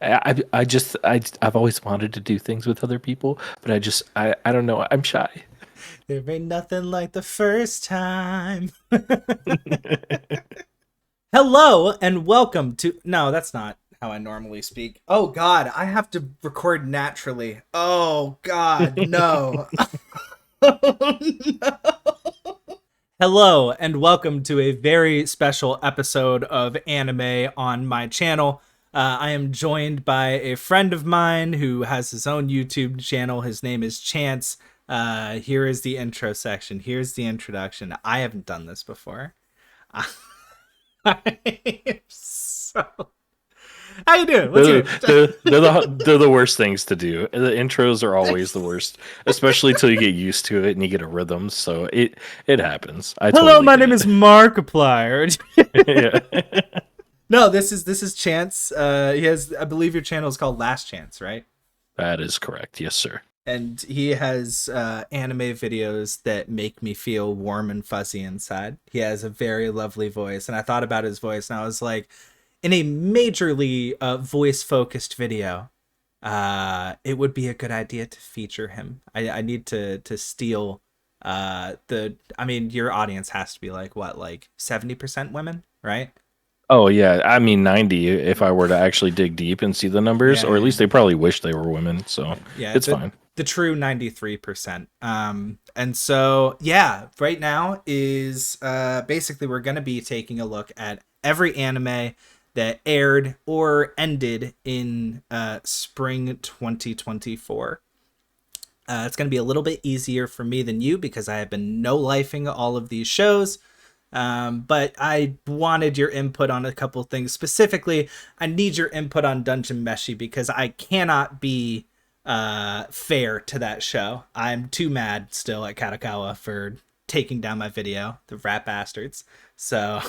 I've always wanted to do things with other people, but I don't know. I'm shy. There ain't nothing like the first time. Hello and welcome to. No, that's not how I normally speak. Oh God, I have to record naturally. Oh God, no. Oh, no. Hello and welcome to a very special episode of anime on my channel. I am joined by a friend of mine who has his own YouTube channel. His name is Chance. Here is the intro section. Here's the introduction. I haven't done this before. So, how you doing? What's They're, your name? they're the worst things to do. The intros are always the worst, especially until you get used to it and you get a rhythm. So it happens. I Hello, totally my get name it. is Markiplier. Yeah, No, this is Chance. He has, I believe, your channel is called Last Chance, right? that is correct. Yes, sir. And he has anime videos that make me feel warm and fuzzy inside. He has a very lovely voice, and I thought about his voice, and I was like, in a majorly voice focused video, it would be a good idea to feature him. I need to steal the. I mean, your audience has to be like what, like 70% women, right? Oh yeah, I mean 90 if I were to actually dig deep and see the numbers, or at Yeah, least they probably wish they were women. So yeah. it's The fine. the true 93%. And so yeah, right now is basically we're gonna be taking a look at every anime that aired or ended in spring 2024. It's going to be a little bit easier for me than you because I have been no-lifing all of these shows. But I wanted your input on a couple things. Specifically, I need your input on Dungeon Meshi because I cannot be fair to that show. I'm too mad still at Katakawa for taking down my video, the rat bastards. So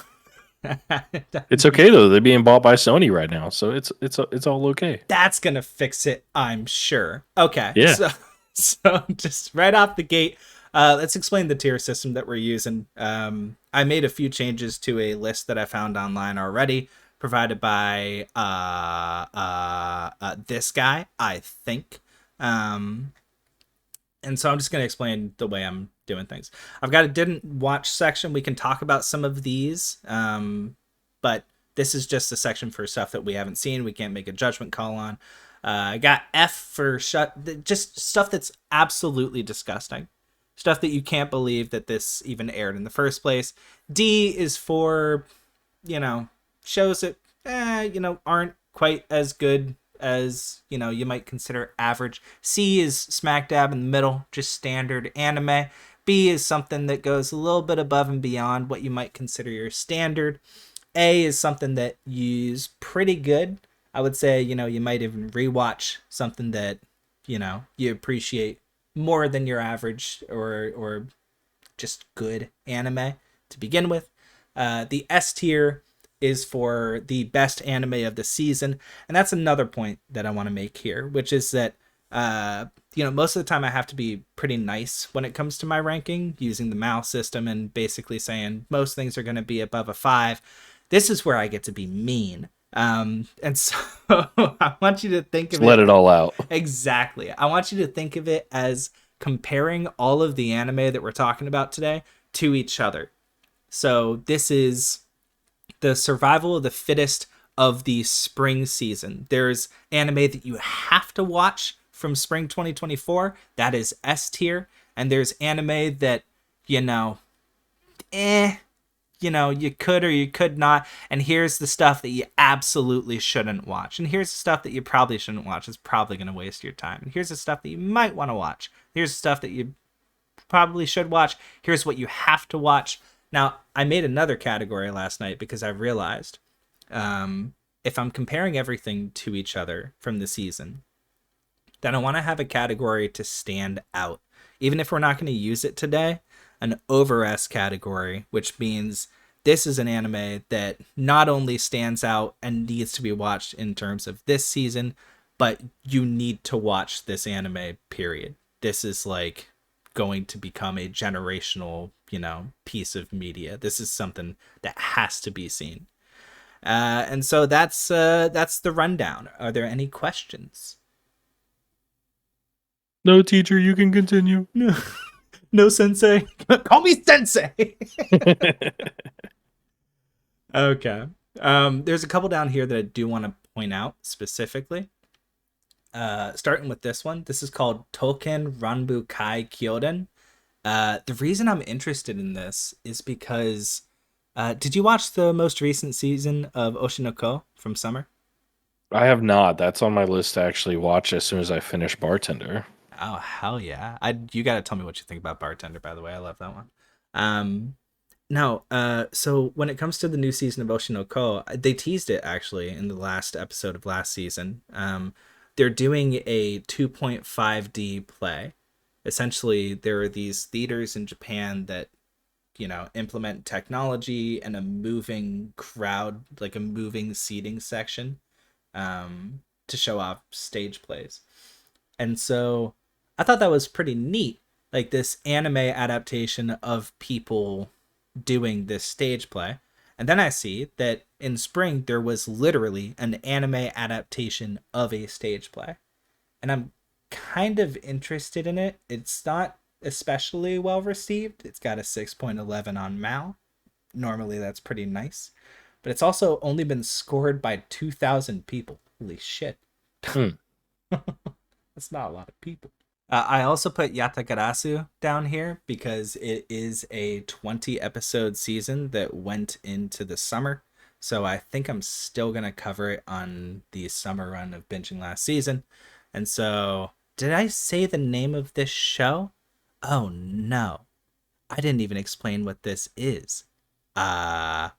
It's okay though. They're being bought by Sony right now, so it's all okay. that's gonna fix it, I'm sure. Okay, Yeah. so just right off the gate, let's explain the tier system that we're using. I made a few changes to a list that I found online already, provided by this guy, I think. Um, and so I'm just gonna explain the way I'm doing things. I've got a didn't watch section. We can talk about some of these, but this is just a section for stuff that we haven't seen. We can't make a judgment call on. I got F for just stuff that's absolutely disgusting, stuff that you can't believe that this even aired in the first place. D is for, you know, shows that aren't quite as good as you might consider average. C is smack dab in the middle, just standard anime. B is something that goes a little bit above and beyond what you might consider your standard. A is something that is pretty good. I would say, you might even rewatch something that, you appreciate more than your average or just good anime to begin with. The S tier is for the best anime of the season. And that's another point that I want to make here, which is that, most of the time I have to be pretty nice when it comes to my ranking using the mouse system and basically saying most things are going to be above a 5. This is where I get to be mean. And so I want you to think Just of let it it all out. exactly. I want you to think of it as comparing all of the anime that we're talking about today to each other. So this is the survival of the fittest of the spring season. There's anime that you have to watch from spring 2024. That is S tier. And there's anime that, you know, eh, you could or you could not. And here's the stuff that you absolutely shouldn't watch. And here's the stuff that you probably shouldn't watch. It's probably going to waste your time. And here's the stuff that you might want to watch. Here's the stuff that you probably should watch. Here's what you have to watch. Now, I made another category last night because I realized if I'm comparing everything to each other from the season, then I want to have a category to stand out. Even if we're not going to use it today, an over S category, which means this is an anime that not only stands out and needs to be watched in terms of this season, but you need to watch this anime, period. This is like going to become a generational, piece of media. This is something that has to be seen. And so that's the rundown. Are there any questions? No, teacher, you can continue. No, no sensei. Call me sensei. Okay. There's a couple down here that I do want to point out specifically. Starting with this one. This is called Token Ranbu Kai Kyoden. The reason I'm interested in this is because did you watch the most recent season of Oshinoko from summer? I have not. That's on my list to actually watch as soon as I finish Bartender. Oh hell yeah! You gotta tell me what you think about Bartender. By the way, I love that one. Um, No, so when it comes to the new season of Oshinoko, they teased it actually in the last episode of last season. They're doing a 2.5D play. Essentially, there are these theaters in Japan that, implement technology and a moving crowd, like a moving seating section, to show off stage plays. And so I thought that was pretty neat. Like this anime adaptation of people doing this stage play. And then I see that in spring there was literally an anime adaptation of a stage play. And I'm kind of interested in it. It's not especially well received. It's got a 6.11 on Mal. Normally that's pretty nice. But it's also only been scored by 2,000 people. Holy shit. Hmm. That's not a lot of people. I also put Yatagarasu down here because it is a 20 episode season that went into the summer. So I think I'm still going to cover it on the summer run of binging last season. And so, did I say the name of this show? Oh no. I didn't even explain what this is. I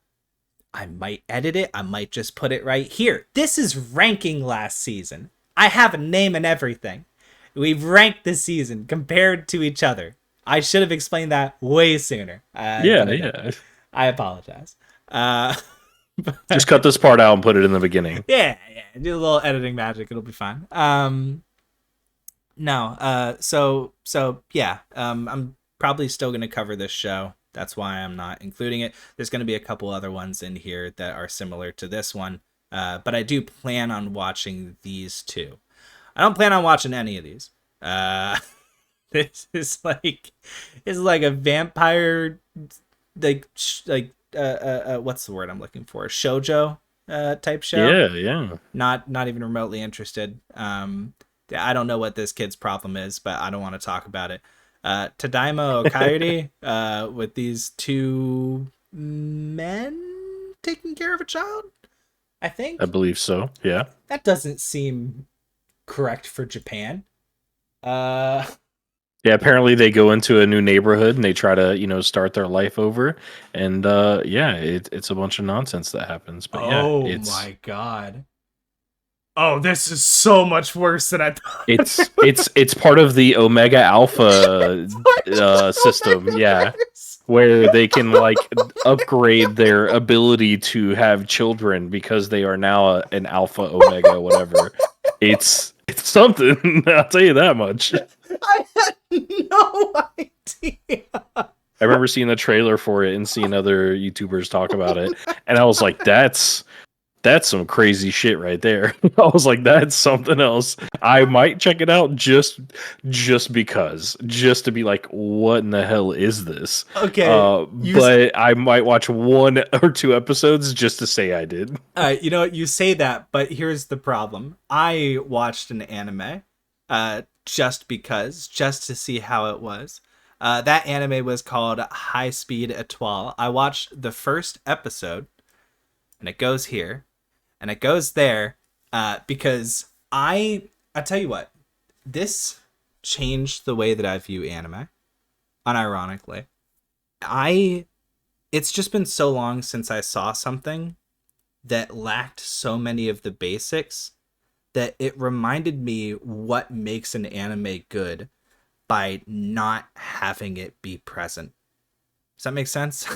might edit it. I might just put it right here. This is ranking last season. I have a name and everything. We've ranked this season compared to each other. I should have explained that way sooner. Yeah. I apologize. Just cut this part out and put it in the beginning. Yeah. Do a little editing magic. It'll be fine. So yeah. I'm probably still going to cover this show. That's why I'm not including it. There's going to be a couple other ones in here that are similar to this one. But I do plan on watching these two. I don't plan on watching any of these. This is like a vampire, what's the word I'm looking for? Shoujo type show. Yeah. Not even remotely interested. I don't know what this kid's problem is, but I don't want to talk about it. Tadaima Okairi, with these two men taking care of a child, I think. I believe so. Yeah. That doesn't seem correct for Japan. Yeah, apparently they go into a new neighborhood and they try to, start their life over. And it's a bunch of nonsense that happens. But my god. Oh, this is so much worse than I thought. It's part of the Omega Alpha system, yeah. Where they can upgrade their ability to have children because they are now an alpha, omega, whatever. It's something. I'll tell you that much. I had no idea. I remember seeing the trailer for it and seeing other YouTubers talk about it, and I was like, "That's some crazy shit right there." I was like, "That's something else." I might check it out just because, just to be like, "What in the hell is this?" Okay, but I might watch 1 or 2 episodes just to say I did. You know what? You say that, but here's the problem. I watched an anime, just to see how it was. That anime was called High Speed Etoile. I watched the first episode, and it goes here, and it goes there, because I tell you what, this changed the way that I view anime, unironically. It's just been so long since I saw something that lacked so many of the basics that it reminded me what makes an anime good by not having it be present. Does that make sense?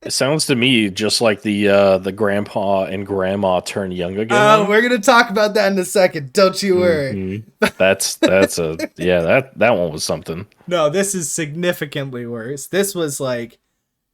It sounds to me just like the grandpa and grandma turn young again. We're gonna talk about that in a second. Don't you worry. That's that one was something. No, this is significantly worse. This was like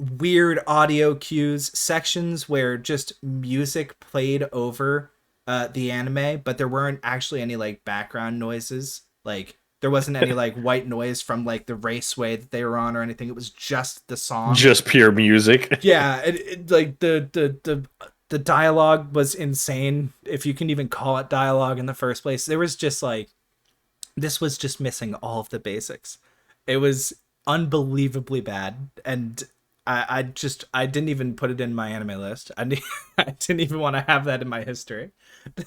weird audio cues, sections where just music played over the anime, but there weren't actually any like background noises. Like there wasn't any like white noise from like the raceway that they were on or anything. It was just the song. Just pure music. Yeah, like the dialogue was insane, if you can even call it dialogue in the first place. There was just like this was just missing all of the basics. It was unbelievably bad, and I didn't even put it in my anime list. I didn't even want to have that in my history.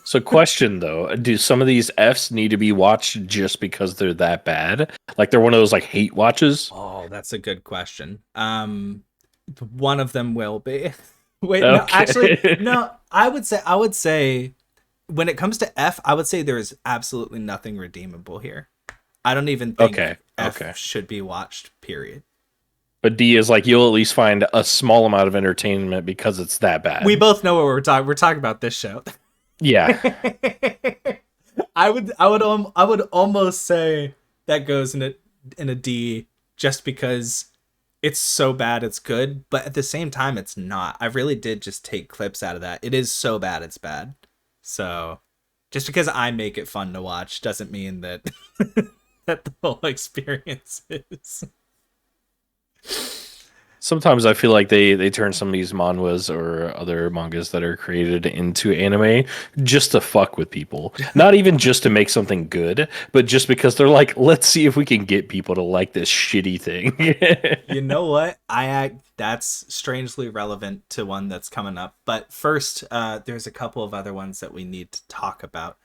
So, question though, do some of these Fs need to be watched just because they're that bad? Like they're one of those like hate watches? Oh, that's a good question. One of them will be. Wait, no, actually, Okay. no. I would say when it comes to F, I would say there is absolutely nothing redeemable here. I don't even think Okay. Okay. F should be watched. Period. But D is like you'll at least find a small amount of entertainment because it's that We bad. both know what we're talking. We're talking about this show. Yeah. I would almost say that goes in a D just because it's so bad it's good, but at the same time it's not. I really did just take clips out of that. It is so bad it's bad. So just because I make it fun to watch doesn't mean that that the whole experience is. Sometimes I feel like they turn some of these manhwas or other mangas that are created into anime just to fuck with people. Not even just to make something good, but just because they're like, let's see if we can get people to like this shitty thing. You know what? That's strangely relevant to one that's coming up. But first, there's a couple of other ones that we need to talk about.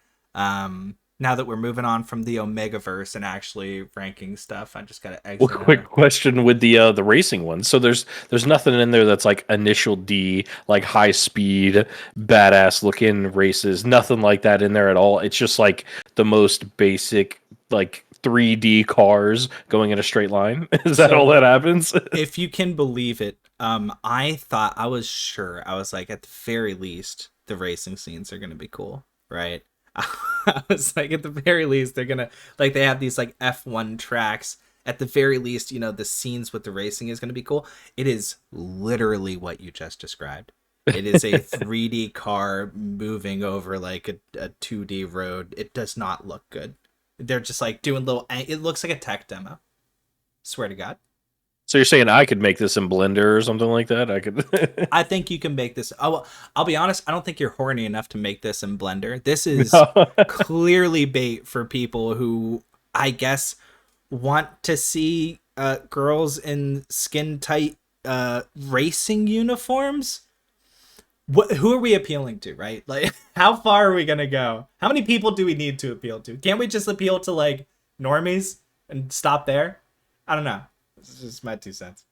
Now that we're moving on from the Omegaverse and actually ranking stuff, I just gotta Well, exit out quick of. question with the racing one. So there's nothing in there that's like initial D, like high speed, badass looking races. Nothing like that in there at all. It's just like the most basic like 3D cars going in a straight line. Is that all So, that happens? if you can believe it, I thought I was sure. I was like, at the very least, the racing scenes are gonna be cool, right? I was like, at the very least, they're gonna like they have these like F1 tracks. At the very least, the scenes with the racing is gonna be cool. It is literally what you just described. It is a 3D car moving over like a 2D road. It does not look good. They're just like doing little. It looks like a tech demo. Swear to God. So you're saying I could make this in Blender or something like that? I could. I think you can make this. Oh, well, I'll be honest. I don't think you're horny enough to make this in Blender. This is No. clearly bait for people who, I guess, want to see girls in skin tight racing uniforms. Who are we appealing to, right? Like, how far are we gonna go? How many people do we need to appeal to? Can't we just appeal to like normies and stop there? I don't know. This is just my 2 cents.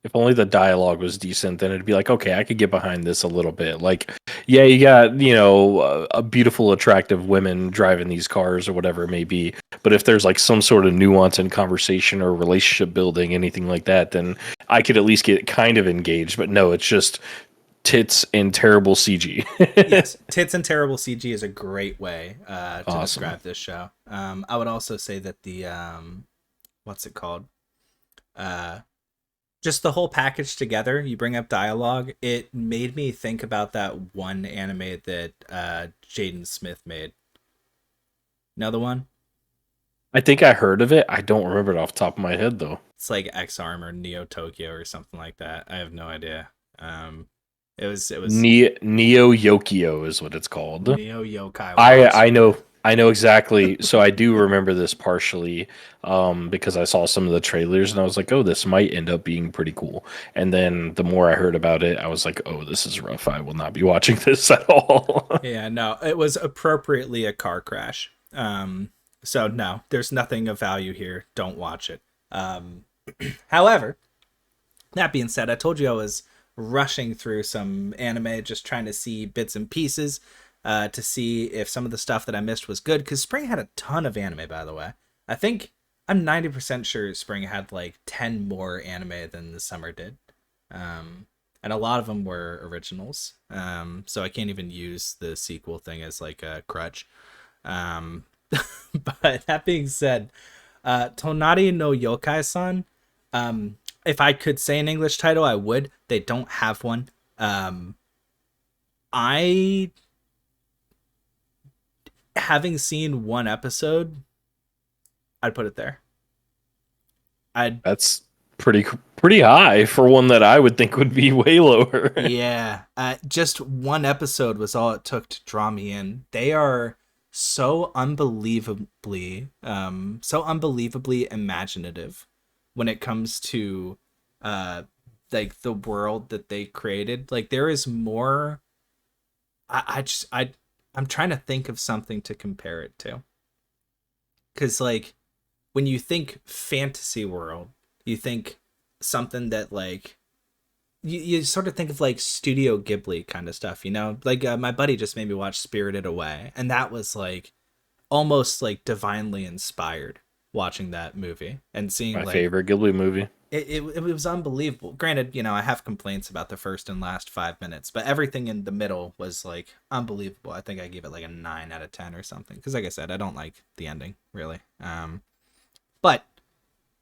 If only the dialogue was decent, then it'd be like, okay, I could get behind this a little bit. Like, yeah, you got, a beautiful, attractive women driving these cars or whatever it may be. But if there's like some sort of nuance in conversation or relationship building, anything like that, then I could at least get kind of engaged. But no, it's just tits and terrible CG. Yes, tits and terrible CG is a great way to Awesome. describe this show. I would also say that the what's it called? Uh, just the whole package together. You bring up dialogue. It made me think about that one anime that Jaden Smith made. Another one. I think I heard of it. I don't remember it off the top of my head, though. It's like X Arm or Neo Tokyo or something like that. I have no idea. It was Neo Yokio is what it's called. Neo Yokai I Watch. I know I know exactly. So I do remember this partially because I saw some of the trailers and I was like, oh, this might end up being pretty cool. And then the more I heard about it, I was like, oh, this is rough. I will not be watching this at all. Yeah, no, it was appropriately a car crash. So no, there's nothing of value here. Don't watch it. However, that being said, I told you I was rushing through some anime, just trying to see bits and pieces, to see if some of the stuff that I missed was good. Because Spring had a ton of anime, by the way. I think I'm 90% sure Spring had like 10 more anime than the summer did. And a lot of them were originals. So I can't even use the sequel thing as like a crutch. Um, but that being said, Tonari no Yokai-san, if I could say an English title, I would. They don't have one. I, having seen one episode, I'd put it there. I'd That's pretty high for one that I would think would be way lower. Yeah, just one episode was all it took to draw me in. They are so unbelievably imaginative when it comes to, uh, like the world that they created. Like there is more. I'm trying to think of something to compare it to, because like when you think fantasy world, you think something that like you sort of think of like Studio Ghibli kind of stuff, you know? Like my buddy just made me watch Spirited Away, and that was like almost like divinely inspired watching that movie and seeing My like favorite Ghibli movie. it was unbelievable. Granted, you know, I have complaints about the first and last 5 minutes, but everything in the middle was like unbelievable. I think I gave it like a 9 out of 10 or something. Because like I said, I don't like the ending really. But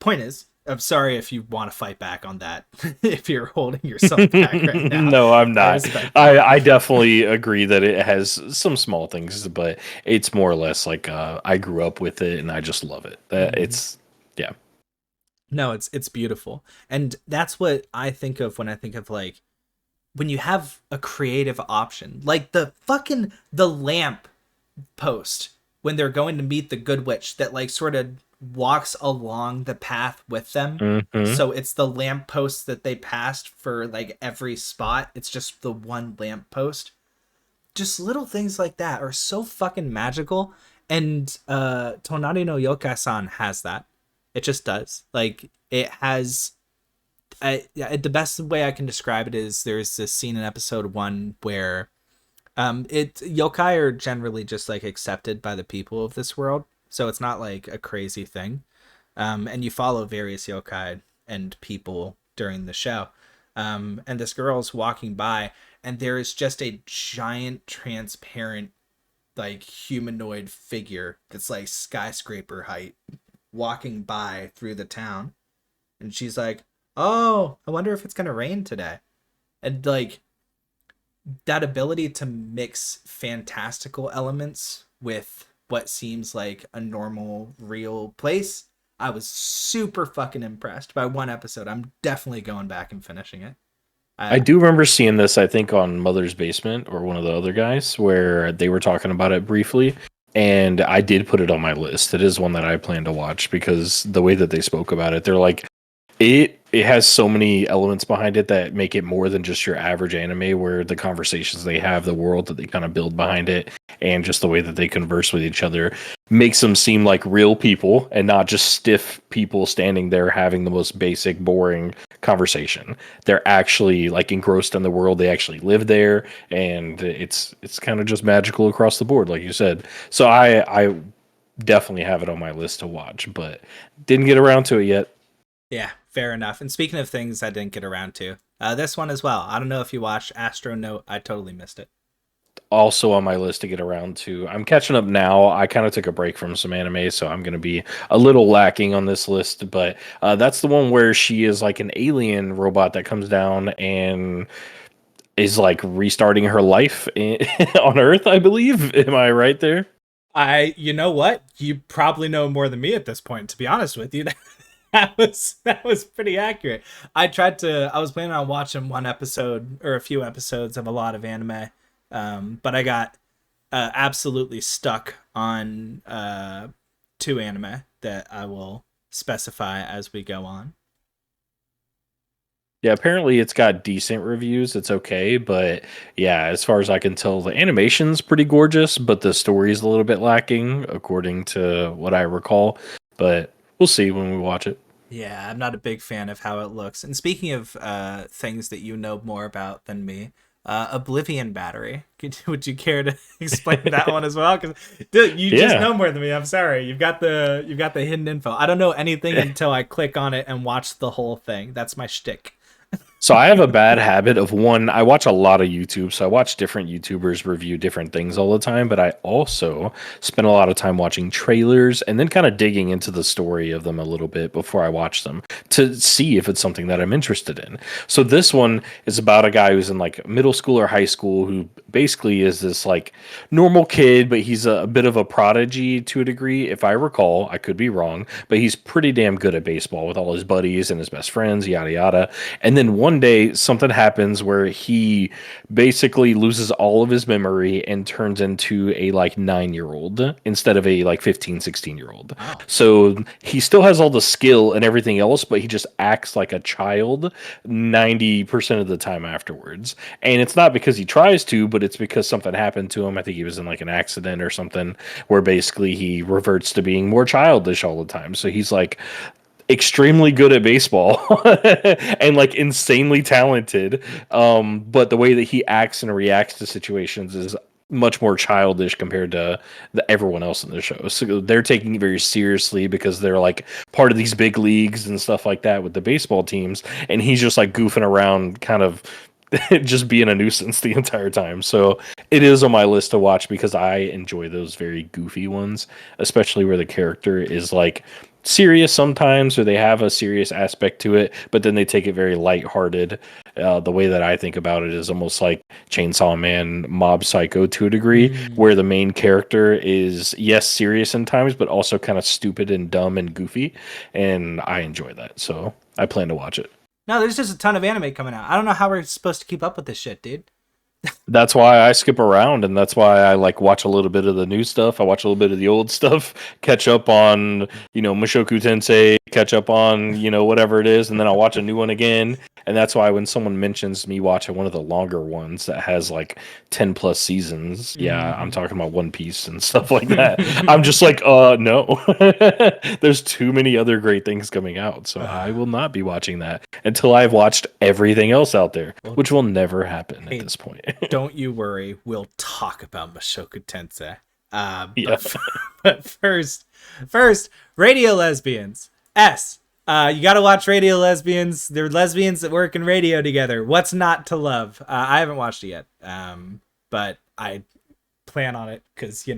point is, I'm sorry if you want to fight back on that. If you're holding yourself back right now. No, I'm not. respect that. I definitely agree that it has some small things, but it's more or less like I grew up with it and I just love it. It's yeah. No, it's beautiful. And that's what I think of when I think of like when you have a creative option. Like the lamp post when they're going to meet the good witch that like sort of walks along the path with them. Hmm. So it's the lamp post that they passed for like every spot. It's just the one lamp post. Just little things like that are so fucking magical. And Tonari no Yokai-san has that. It just does. Like it has the best way I can describe it is there's this scene in episode 1 where it yokai are generally just like accepted by the people of this world, so it's not like a crazy thing. And you follow various yokai and people during the show. And this girl's walking by, and there is just a giant transparent like humanoid figure that's like skyscraper height walking by through the town, and she's like, "Oh, I wonder if it's gonna rain today." And like that ability to mix fantastical elements with what seems like a normal real place, I was super fucking impressed by one episode. I'm definitely going back and finishing it. I do remember seeing this, I think, on Mother's Basement or one of the other guys where they were talking about it briefly. And I did put it on my list. It is one that I plan to watch because the way that they spoke about it, they're like, it has so many elements behind it that make it more than just your average anime, where the conversations they have, the world that they kind of build behind it, and just the way that they converse with each other makes them seem like real people and not just stiff people standing there having the most basic, boring conversation. They're actually like engrossed in the world. They actually live there, and it's kind of just magical across the board, like you said. So I definitely have it on my list to watch, but didn't get around to it yet. Yeah, fair enough. And speaking of things I didn't get around to, this one as well. I don't know if you watched Astro Note. I totally missed it. Also on my list to get around to. I'm catching up now. I kind of took a break from some anime, so I'm going to be a little lacking on this list. But that's the one where she is like an alien robot that comes down and is like restarting her life on Earth, I believe. Am I right there? You know what? You probably know more than me at this point, to be honest with you. That was pretty accurate. I was planning on watching one episode or a few episodes of a lot of anime, but I got absolutely stuck on two anime that I will specify as we go on. Yeah, apparently it's got decent reviews. It's okay, but yeah, as far as I can tell, the animation's pretty gorgeous, but the story's a little bit lacking, according to what I recall. But we'll see when we watch it. Yeah, I'm not a big fan of how it looks. And speaking of things that you know more about than me, Oblivion Battery. Would you care to explain that one as well? Because dude, you just Yeah. know more than me. I'm sorry. You've got the hidden info. I don't know anything until I click on it and watch the whole thing. That's my shtick. So I have a bad habit of one, I watch a lot of YouTube, so I watch different YouTubers review different things all the time, but I also spend a lot of time watching trailers and then kind of digging into the story of them a little bit before I watch them to see if it's something that I'm interested in. So this one is about a guy who's in like middle school or high school who basically is this like normal kid, but he's a bit of a prodigy to a degree, if I recall. I could be wrong, but he's pretty damn good at baseball with all his buddies and his best friends, yada yada. And then one day something happens where he basically loses all of his memory and turns into a like 9-year old instead of a like 15, 16-year old. Wow. So he still has all the skill and everything else, but he just acts like a child 90% of the time afterwards. And it's not because he tries to, but it's because something happened to him. I think he was in like an accident or something where basically he reverts to being more childish all the time. So he's like extremely good at baseball and like insanely talented. But the way that he acts and reacts to situations is much more childish compared to everyone else in the show. So they're taking it very seriously because they're like part of these big leagues and stuff like that with the baseball teams. And he's just like goofing around, kind of just being a nuisance the entire time. So it is on my list to watch because I enjoy those very goofy ones, especially where the character is like serious sometimes or they have a serious aspect to it, but then they take it very lighthearted. The way that I think about it is almost like Chainsaw Man, Mob Psycho to a degree, Mm. where the main character is, yes, serious sometimes, but also kind of stupid and dumb and goofy. And I enjoy that. So I plan to watch it. No, there's just a ton of anime coming out. I don't know how we're supposed to keep up with this shit, dude. That's why I skip around, and that's why I like watch a little bit of the new stuff. I watch a little bit of the old stuff, catch up on, Mushoku Tensei, catch up on, whatever it is, and then I'll watch a new one again. And that's why when someone mentions me watching one of the longer ones that has like 10 plus seasons, yeah, I'm talking about One Piece and stuff like that. I'm just like, no. There's too many other great things coming out, so I will not be watching that until I've watched everything else out there, Well, which will never happen at hey, this point. don't you worry. We'll talk about Mashoku Tensei. Yeah. But first, radio lesbians. You gotta watch Radio Lesbians. They're lesbians that work in radio together. What's not to love? I haven't watched it yet, but I plan on it because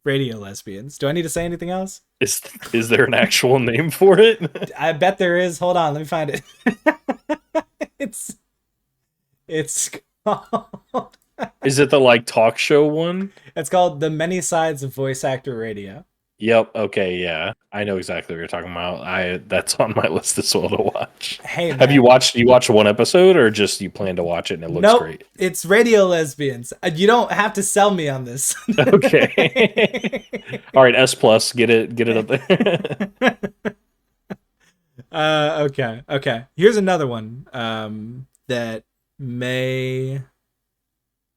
Radio Lesbians. Do I need to say anything else? Is there an actual name for it? I bet there is. Hold on, let me find it. it's it's called Is it the like talk show one? it's called The Many Sides of Voice Actor Radio. Yep. Okay. Yeah, I know exactly what you're talking about. That's on my list as well to watch. Hey Have you man. watched? You watched one episode, or just you plan to watch it and it looks Nope, great? it's Radio Lesbians. You don't have to sell me on this. Okay. All right. S plus. Get it up there. Okay. Here's another one. That may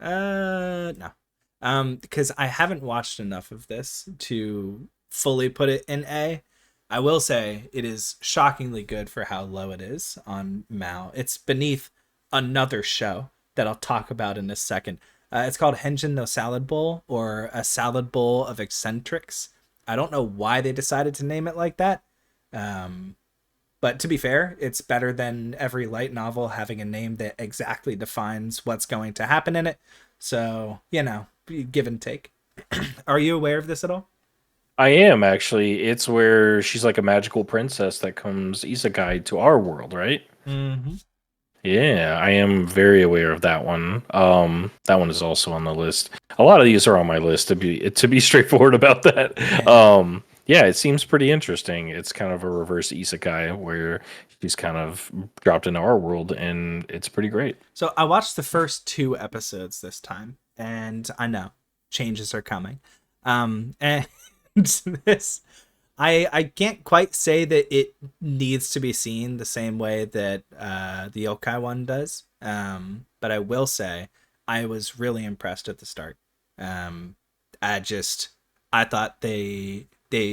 no. Because I haven't watched enough of this to fully put it in A. I will say it is shockingly good for how low it is on Mao. It's beneath another show that I'll talk about in a second. It's called Henjin no Salad Bowl, or a salad bowl of eccentrics. I don't know why they decided to name it like that. But to be fair, it's better than every light novel having a name that exactly defines what's going to happen in it. So, give and take. Are you aware of this at all? I am actually. It's where she's like a magical princess that comes isekai to our world, right? Mm-hmm. Yeah, I am very aware of that one. That one is also on the list. A lot of these are on my list to be straightforward about that. Yeah, it seems pretty interesting. It's kind of a reverse isekai where she's kind of dropped into our world, and it's pretty great. So I watched the first 2 episodes this time, and I know changes are coming. And this, I can't quite say that it needs to be seen the same way that the yokai one does. But I will say I was really impressed at the start. I thought they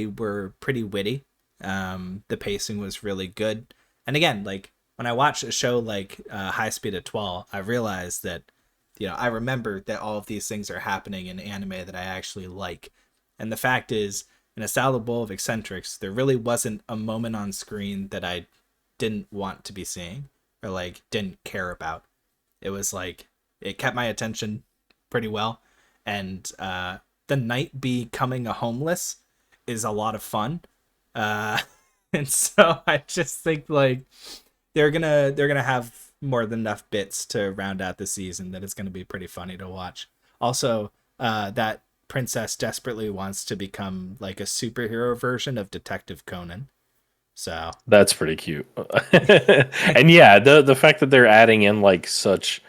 were pretty witty. The pacing was really good. And again, like when I watch a show like High Speed at 12, I realized that I remember that all of these things are happening in anime that I actually like. And the fact is, in a salad bowl of eccentrics, there really wasn't a moment on screen that I didn't want to be seeing, or like didn't care about. It was like it kept my attention pretty well, and the knight becoming a homeless is a lot of fun. Uh, and so I just think like they're gonna have more than enough bits to round out the season that it's gonna be pretty funny to watch. Also, that princess desperately wants to become like a superhero version of Detective Conan. So That's pretty cute. And yeah, the fact that they're adding in like such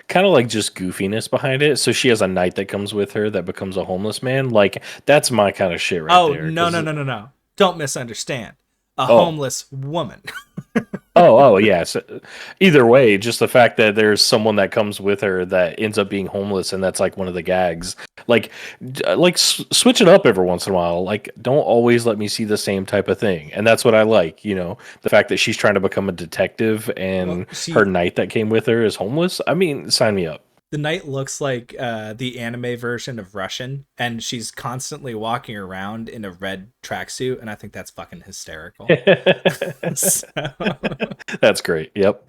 kind of like just goofiness behind it. So she has a knight that comes with her that becomes a homeless man. Like that's my kind of shit right oh there. no no 'Cause no no no! Don't misunderstand. A oh, homeless woman. oh, yes. Either way, just the fact that there's someone that comes with her that ends up being homeless, and that's like one of the gags. Like, switch it up every once in a while. Like, don't always let me see the same type of thing. And that's what I like. You know, the fact that she's trying to become a detective, Well, and her she knight that came with her is homeless. I mean, sign me up. the knight looks like the anime version of Russian, and she's constantly walking around in a red tracksuit, and I think that's fucking hysterical. So, That's great. Yep.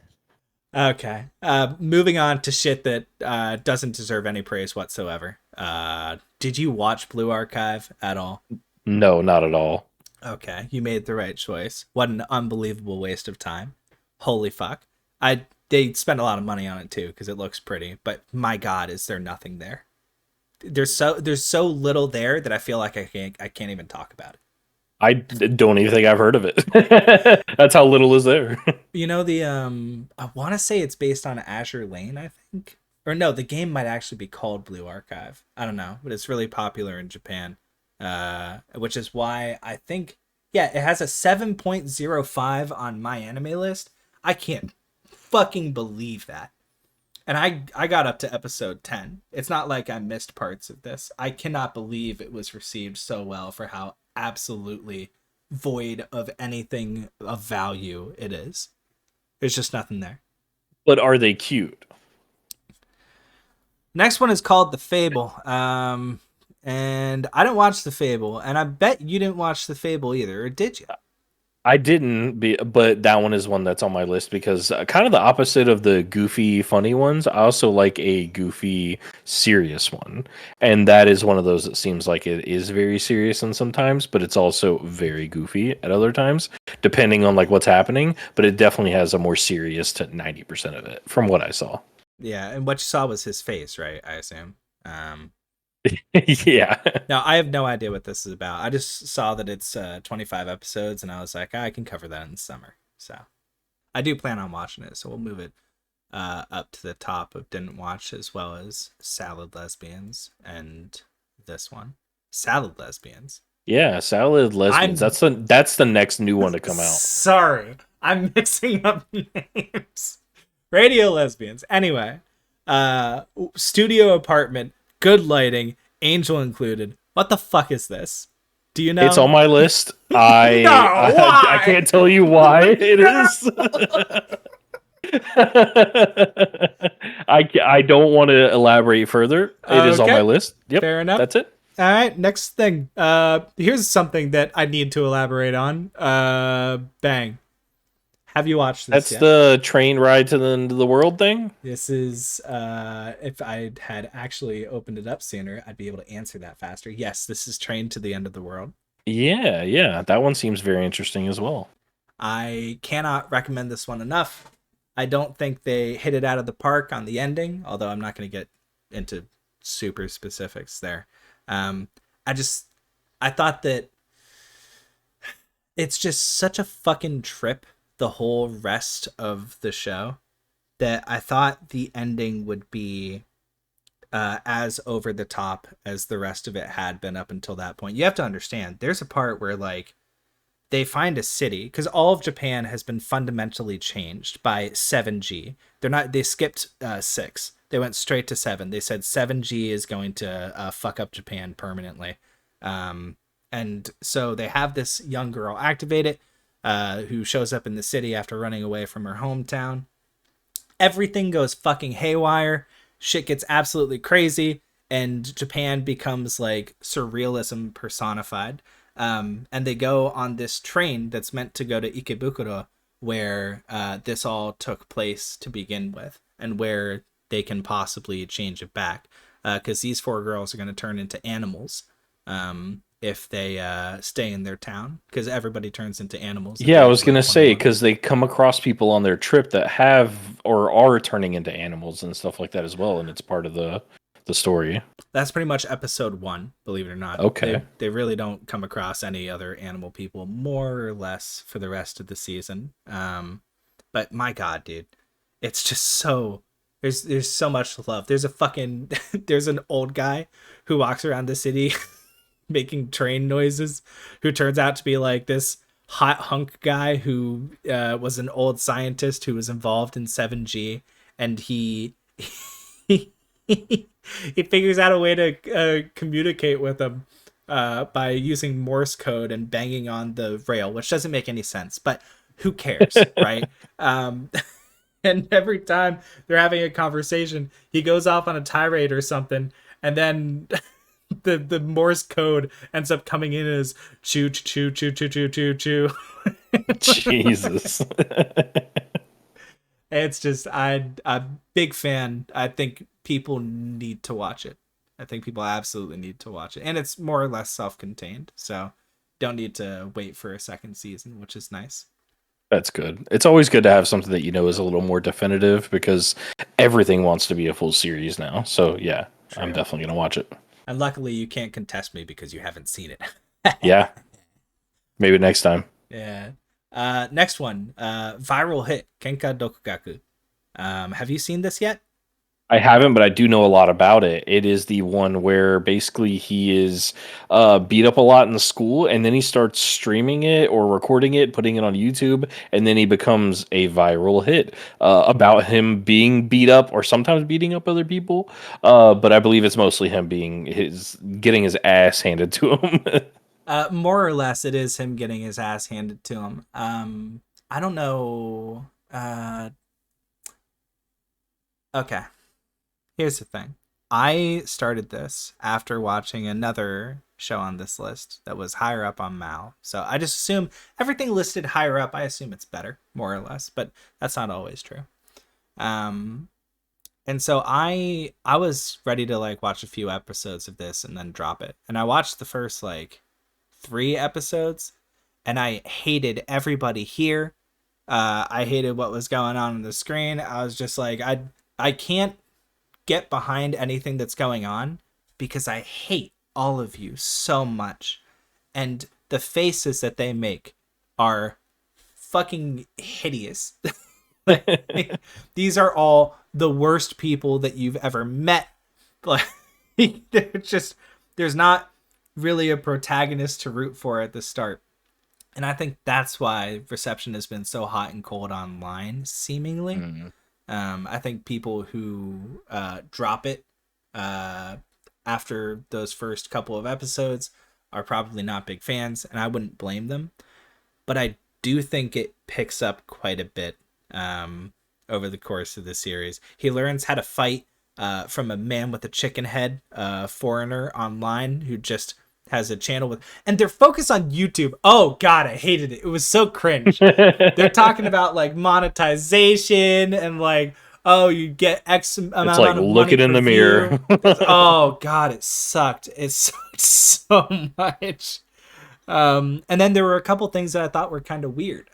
okay, moving on to shit that doesn't deserve any praise whatsoever. Did you watch Blue Archive at all? No, not at all. Okay, you made the right choice. What an unbelievable waste of time. Holy fuck. I They spent a lot of money on it too because it looks pretty, but my god, is there nothing there? There's so little there that I feel like I can't even talk about it. Don't even think I've heard of it. That's how little is there. You know the I want to say it's based on Azure Lane, I think. Or no, the game might actually be called Blue Archive. I don't know, but it's really popular in Japan. Which is why I think yeah, it has a 7.05 on my anime list. I can't fucking believe that. And I got up to episode 10. It's not like I missed parts of this. I cannot believe it was received so well for how absolutely void of anything of value it is. There's just nothing there. But are they cute? Next one is called The Fable. And I didn't watch The Fable, and I bet you didn't watch The Fable either, or did you? I didn't be, but that one is one that's on my list because kind of the opposite of the goofy, funny ones. I also like a goofy, serious one, and that is one of those that seems like it is very serious and sometimes, but it's also very goofy at other times, depending on like what's happening. But it definitely has a more serious to 90% of it, from what I saw. Yeah, and what you saw was his face, right? I assume. Um, Yeah. Now, I have no idea what this is about. I just saw that it's 25 episodes, and I was like, I can cover that in the summer. So I do plan on watching it, so we'll move it up to the top of didn't watch, as well as Salad Lesbians and this one. Salad Lesbians. Yeah, Salad Lesbians. I'm That's the next new one to come out. sorry. I'm mixing up names. Radio Lesbians. Anyway, studio apartment, good lighting, angel included. What the fuck is this? Do you know? It's on my list. I No, I why? can't tell you why it is. I don't want to elaborate further. It is on my Okay, list. Yep, fair enough. that's it. All right, next thing. Here's something that I need to elaborate on. Bang. Have you watched this That's yet? the train ride to the end of the world thing. This is if I had actually opened it up sooner, I'd be able to answer that faster. Yes, this is Train to the End of the World. Yeah, yeah, that one seems very interesting as well. I cannot recommend this one enough. I don't think they hit it out of the park on the ending, although I'm not going to get into super specifics there. Um, I thought that it's just such a fucking trip the whole rest of the show that I thought the ending would be as over the top as the rest of it had been up until that point. You have to understand, there's a part where like they find a city because all of Japan has been fundamentally changed by 7G. They skipped 6. They went straight to 7. They said 7G is going to fuck up Japan permanently. And so they have this young girl activate it, who shows up in the city after running away from her hometown. Everything goes fucking haywire. Shit gets absolutely crazy, and Japan becomes like surrealism personified. And they go on this train that's meant to go to Ikebukuro, where this all took place to begin with, and where they can possibly change it back. Because these four girls are going to turn into animals if they stay in their town. Because everybody turns into animals at Yeah, the I end of was like gonna say 21. because they come across people on their trip that have or are turning into animals and stuff like that as well, and it's part of the story. That's pretty much episode one, believe it or not. Okay. They really don't come across any other animal people, more or less, for the rest of the season. But my god, dude, it's just so there's so much love. There's a fucking there's an old guy who walks around the city making train noises, who turns out to be like this hot hunk guy who was an old scientist who was involved in 7G, and he he figures out a way to communicate with them by using Morse code and banging on the rail, which doesn't make any sense, but who cares, right? Um, and every time they're having a conversation, he goes off on a tirade or something, and then the Morse code ends up coming in as choo choo choo choo choo choo choo. Jesus. It's just I'm a big fan. I think people need to watch it. I think people absolutely need to watch it, and it's more or less self-contained, so don't need to wait for a second season, which is nice. That's good. It's always good to have something that you know is a little more definitive because everything wants to be a full series now. So yeah, I'm True. definitely gonna watch it. And luckily, you can't contest me because you haven't seen it. Yeah, maybe next time. Yeah. Next one. Viral hit Kenka Dokugaku. Have you seen this yet? I haven't, but I do know a lot about it. It is the one where basically he is beat up a lot in the school, and then he starts streaming it or recording it, putting it on YouTube, and then he becomes a viral hit about him being beat up or sometimes beating up other people. But I believe it's mostly him being getting his ass handed to him. More or less, it is him getting his ass handed to him. I don't know. Okay. Here's the thing. I started this after watching another show on this list that was higher up on Mal. So I just assume everything listed higher up, I assume it's better, more or less, but that's not always true. Um and so I was ready to like watch a few episodes of this and then drop it. And I watched the first like 3 episodes and I hated everybody here. I hated what was going on the screen. I was just like I can't get behind anything that's going on because I hate all of you so much. And the faces that they make are fucking hideous. Like, these are all the worst people that you've ever met. Like, they're just, there's not really a protagonist to root for at the start. And I think that's why reception has been so hot and cold online, seemingly. Mm. I think people who drop it after those first couple of episodes are probably not big fans, and I wouldn't blame them. But I do think it picks up quite a bit over the course of the series. He learns how to fight from a man with a chicken head, foreigner online who just has a channel with, and they're focused on YouTube. Oh god, I hated it. It was so cringe. They're talking about like monetization and like, oh, you get X It's like amount of money looking in per the view. mirror. Oh god, it sucked. It sucked so much. And then there were a couple things that I thought were kind of weird.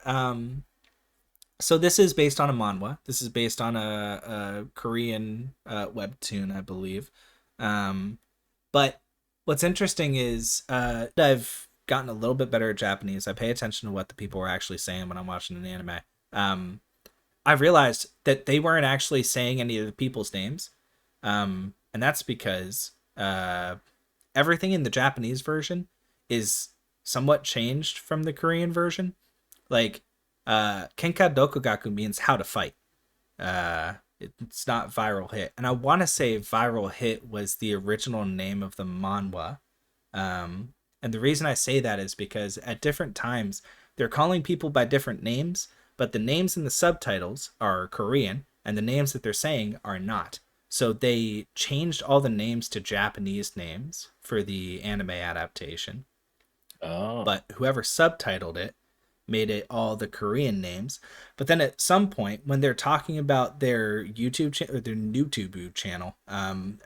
So this is based on a manhwa. This is based on a Korean webtoon, I believe. But what's interesting is I've gotten a little bit better at Japanese. I pay attention to what the people are actually saying when I'm watching an anime. I realized that they weren't actually saying any of the people's names. And that's because everything in the Japanese version is somewhat changed from the Korean version. Like, Kenka Dokugaku means how to fight. It's not viral hit. And I want to say viral hit was the original name of the manhwa. And the reason I say that is because at different times they're calling people by different names, but the names in the subtitles are Korean and the names that they're saying are not. So they changed all the names to Japanese names for the anime adaptation. Oh. But whoever subtitled it made it all the Korean names. But then at some point, when they're talking about their YouTube channel, their YouTube channel, and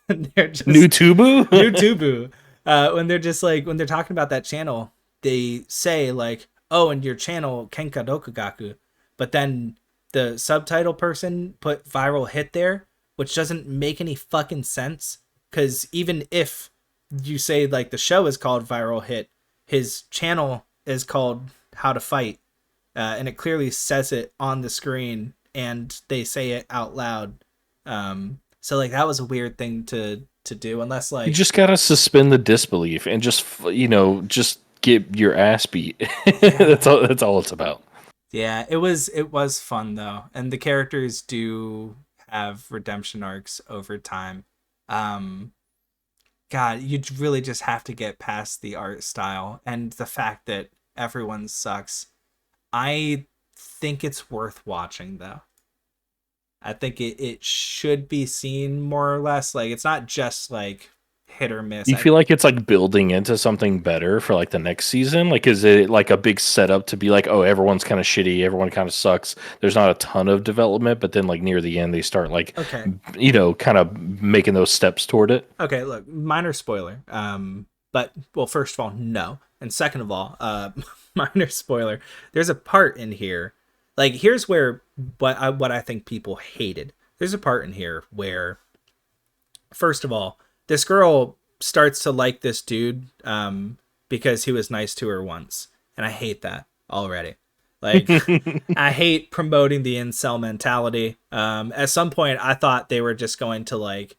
they're New just Tubu? YouTube, when they're just like when they're talking about that channel, they say like, "Oh, and your channel Kenka Dokugaku," but then the subtitle person put viral hit there, which doesn't make any fucking sense. Because even if you say like the show is called Viral Hit, his channel is called How to Fight, and it clearly says it on the screen, and they say it out loud. So like that was a weird thing to do, unless You like just gotta suspend the disbelief and just just get your ass beat. yeah. That's all it's about. Yeah, it was fun though, and the characters do have redemption arcs over time. Um, God, you really just have to get past the art style and the fact that everyone sucks. I think it's worth watching though. I think it should be seen more or less. Like it's not just like hit or miss. You feel like it's like building into something better for like the next season? Like, is it like a big setup to be like, oh, everyone's kind of shitty, everyone kind of sucks. There's not a ton of development, but then like near the end, they start like, Okay. kind of making those steps toward it. Okay, look, minor spoiler. But well, first of all, no. And second of all, minor spoiler. There's a part in here. Like here's where what I think people hated. There's a part in here where first of all, this girl starts to like this dude because he was nice to her once. And I hate that already. Like I hate promoting the incel mentality. At some point I thought they were just going to like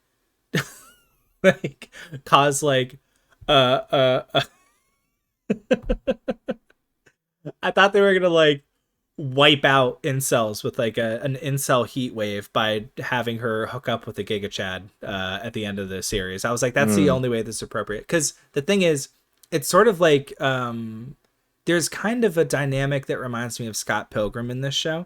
cause like uh, uh I thought they were gonna like wipe out incels with like an incel heat wave by having her hook up with the Giga Chad at the end of the series. I was like, that's the Mm. only way this is appropriate. Because the thing is, it's sort of like there's kind of a dynamic that reminds me of Scott Pilgrim in this show,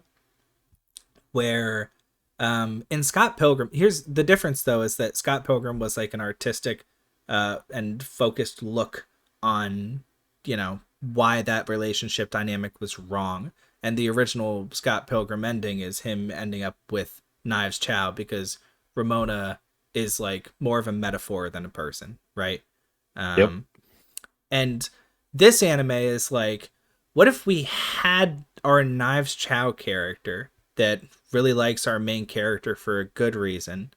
where in Scott Pilgrim, here's the difference though, is that Scott Pilgrim was like an artistic and focused look on, why that relationship dynamic was wrong. And the original Scott Pilgrim ending is him ending up with Knives Chow because Ramona is like more of a metaphor than a person, right? Yep. And this anime is like, what if we had our Knives Chow character that really likes our main character for a good reason,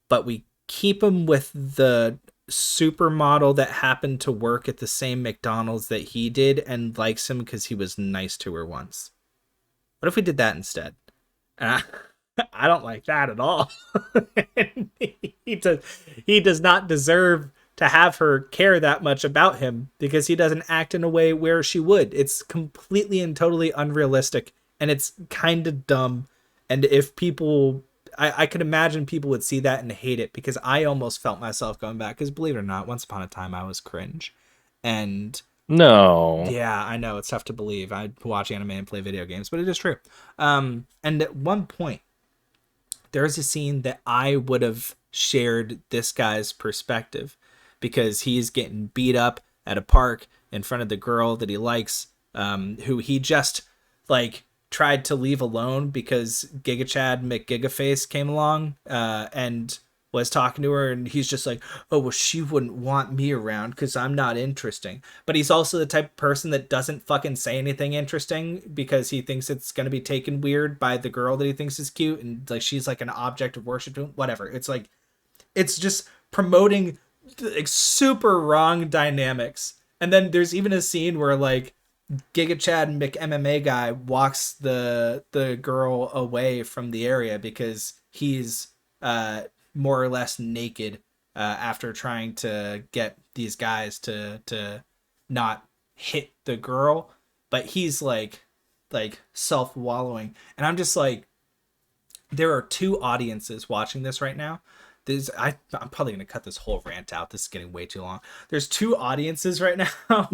but we keep him with the supermodel that happened to work at the same McDonald's that he did and likes him because he was nice to her once. What if we did that instead? And I don't like that at all. He does not deserve to have her care that much about him because he doesn't act in a way where she would. It's completely and totally unrealistic, and it's kind of dumb. And if people, I could imagine people would see that and hate it because I almost felt myself going back. Because believe it or not, once upon a time I was cringe, and No. yeah, I know it's tough to believe. I watch anime and play video games, but it is true. And at one point, there's a scene that I would have shared this guy's perspective because he's getting beat up at a park in front of the girl that he likes, who he just like tried to leave alone because Giga Chad McGigaface came along and was talking to her, and he's just like, oh well, she wouldn't want me around because I'm not interesting. But he's also the type of person that doesn't fucking say anything interesting because he thinks it's gonna be taken weird by the girl that he thinks is cute, and like she's like an object of worship to him. Whatever. It's like it's just promoting like super wrong dynamics. And then there's even a scene where like Giga Chad MMA guy walks the girl away from the area because he's more or less naked after trying to get these guys to not hit the girl, but he's like self wallowing, and I'm just like, there are two audiences watching this right now. I'm probably gonna cut this whole rant out. This is getting way too long. There's two audiences right now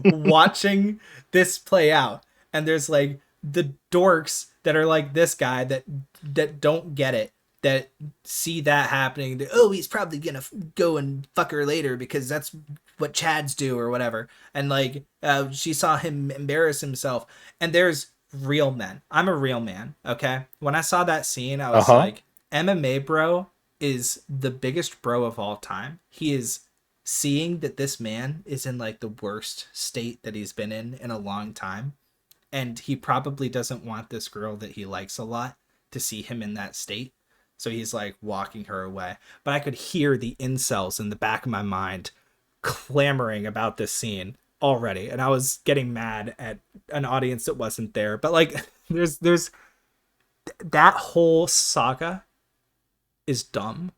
watching this play out, and there's like the dorks that are like this guy that don't get it, that see that happening. Oh, he's probably gonna go and fuck her later because that's what Chads do or whatever. And like, she saw him embarrass himself. And there's real men. I'm a real man. Okay. When I saw that scene, I was Uh-huh. like, MMA bro is the biggest bro of all time. He is seeing that this man is in like the worst state that he's been in a long time, and he probably doesn't want this girl that he likes a lot to see him in that state. So he's like walking her away. But I could hear the incels in the back of my mind clamoring about this scene already, and I was getting mad at an audience that wasn't there. But like, there's that whole saga is dumb.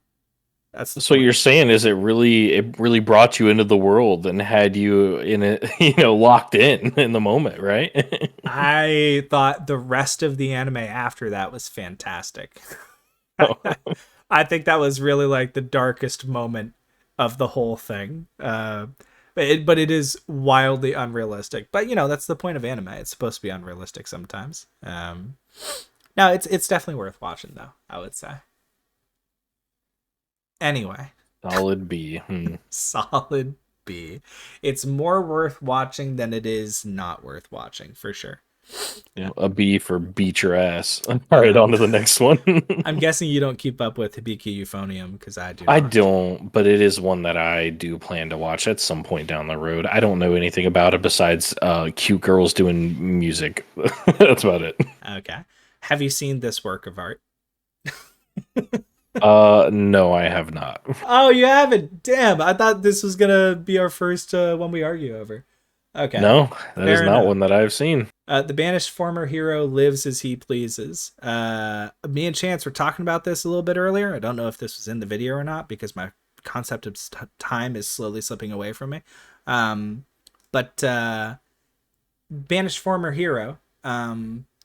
That's the So what point. you're saying is it really brought you into the world and had you in it, locked in the moment, right? I thought the rest of the anime after that was fantastic. I think that was really like the darkest moment of the whole thing. But it is wildly unrealistic. But that's the point of anime. It's supposed to be unrealistic sometimes. No, it's definitely worth watching though, I would say. Anyway, Solid B. solid B. It's more worth watching than it is not worth watching, for sure. Yeah, a B for beat your ass. All right, on to the next one. I'm guessing you don't keep up with Hibiki Euphonium because I do I not. don't, but it is one that I do plan to watch at some point down the road. I don't know anything about it besides cute girls doing music. That's about it. Okay. Have you seen this work of art? No, I have not. Oh, you haven't? Damn, I thought this was gonna be our first one we argue over. Okay, No, that is fair not enough. one that I've seen. The banished former hero lives as he pleases. Me and Chance were talking about this a little bit earlier. I don't know if this was in the video or not because my concept of time is slowly slipping away from me. But banished former hero.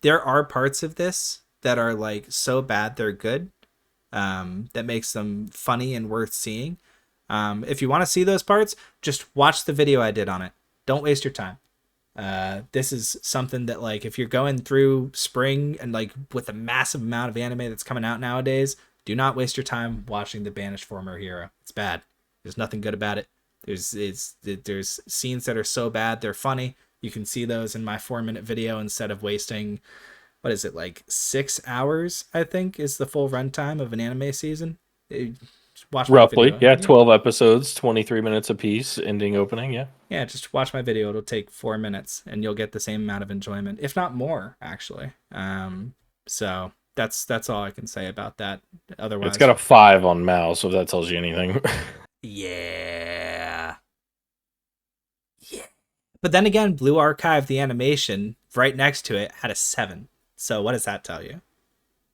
There are parts of this that are like so bad they're good. That makes them funny and worth seeing. If you want to see those parts, just watch the video I did on it. Don't waste your time. This is something that like if you're going through spring and like with a massive amount of anime that's coming out nowadays, do not waste your time watching the banished former hero. It's bad. There's nothing good about it. There's scenes that are so bad they're funny. You can see those in my 4-minute video instead of wasting, what is it, like 6 hours, I think, is the full runtime of an anime season. Watch my Roughly, video. yeah, 12 episodes, 23 minutes apiece, ending opening, yeah. Yeah, just watch my video. It'll take 4 minutes, and you'll get the same amount of enjoyment, if not more, actually. So that's all I can say about that. Otherwise, It's got a 5 on Mouse, so if that tells you anything. yeah, yeah. But then again, Blue Archive, the animation right next to it, had a 7. So what does that tell you?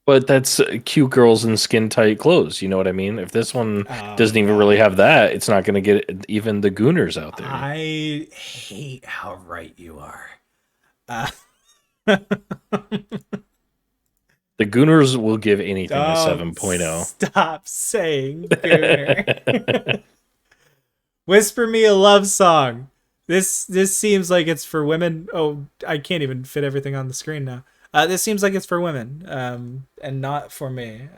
But that's cute girls in skin tight clothes. You know what I mean? If this one Oh, doesn't even God. really have that, it's not going to get even the Gooners out there. I hate how right you are. The Gooners will give anything a Don't 7.0. stop saying Gooner. Whisper me a love song. This seems like it's for women. Oh, I can't even fit everything on the screen now. This seems like it's for women, and not for me.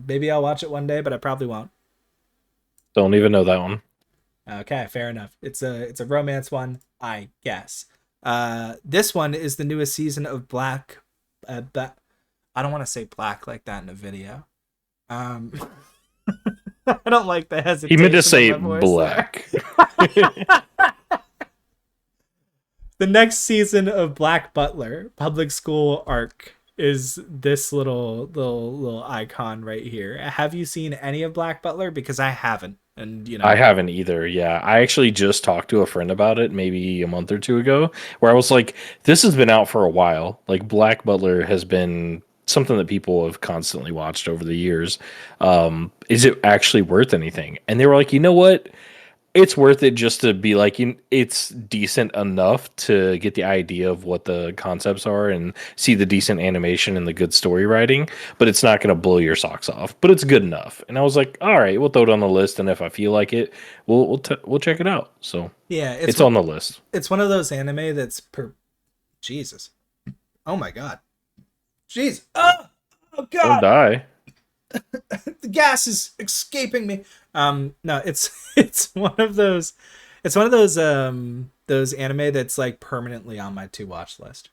Maybe I'll watch it one day, but I probably won't. Don't even know that one. Okay, fair enough. It's a romance one, I guess. This one is the newest season of Black. I don't want to say black like that in a video. I don't like the hesitation. He meant to say in my voice black. The next season of Black Butler Public School Arc is this little icon right here. Have you seen any of Black Butler? Because I haven't, and I haven't either. Yeah, I actually just talked to a friend about it maybe a month or two ago, where I was like, "This has been out for a while. Like Black Butler has been something that people have constantly watched over the years. Is it actually worth anything?" And they were like, "You know what? It's worth it just to be like, it's decent enough to get the idea of what the concepts are and see the decent animation and the good story writing, but it's not going to blow your socks off, but it's good enough." And I was like, all right, we'll throw it on the list. And if I feel like it, we'll check it out. So yeah, it's on the list. It's one of those anime that's Jesus. Oh my God. Jeez. Oh Don't God. die. The gas is escaping me. No, it's it's one of those those anime that's like permanently on my to watch list.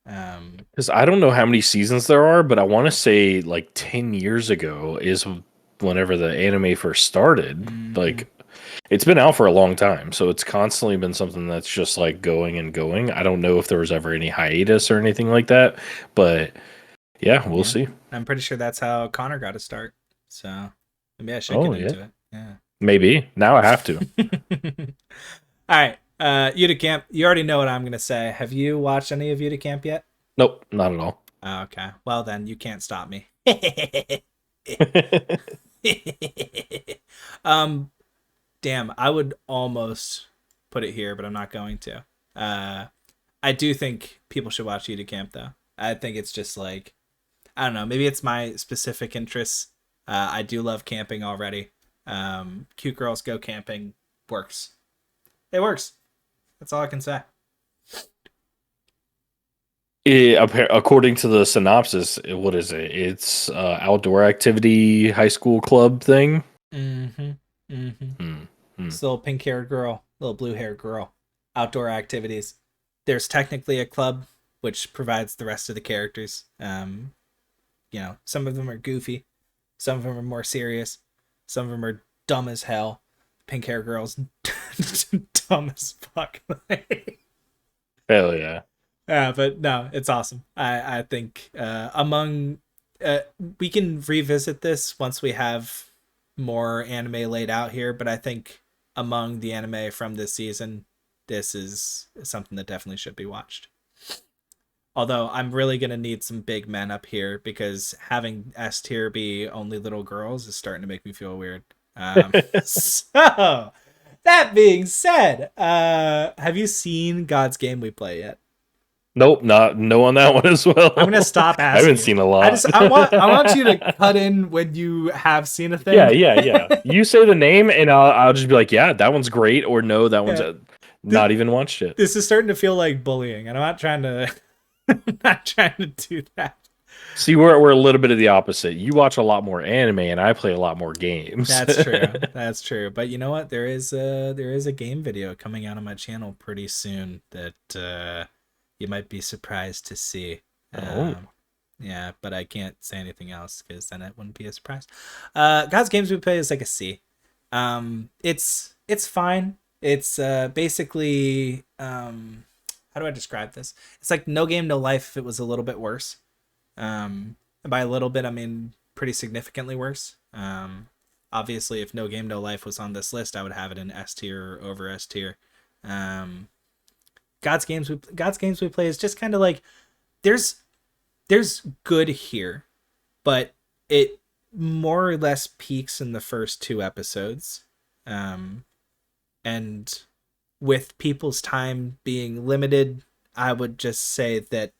Because I don't know how many seasons there are, but I want to say like 10 years ago is whenever the anime first started. Mhm. Like, it's been out for a long time, so it's constantly been something that's just like going and going. I don't know if there was ever any hiatus or anything like that, but yeah, we'll Yeah, see. I'm pretty sure that's how Connor got to start. So maybe I should Oh, get yeah. into it. Yeah. Maybe. Now I have to. All right, Uticamp. You already know what I'm gonna say. Have you watched any of Uticamp yet? Nope, not at all. Oh, okay. Well, then you can't stop me. um, damn. I would almost put it here, but I'm not going to. I do think people should watch Uticamp though. I think it's just like I don't know. Maybe it's my specific interests. I do love camping already. Cute girls go camping works. It works. That's all I can say. According to the synopsis, what is it? It's outdoor activity high school club thing. Mm-hmm. Mm-hmm. Hmm. Hmm. This little pink haired girl, little blue haired girl. Outdoor activities. There's technically a club which provides the rest of the characters. Some of them are goofy, some of them are more serious, some of them are dumb as hell. Pink hair girl's dumb as fuck. Hell yeah. Yeah, but no, it's awesome. I think among we can revisit this once we have more anime laid out here, but I think among the anime from this season, this is something that definitely should be watched. Although I'm really gonna need some big men up here because having S tier be only little girls is starting to make me feel weird. So that being said, have you seen God's Game We Play yet? Nope, not no on that one as well. I'm gonna stop I haven't asking you. seen a lot. I want you to cut in when you have seen a Yeah, thing. yeah, yeah. You say the name, and I'll just be like, yeah, that one's great, or no, that one's Yeah. not even watched it. This is starting to feel like bullying, and I'm not trying to I'm not trying to do that. See, we're a little bit of the opposite. You watch a lot more anime, and I play a lot more games. That's true. That's true. But you know what? There is a game video coming out on my channel pretty soon that you might be surprised to see. Oh, Yeah, but I can't say anything else because then it wouldn't be a surprise. God's Games We Play is like a C. It's fine. It's basically how do I describe this? It's like No Game No Life if it was a little bit worse. And by a little bit, I mean pretty significantly worse. Obviously, if No Game No Life was on this list, I would have it in S tier or over S tier. Um, God's Games We Play is just kind of like there's good here, but it more or less peaks in the first two episodes. And with people's time being limited, I would just say that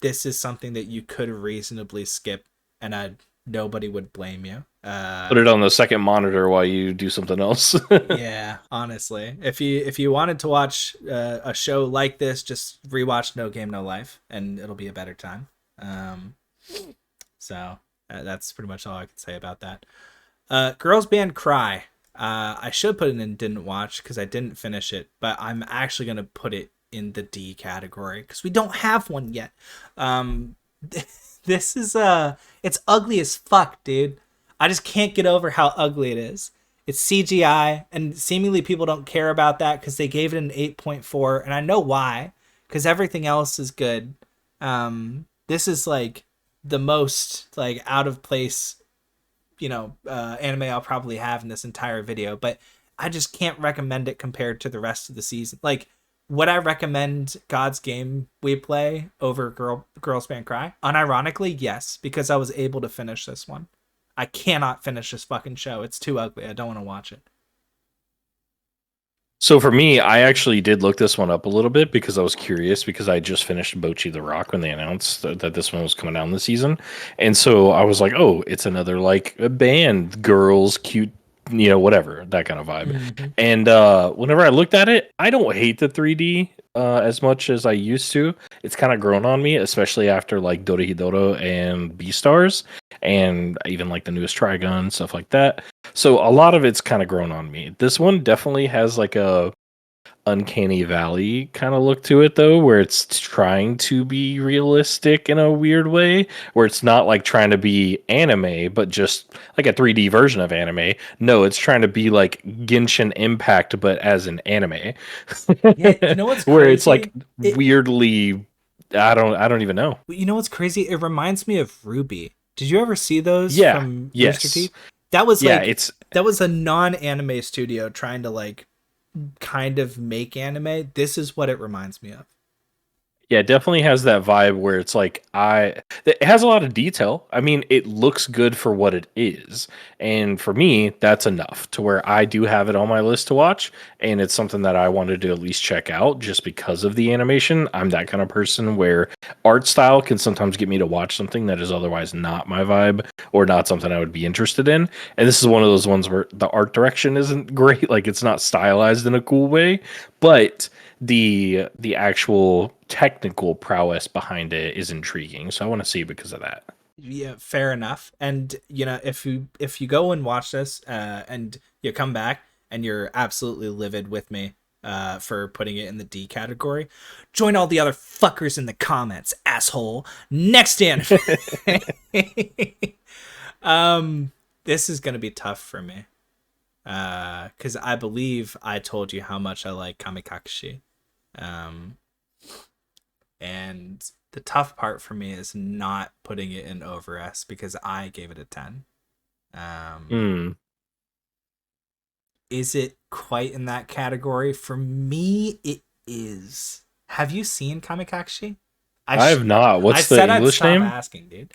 this is something that you could reasonably skip, and nobody would blame you. put it on the second monitor while you do something else. Yeah, honestly, if you wanted to watch a show like this, just rewatch No Game No Life, and it'll be a better time. Um, so that's pretty much all I can say about that. Girls Band Cry. I should put it in didn't watch because I didn't finish it, but I'm actually gonna put it in the D category because we don't have one yet. Um, this is it's ugly as fuck, dude. I just can't get over how ugly it is. It's CGI, and seemingly people don't care about that because they gave it an 8.4, and I know why, because everything else is good. This is like the most like out of place, anime I'll probably have in this entire video, but I just can't recommend it compared to the rest of the season. Like, would I recommend God's Game We Play over Girls Band Cry? Unironically, yes, because I was able to finish this one. I cannot finish this fucking show. It's too ugly. I don't want to watch it. So for me, I actually did look this one up a little bit because I was curious because I just finished Bochi the Rock when they announced that this one was coming out in the season. And so I was like, oh, it's another like a band, girls, cute, whatever, that kind of vibe. Mm-hmm. And whenever I looked at it, I don't hate the 3D. as much as I used to. It's kind of grown on me, especially after like Dorihidoro and Beastars, and even like the newest Trigun, stuff like that. So a lot of it's kind of grown on me. This one definitely has like a uncanny valley kind of look to it though, where it's trying to be realistic in a weird way, where it's not like trying to be anime but just like a 3D version of anime. No, it's trying to be like Genshin Impact but as an anime. Yeah, you know what's Where it's like crazy? It weirdly, I don't even know. you know what's crazy? It reminds me of Ruby. Did you ever see those Yeah, from Rooster yes. Teeth? That was Yeah, like it's that was a non-anime studio trying to like kind of make anime. This is what it reminds me of. Yeah, it definitely has that vibe where it's like it has a lot of detail. I mean, it looks good for what it is. And for me, that's enough to where I do have it on my list to watch and it's something that I wanted to at least check out just because of the animation. I'm that kind of person where art style can sometimes get me to watch something that is otherwise not my vibe or not something I would be interested in. And this is one of those ones where the art direction isn't great, like it's not stylized in a cool way, but the actual technical prowess behind it is intriguing. So I want to see it because of that. Yeah, fair enough. And you know, if you go and watch this, and you come back and you're absolutely livid with me, for putting it in the D category, join all the other fuckers in the comments, asshole. Next anime. um, this is gonna be tough for me. Because I believe I told you how much I like Kamikakushi. Um, and the tough part for me is not putting it in over S because I gave it a 10. Um, Hmm. is it quite in that category? For me, it is. Have you seen Kamikakushi? I I sh- have not. I What's the said I'd English stop name? asking, dude.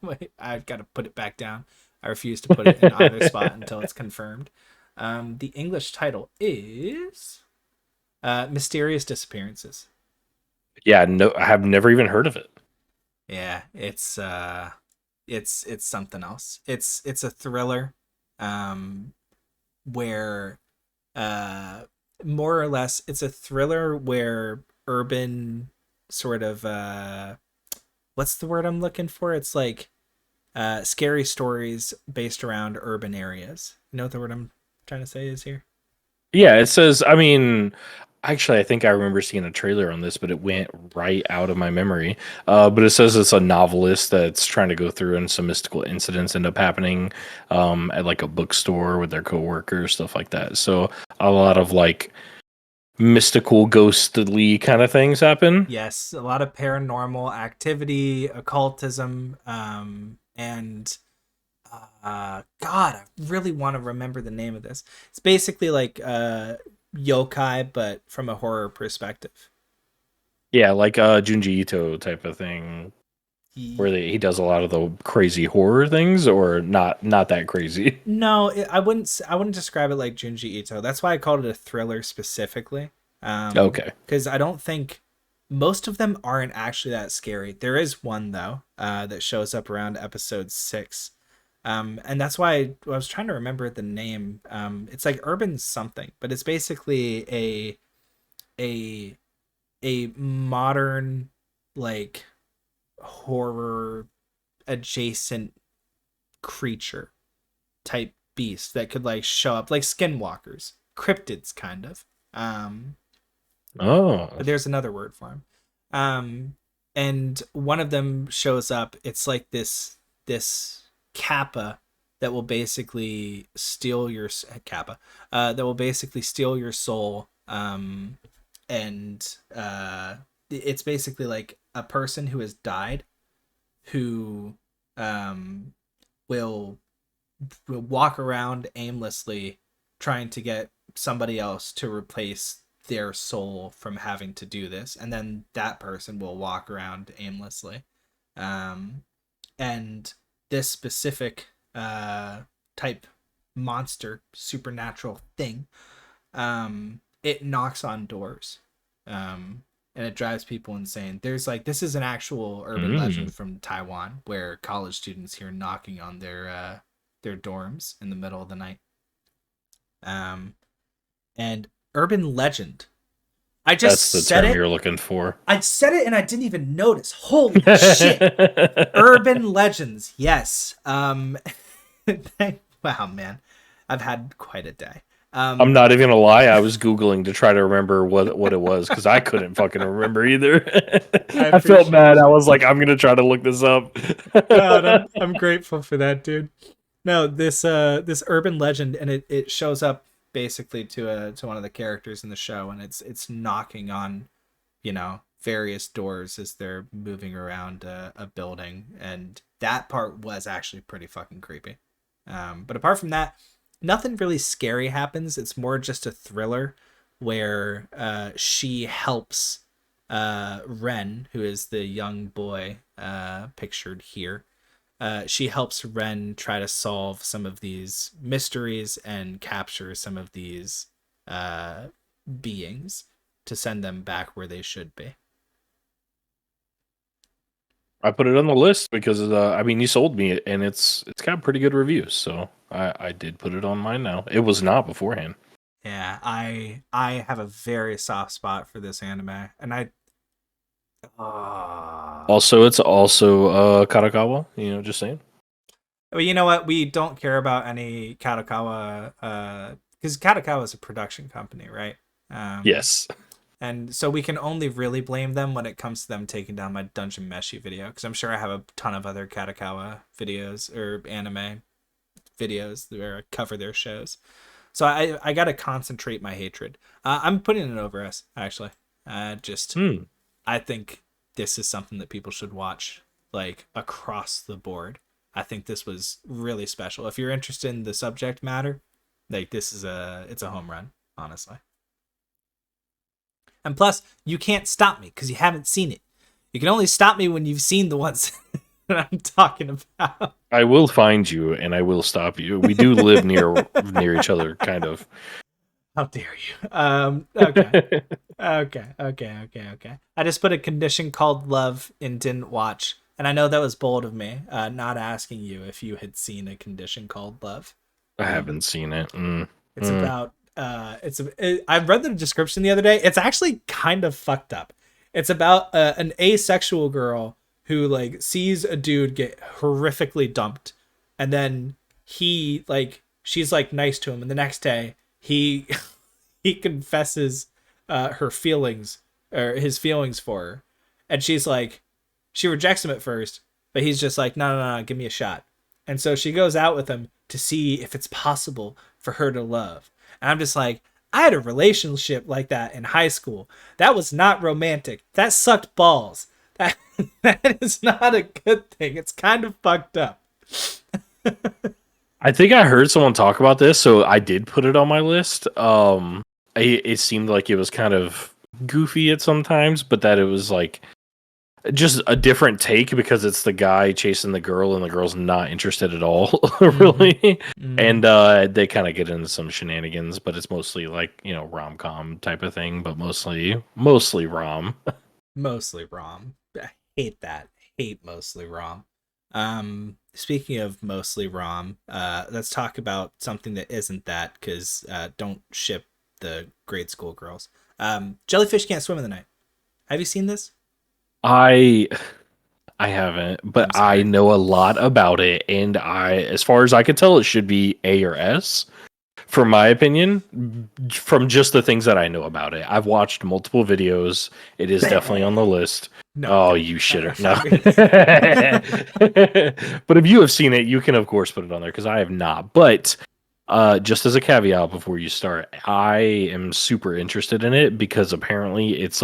Wait, I've got to put it back down. I refuse to put it in either spot until it's confirmed. The English title is Mysterious Disappearances. Yeah, no, I have never even heard of it. Yeah, it's something else. It's a thriller, um, where uh, more or less it's a thriller where urban sort of what's the word I'm looking for? It's like scary stories based around urban areas. You know what the word I'm trying to say is here? Yeah, it says, I mean, actually, I think I remember seeing a trailer on this, but it went right out of my memory. But it says it's a novelist that's trying to go through and some mystical incidents end up happening at like a bookstore with their coworkers, stuff like that. So a lot of like mystical, ghostly kind of things happen. Yes, a lot of paranormal activity, occultism, and God, I really want to remember the name of this. It's basically like yokai, but from a horror perspective. Yeah, like Junji Ito type of thing, where Ye- he does a lot of the crazy horror things, or not that crazy. No, I wouldn't describe it like Junji Ito. That's why I called it a thriller specifically. Okay. Because I don't think most of them aren't actually that scary. There is one though, that shows up around episode 6. And that's why I was trying to remember the name. It's like Urban something, but it's basically a a modern like horror adjacent creature type beast that could like show up like skinwalkers, cryptids kind of. Oh. But there's another word for them. Um, and one of them shows up. It's like this kappa that will basically steal your kappa. That will basically steal your soul. And it's basically like a person who has died, who um will walk around aimlessly trying to get somebody else to replace their soul from having to do this, and then that person will walk around aimlessly. um and this specific type monster supernatural thing, it knocks on doors, and it drives people insane. There's like this is an actual urban legend Mm. from Taiwan where college students hear knocking on their dorms in the middle of the night. And urban legend. I just That's the said term it. you're looking for. I said it and I didn't even notice. Holy shit. Urban legends. Yes. Wow, man. I've had quite a day. I'm not even gonna lie. I was googling to try to remember what it was because I couldn't fucking remember either. I I felt appreciate bad. I you. was like, I'm gonna try to look this up. God, I'm grateful for that, dude. No, this urban legend, and it shows up basically to one of the characters in the show, and it's knocking on, various doors as they're moving around a building, and that part was actually pretty fucking creepy. But apart from that, nothing really scary happens. It's more just a thriller where she helps Ren, who is the young boy pictured here. She helps Ren try to solve some of these mysteries and capture some of these uh, beings to send them back where they should be. I put it on the list because I mean, you sold me it, and it's got pretty good reviews, so I did put it on mine now. It was not beforehand. Yeah, I have a very soft spot for this anime, and I Also, it's also Kadokawa. Just saying. well, you know what? We don't care about any Kadokawa, because Kadokawa is a production company, right? Yes. And so we can only really blame them when it comes to them taking down my Dungeon Meshi video, because I'm sure I have a ton of other Kadokawa videos or anime videos where I cover their shows. So I got to concentrate my hatred. I'm putting it over us, actually. Just I think this is something that people should watch, like, across the board. I think this was really special. If you're interested in the subject matter, like, it's a home run, honestly. And plus, you can't stop me because you haven't seen it. You can only stop me when you've seen the ones that I'm talking about. I will find you and I will stop you. We do live near each other, kind of. How dare you? Okay. Okay. I just put a condition called love and didn't watch. And I know that was bold of me, not asking you if you had seen a condition called love. I haven't seen it. It's about I read the description the other day. It's actually kind of fucked up. It's about an asexual girl who, like, sees a dude get horrifically dumped, and then she's like nice to him, and the next day he he confesses her feelings, or his feelings for her, and she rejects him at first, but he's just like, no, give me a shot. And so she goes out with him to see if it's possible for her to love. And I'm just like, I had a relationship like that in high school. That was not romantic. That sucked balls. That is not a good thing. It's kind of fucked up. I think I heard someone talk about this, so I did put it on my list. It seemed like it was kind of goofy at sometimes, but that it was like just a different take because it's the guy chasing the girl and the girl's not interested at all, really. Mm-hmm. And they kind of get into some shenanigans, but it's mostly like, rom-com type of thing, but mostly rom. Mostly rom. I hate that. Hate mostly rom. Speaking of mostly rom, let's talk about something that isn't that, because don't ship the grade school girls. Jellyfish Can't Swim in the Night. Have you seen this? I haven't, but I know a lot about it, and as far as I can tell, it should be A or S, for my opinion, from just the things that I know about it. I've watched multiple videos. It is definitely on the list. No. Oh, you shitter. No. But if you have seen it, you can, of course, put it on there, because I have not. But just as a caveat before you start, I am super interested in it because apparently it's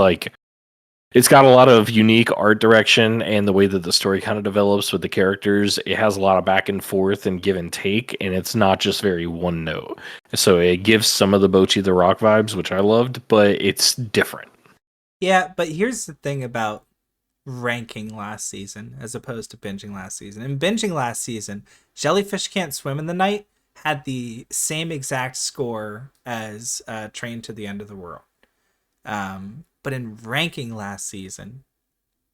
got a lot of unique art direction, and the way that the story kind of develops with the characters, it has a lot of back and forth and give and take, and it's not just very one note. So it gives some of the Bocchi the Rock vibes, which I loved, but it's different. Yeah, but here's the thing about ranking last season as opposed to binging last season. In binging last season, Jellyfish Can't Swim in the Night had the same exact score as Train to the End of the World. But in ranking last season,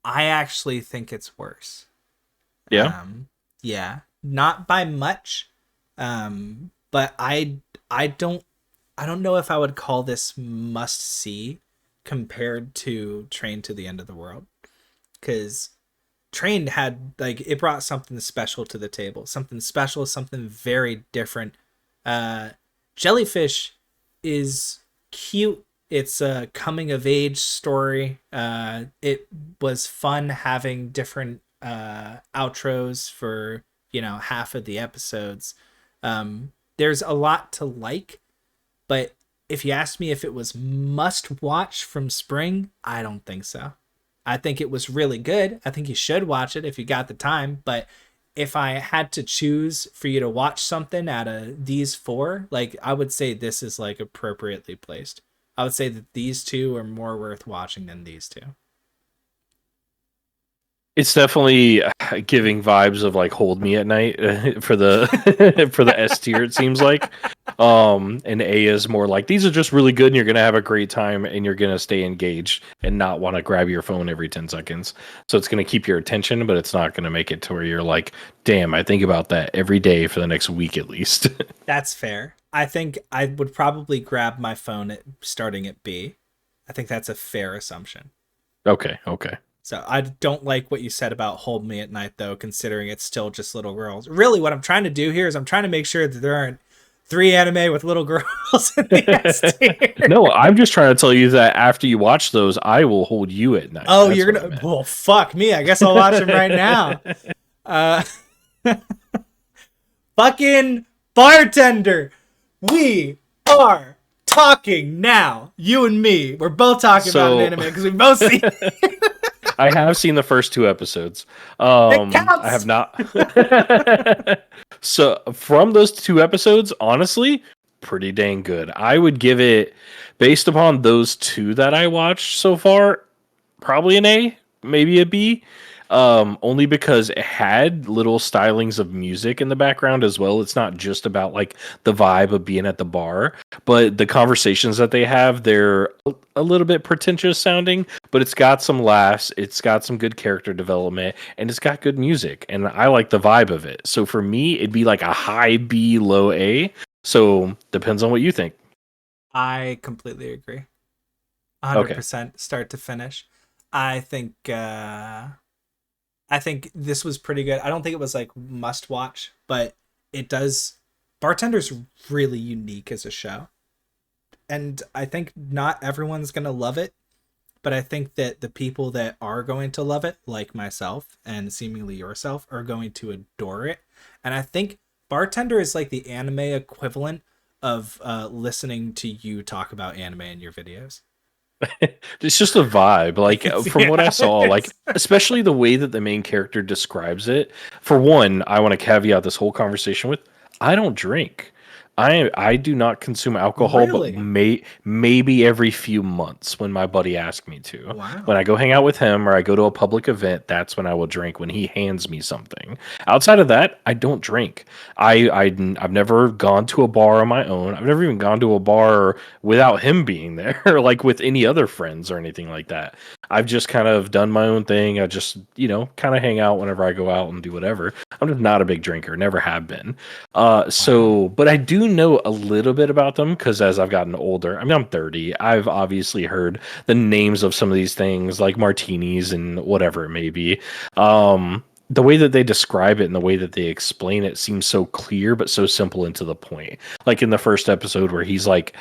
I actually think it's worse. Yeah. Yeah, not by much. But I don't know if I would call this must see, compared to Train to the End of the World, because Train had like it brought something special to the table, something special, something very different. uh Jellyfish is cute. It's a coming of age story. It was fun having different outros for, half of the episodes. There's a lot to like, but if you asked me if it was must watch from spring, I don't think so. I think it was really good. I think you should watch it if you got the time. But if I had to choose for you to watch something out of these four, like I would say this is like appropriately placed. I would say that these two are more worth watching than these two. It's definitely giving vibes of like "Hold Me at Night" for the for the S tier. It seems like, and A is more like these are just really good, and you're gonna have a great time, and you're gonna stay engaged and not want to grab your phone every 10 seconds. So it's gonna keep your attention, but it's not gonna make it to where you're like, "Damn, I think about that every day for the next week at least." That's fair. I think I would probably grab my phone starting at B. I think that's a fair assumption. Okay, okay. So I don't like what you said about Hold Me at Night, though, considering it's still just little girls. Really, what I'm trying to do here is I'm trying to make sure that there aren't 3 anime with little girls in the S tier. No, I'm just trying to tell you that after you watch those, I will hold you at night. Oh, That's you're what I gonna. meant. Well, fuck me. I guess I'll watch them right now. Uh, fucking bartender. We are talking now. You and me. We're both talking about an anime because we both seen it. I have seen the first 2 episodes. It counts. I have not. So from those 2 episodes, honestly, pretty dang good. I would give it, based upon those two that I watched so far, probably an A, maybe a B. Only because it had little stylings of music in the background as well. It's not just about like the vibe of being at the bar, but the conversations that they have, they're a little bit pretentious sounding, but it's got some laughs, it's got some good character development, and it's got good music, and I like the vibe of it. So for me, it'd be like a high B, low A. So depends on what you think. I completely agree. Okay. 100% start to finish. I think I think this was pretty good. I don't think it was like must watch, but it does. Bartender's really unique as a show. And I think not everyone's going to love it, but I think that the people that are going to love it, like myself and seemingly yourself, are going to adore it. And I think Bartender is like the anime equivalent of listening to you talk about anime in your videos. It's just a vibe. Like from what I saw, like Yes. especially the way that the main character describes it. For one, I want to caveat this whole conversation with I don't drink. I do not consume alcohol, but Really? maybe every few months when my buddy asks me to. When Wow. I go hang out with him or I go to a public event, that's when I will drink when he hands me something. Outside of that, I don't drink. I've never gone to a bar on my own. I've never even gone to a bar without him being there, or like with any other friends or anything like that. I've just kind of done my own thing. I just, kind of hang out whenever I go out and do whatever. I'm just not a big drinker, never have been. Wow. But I do know a little bit about them because as I've gotten older, I mean, I'm 30. I've obviously heard the names of some of these things like martinis and whatever it may be. The way that they describe it and the way that they explain it seems so clear but so simple and to the point. Like in the first episode where he's like,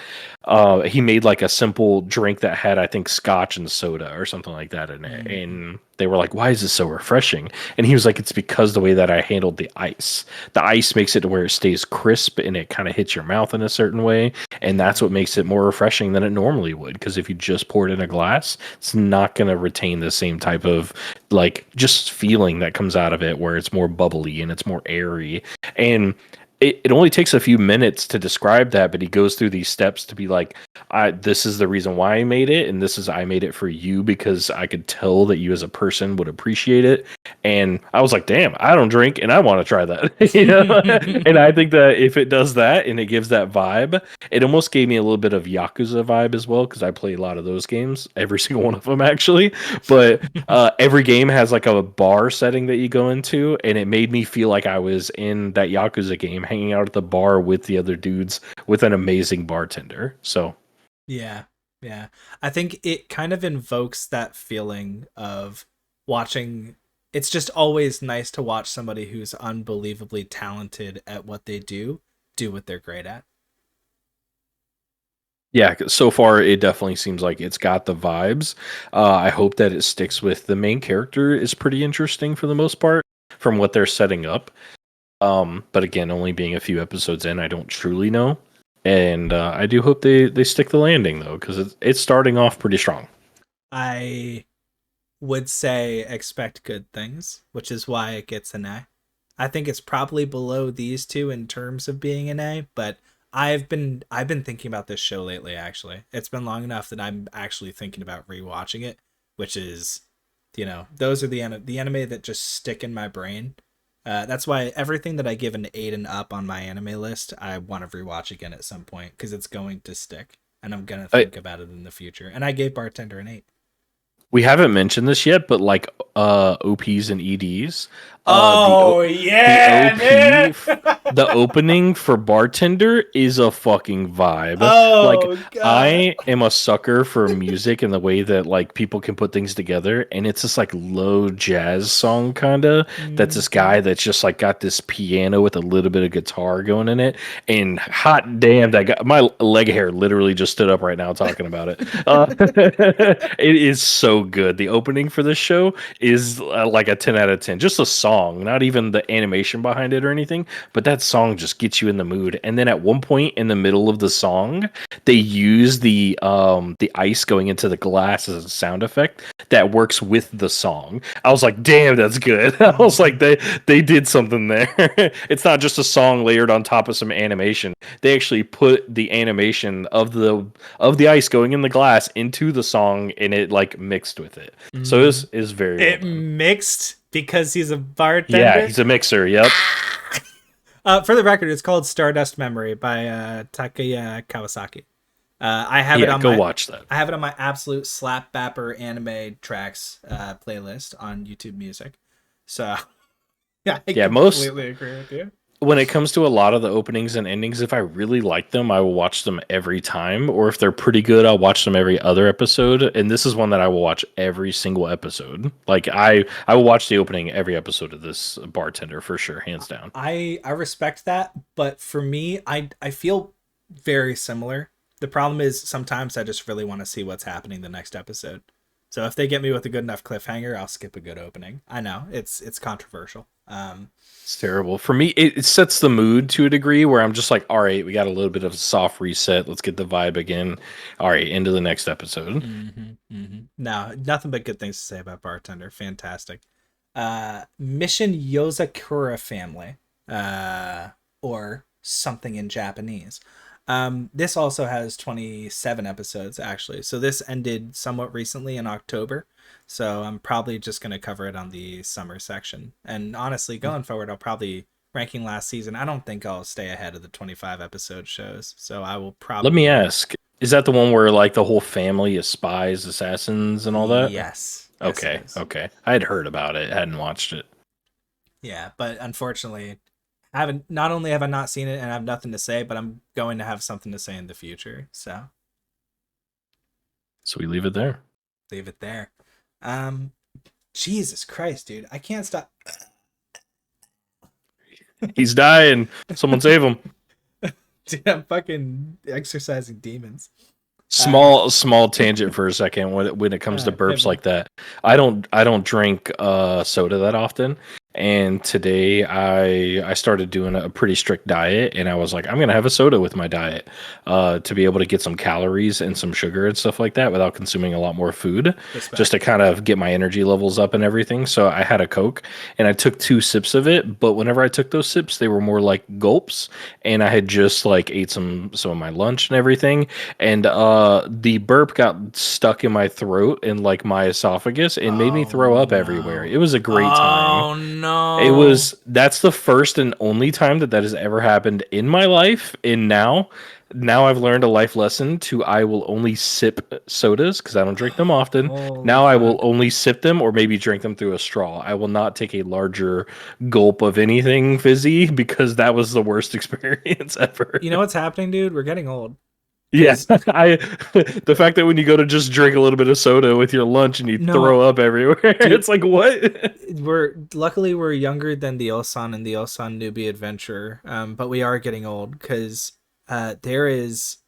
he made like a simple drink that had, I think, scotch and soda or something like that in it. Mhm. And they were like, why is this so refreshing? And he was like, it's because the way that I handled the ice. The ice makes it to where it stays crisp and it kind of hits your mouth in a certain way. And that's what makes it more refreshing than it normally would. Because if you just pour it in a glass, it's not going to retain the same type of like just feeling that comes out of it where it's more bubbly and it's more airy. And it only takes a few minutes to describe that, but he goes through these steps to be like, this is the reason why I made it, and this is I made it for you because I could tell that you as a person would appreciate it. And I was like, damn, I don't drink and I want to try that. And I think that if it does that and it gives that vibe, it almost gave me a little bit of Yakuza vibe as well, because I play a lot of those games, every single one of them actually. But every game has like a bar setting that you go into, and it made me feel like I was in that Yakuza game hanging out at the bar with the other dudes with an amazing bartender. So Yeah. Yeah. I think it kind of invokes that feeling of watching. It's just always nice to watch somebody who's unbelievably talented at what they do what they're great at. Yeah, so far it definitely seems like it's got the vibes. I hope that it sticks with the main character is pretty interesting for the most part from what they're setting up. But again, only being a few episodes in, I don't truly know. And I do hope they stick the landing though, because it's starting off pretty strong. I would say expect good things, which is why it gets an A. I think it's probably below these two in terms of being an A, but I've been thinking about this show lately actually. It's been long enough that I'm actually thinking about rewatching it, which is those are the anime that just stick in my brain. That's why everything that I give an 8 and up on my anime list, I want to rewatch again at some point because it's going to stick and I'm going to I, think about it in the future. And I gave Bartender an 8. we haven't mentioned this yet, but like OPs and EDs, uh the o- Oh the yeah, OP dude. the opening for Bartender is a fucking vibe. Like Oh god. I am a sucker for music and the way that like people can put things together and it's this like low jazz song kind of that's this Mhm. guy that's just like got this piano with a little bit of guitar going in it and hot damn that guy my leg hair literally just stood up right now talking about it. It is so good. The opening for this show is like a 10 out of 10. Just a song, not even the animation behind it or anything, but that song just gets you in the mood. And then at one point in the middle of the song, they use the ice going into the glass as a sound effect that works with the song. I was like, "Damn, that's good." I was like, Mhm. they did something there. It's not just a song layered on top of some animation. They actually put the animation of the ice going in the glass into the song and it like mixed with it. So this Mhm. is very well It done. mixed because he's a Yeah, bartender. he's a mixer. Yep. For the record, it's called Stardust Memory by Takaya Kawasaki. I have it Yeah, on go my watch that. I have it on my absolute slap bapper anime tracks playlist on YouTube Music. So yeah, I Yeah, most completely agree with you. when it comes to a lot of the openings and endings, if I really like them, I will watch them every time. Or if they're pretty good, I'll watch them every other episode. And this is one that I will watch every single episode. Like I will watch the opening every episode of this bartender for sure, hands down. I respect that, but for me, I feel very similar. The problem is sometimes I just really want to see what's happening the next episode. So if they get me with a good enough cliffhanger, I'll skip a good opening. I know it's controversial. It's terrible. For me, it sets the mood to a degree where I'm just like, all right, we got a little bit of a soft reset. Let's get the vibe again. All right, into the next episode. No, nothing but good things to say about Bartender. Fantastic. Mission Yozakura Family, or something in Japanese. This also has 27 episodes actually. So this ended somewhat recently in October. So I'm probably just going to cover it on the summer section. And honestly, going forward, I'll probably ranking last season. I don't think I'll stay ahead of the 25 episode shows. So I will Let me probably. ask, is that the one where like the whole family is spies, assassins, and all that? Yes. Yes, it Okay, is. okay. I had heard about it, hadn't watched it. Yeah, but unfortunately, I haven't. Not only have I not seen it and I have nothing to say, but I'm going to have something to say in the future. So So we leave it there. leave it there. Um, Jesus Christ, dude, I can't stop. He's dying. Someone save him. Dude, I'm fucking exercising demons. Uh, Small tangent for a second when it comes to hit burps me. like that. I don't drink soda that often. And today I started doing a pretty strict diet and I was like, I'm gonna have a soda with my diet to be able to get some calories and some sugar and stuff like that without consuming a lot more food, just Respect. to kind of get my energy levels up and everything. So I had a Coke and I took 2 sips of it, but whenever I took those sips, they were more like gulps, and I had just like ate some of my lunch and everything, and the burp got stuck in my throat and like my esophagus and made me Oh throw up everywhere. no. It was a great time. Oh It no. was That's the first and only time that has ever happened in my life. And now I've learned a life lesson to I will only sip sodas because I don't drink them often. Holy Now I will fuck. only sip them or maybe drink them through a straw. I will not take a larger gulp of anything fizzy because that was the worst experience ever. You know what's happening, dude? We're getting old. Yeah, I the fact that when you go to just drink a little bit of soda with your lunch and you No, throw up everywhere, dude, it's like what? we're younger than the Osan and the Osan Newbie Adventure, but we are getting old because there is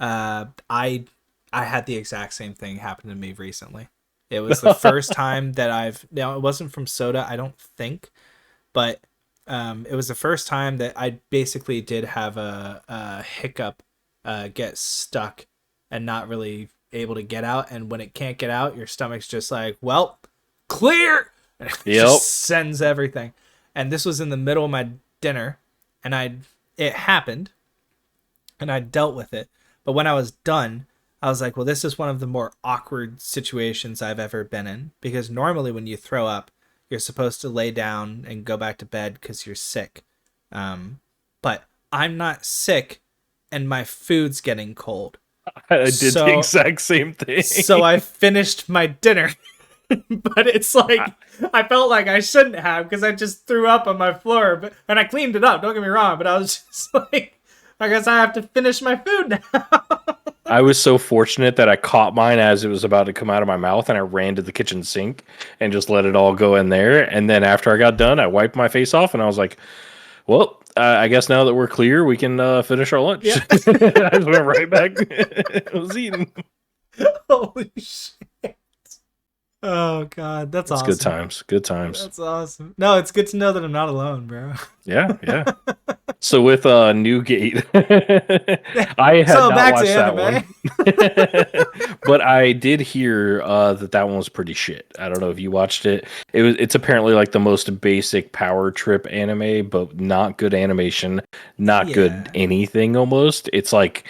I had the exact same thing happen to me recently. It was the first time that I've now it wasn't from soda, I don't think, but it was the first time that I basically did have a hiccup, get stuck and not really able to get out. And when it can't get out, your stomach's just like, well, clear. And it just Yep. sends everything. And this was in the middle of my dinner, and it happened, and I dealt with it. But when I was done, I was like, well, this is one of the more awkward situations I've ever been in, because normally when you throw up, you're supposed to lay down and go back to bed because you're sick. But I'm not sick, and my food's getting cold. I did the So exact same thing. so I finished my dinner. But it's like I felt like I shouldn't have because I just threw up on my floor, but and I cleaned it up, don't get me wrong, but I was just like, I guess I have to finish my food now. I was so fortunate that I caught mine as it was about to come out of my mouth, and I ran to the kitchen sink and just let it all go in there. And then after I got done, I wiped my face off, and I was like, "Well, I guess now that we're clear, we can finish our lunch." Yeah. I just went right back. I was eating. Holy shit. Oh god, that's It's good awesome. times. Good times. That's awesome. No, it's good to know that I'm not alone, bro. Yeah, yeah. So with Newgate, I had So not back to watched that anime. one, but I did hear that that one was pretty shit. I don't know if you watched it. It's apparently like the most basic power trip anime, but not good animation, not good Yeah. anything. Almost, it's like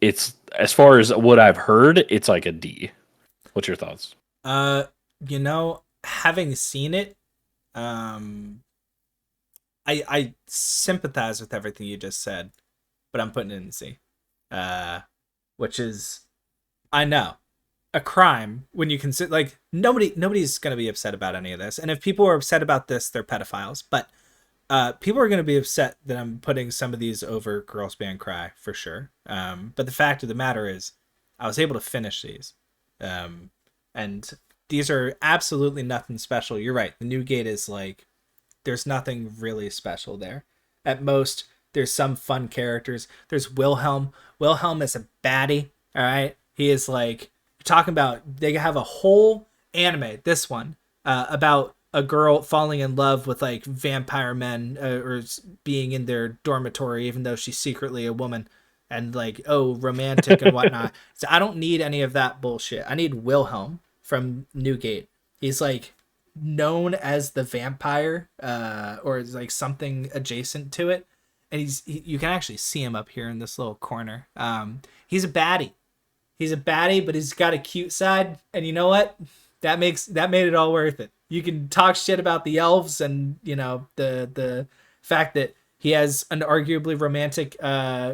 it's as far as what I've heard, it's like a D. What's your thoughts? Uh, having seen it, um, I sympathize with everything you just said, but I'm putting it in C. Uh, which is I know a crime when you consider like nobody's gonna be upset about any of this, and if people are upset about this, they're pedophiles. But people are gonna be upset that I'm putting some of these over Girls Band Cry for sure. But the fact of the matter is, I was able to finish these, um, and these are absolutely nothing special. You're right. The new gate is like there's nothing really special there. At most, there's some fun characters. There's Wilhelm. Wilhelm is a baddie. All right, he is like talking about. They have a whole anime. This one about a girl falling in love with like vampire men or being in their dormitory, even though she's secretly a woman, and like romantic and whatnot. So I don't need any of that bullshit. I need Wilhelm from Newgate. He's like known as the vampire or like something adjacent to it, and you can actually see him up here in this little corner. He's a baddie. He's a baddie, but he's got a cute side, and you know what, that made it all worth it. You can talk shit about the elves and the fact that he has an arguably romantic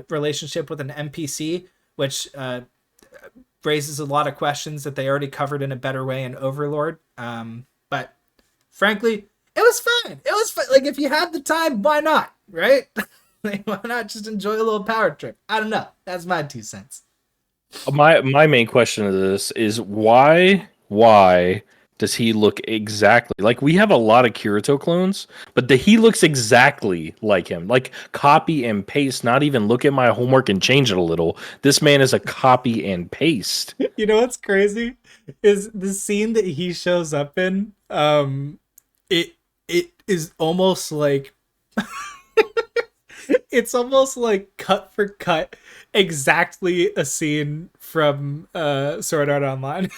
relationship with an NPC, which raises a lot of questions that they already covered in a better way in Overlord. But frankly, it was fun. It was fun. Like if you had the time, why not? Right? Like, why not just enjoy a little power trip? I don't know. That's my 2 cents. My main question of this is why does he look exactly like we have a lot of Kirito clones, but he looks exactly like him. Like copy and paste, not even look at my homework and change it a little. This man is a copy and paste. You know what's crazy is the scene that he shows up in. It is almost like it's almost like cut for cut, exactly a scene from Sword Art Online.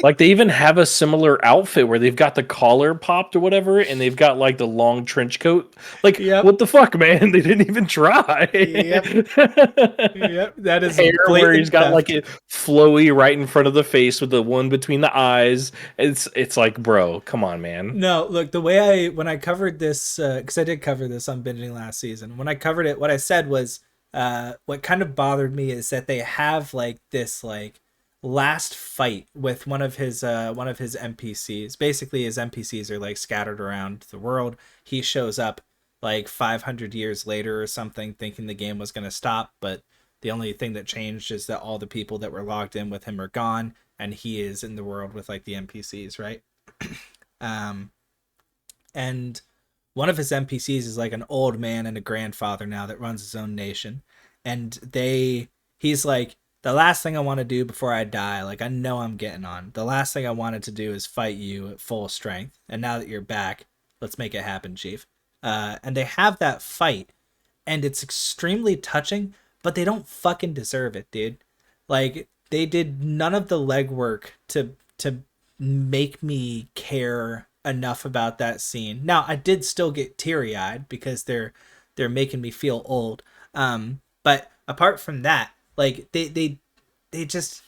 Like they even have a similar outfit where they've got the collar popped or whatever, and they've got like the long trench coat. Like Yep. what the fuck, man? They didn't even try. Yep. Yep. That is Hair where he's blatant got like theft. it flowy right in front of the face with the one between the eyes. It's like, bro, come on, man. No, look, the way when I covered this, because I did cover this on binging last season. When I covered it, what I said was, what kind of bothered me is that they have like this like last fight with one of his NPCs. Basically, his NPCs are like scattered around the world. He shows up like 500 years later or something, thinking the game was gonna stop, but The only thing that changed is that all the people that were logged in with him are gone, and he is in the world with like the NPCs, right? Um, and one of his NPCs is like an old man and a grandfather now that runs his own nation, and he's like, the last thing I want to do before I die, like I know I'm getting on. The last thing I wanted to do is fight you at full strength, and now that you're back, let's make it happen, Chief. And they have that fight, and it's extremely touching, but they don't fucking deserve it, dude. Like they did none of the legwork to make me care enough about that scene. Now, I did still get teary-eyed because they're making me feel old. But apart from that, like they just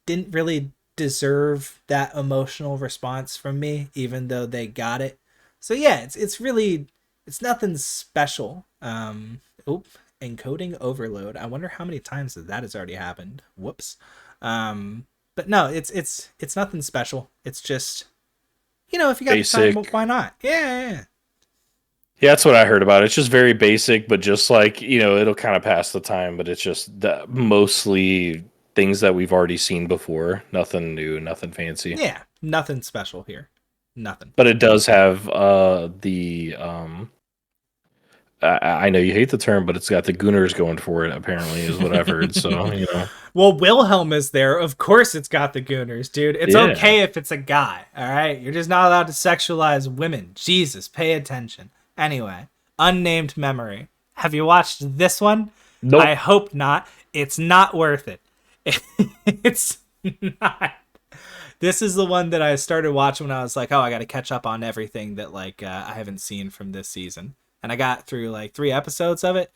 didn't really deserve that emotional response from me, even though they got it. So yeah, it's really, it's nothing special. Oop, encoding overload. I wonder how many times that has already happened. Whoops. But no, it's nothing special. It's just, if you got Basic. the time, why not? Yeah. Yeah, that's what I heard about it. It's just very basic, but just like, it'll kind of pass the time, but it's just mostly things that we've already seen before. Nothing new, nothing fancy. Yeah, nothing special here. Nothing. But it does have the I know you hate the term, but it's got the Gooners going for it, apparently, is what I've heard. So, Well, Wilhelm is there. Of course it's got the Gooners, dude. It's Yeah. okay if it's a guy, all right? You're just not allowed to sexualize women. Jesus, pay attention. Anyway, unnamed memory. Have you watched this one? Nope. I hope not. It's not worth it. It's not. This is the one that I started watching when I was like, oh, I got to catch up on everything that like I haven't seen from this season. And I got through like 3 episodes of it,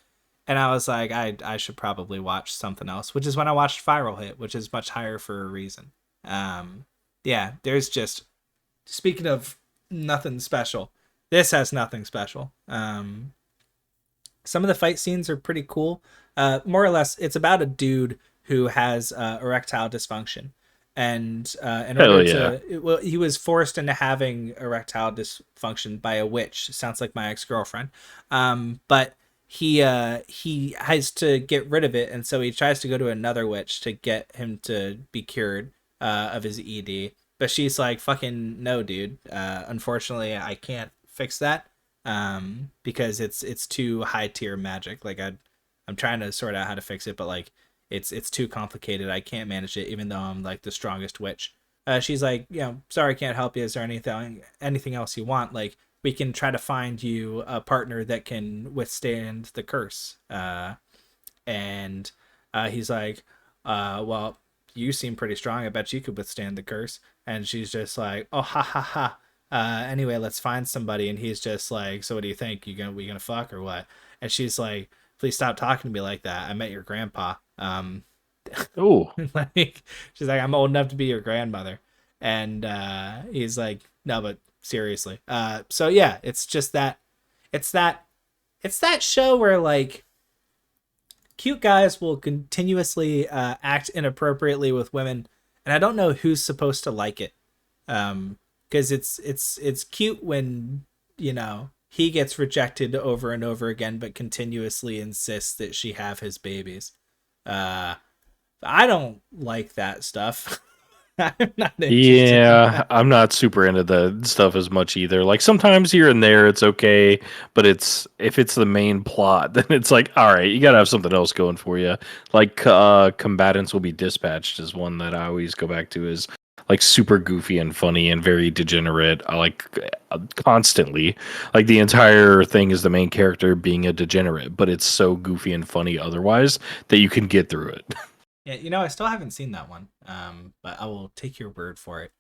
and I was like, I should probably watch something else, which is when I watched Viral Hit, which is much higher for a reason. Yeah, there's just, speaking of nothing special, this has nothing special. Some of the fight scenes are pretty cool. More or less, it's about a dude who has erectile dysfunction. And in order to, he was forced into having erectile dysfunction by a witch. Sounds like my ex-girlfriend. But he has to get rid of it, and so he tries to go to another witch to get him to be cured of his ED. But she's like, "Fucking no, dude. Unfortunately, I can't fix that because it's too high tier magic. Like I'm trying to sort out how to fix it, but like." It's too complicated. I can't manage it, even though I'm like the strongest witch. She's like, sorry, can't help you. Is there anything else you want? Like, we can try to find you a partner that can withstand the curse. And he's like, well, you seem pretty strong. I bet you could withstand the curse. And she's just like, oh, ha ha ha. Anyway, let's find somebody. And he's just like, so what do you think? We gonna fuck or what? And she's like, please stop talking to me like that. I met your grandpa. Oh, like, she's like, I'm old enough to be your grandmother. And he's like, no, but seriously. So yeah, it's just that it's that show where like cute guys will continuously act inappropriately with women, and I don't know who's supposed to like it. Because it's cute when he gets rejected over and over again, but continuously insists that she have his babies. I don't like that stuff. I'm not yeah, I'm not super into that stuff as much either. Like sometimes here and there it's okay, but if it's the main plot, then it's like, all right, you gotta have something else going for you. Like Combatants Will Be Dispatched is one that I always go back to, is like super goofy and funny and very degenerate. I like constantly, like the entire thing is the main character being a degenerate, but it's so goofy and funny otherwise that you can get through it. Yeah, I still haven't seen that one. But I will take your word for it.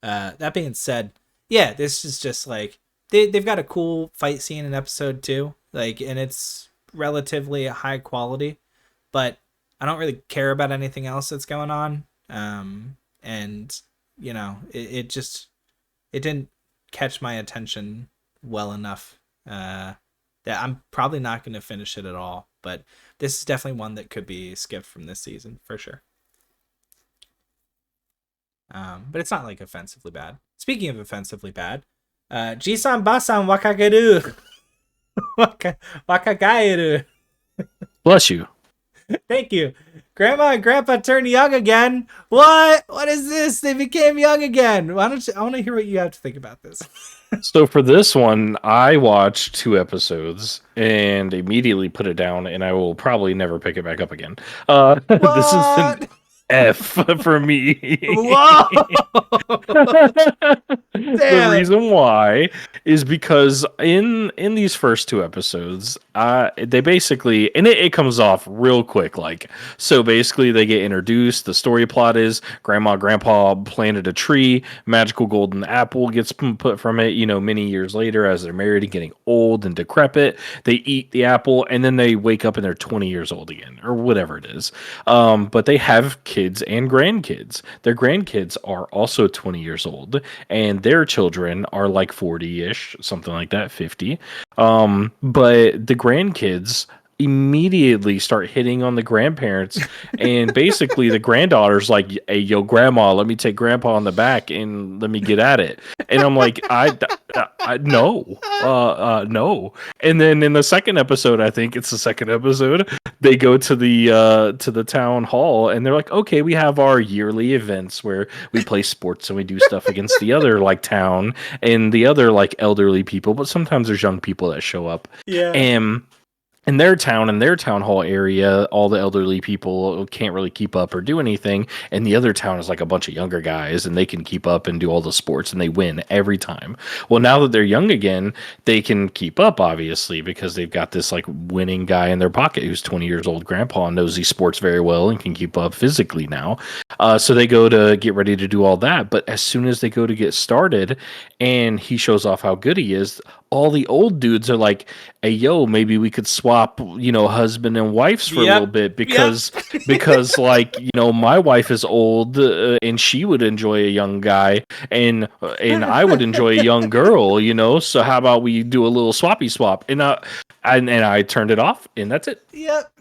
That being said, yeah, this is just like they've got a cool fight scene in episode 2, like, and it's relatively high quality, but I don't really care about anything else that's going on. And it didn't catch my attention well enough that I'm probably not going to finish it at all. But this is definitely one that could be skipped from this season for sure. But it's not like offensively bad. Speaking of offensively bad, Jisan Basan Wakageru. Wakagairu. Bless you. Thank you. Grandma and Grandpa turned young again. What? What is this? They became young again. Why don't you? I want to hear what you have to think about this. So for this one, I watched 2 episodes and immediately put it down, and I will probably never pick it back up again. This is an What? F for me. Whoa! The Damn. reason why is because in these first 2 episodes, they basically, and it comes off real quick. Like, so basically, they get introduced. The story plot is Grandma, Grandpa planted a tree. Magical golden apple gets put from it. Many years later, as they're married and getting old and decrepit, they eat the apple, and then they wake up and they're 20 years old again, or whatever it is. But they have kids and grandkids. Their grandkids are also 20 years old, and their children are like 40-ish, something like that, 50. But the grandkids immediately start hitting on the grandparents, and basically the granddaughter's like, "Hey, yo, grandma, let me take grandpa on the back and let me get at it." And I'm like, I no, no. And then in the second episode, I think it's the second episode, they go to the town hall, and they're like, "Okay, we have our yearly events where we play sports and we do stuff against the other like town and the other like elderly people, but sometimes there's young people that show up." Yeah. And in their town, in their town hall area, all the elderly people can't really keep up or do anything. And the other town is like a bunch of younger guys, and they can keep up and do all the sports, and they win every time. Well, now that they're young again, they can keep up, obviously, because they've got this like winning guy in their pocket who's 20 years old, grandpa, and knows these sports very well and can keep up physically now. So they go to get ready to do all that. But as soon as they go to get started and he shows off how good he is, all the old dudes are like, "Hey, yo, maybe we could swap, husband and wives for a little bit because like, my wife is old, and she would enjoy a young guy, and I would enjoy a young girl, so how about we do a little swappy swap?" And I turned it off, and that's it. Yep.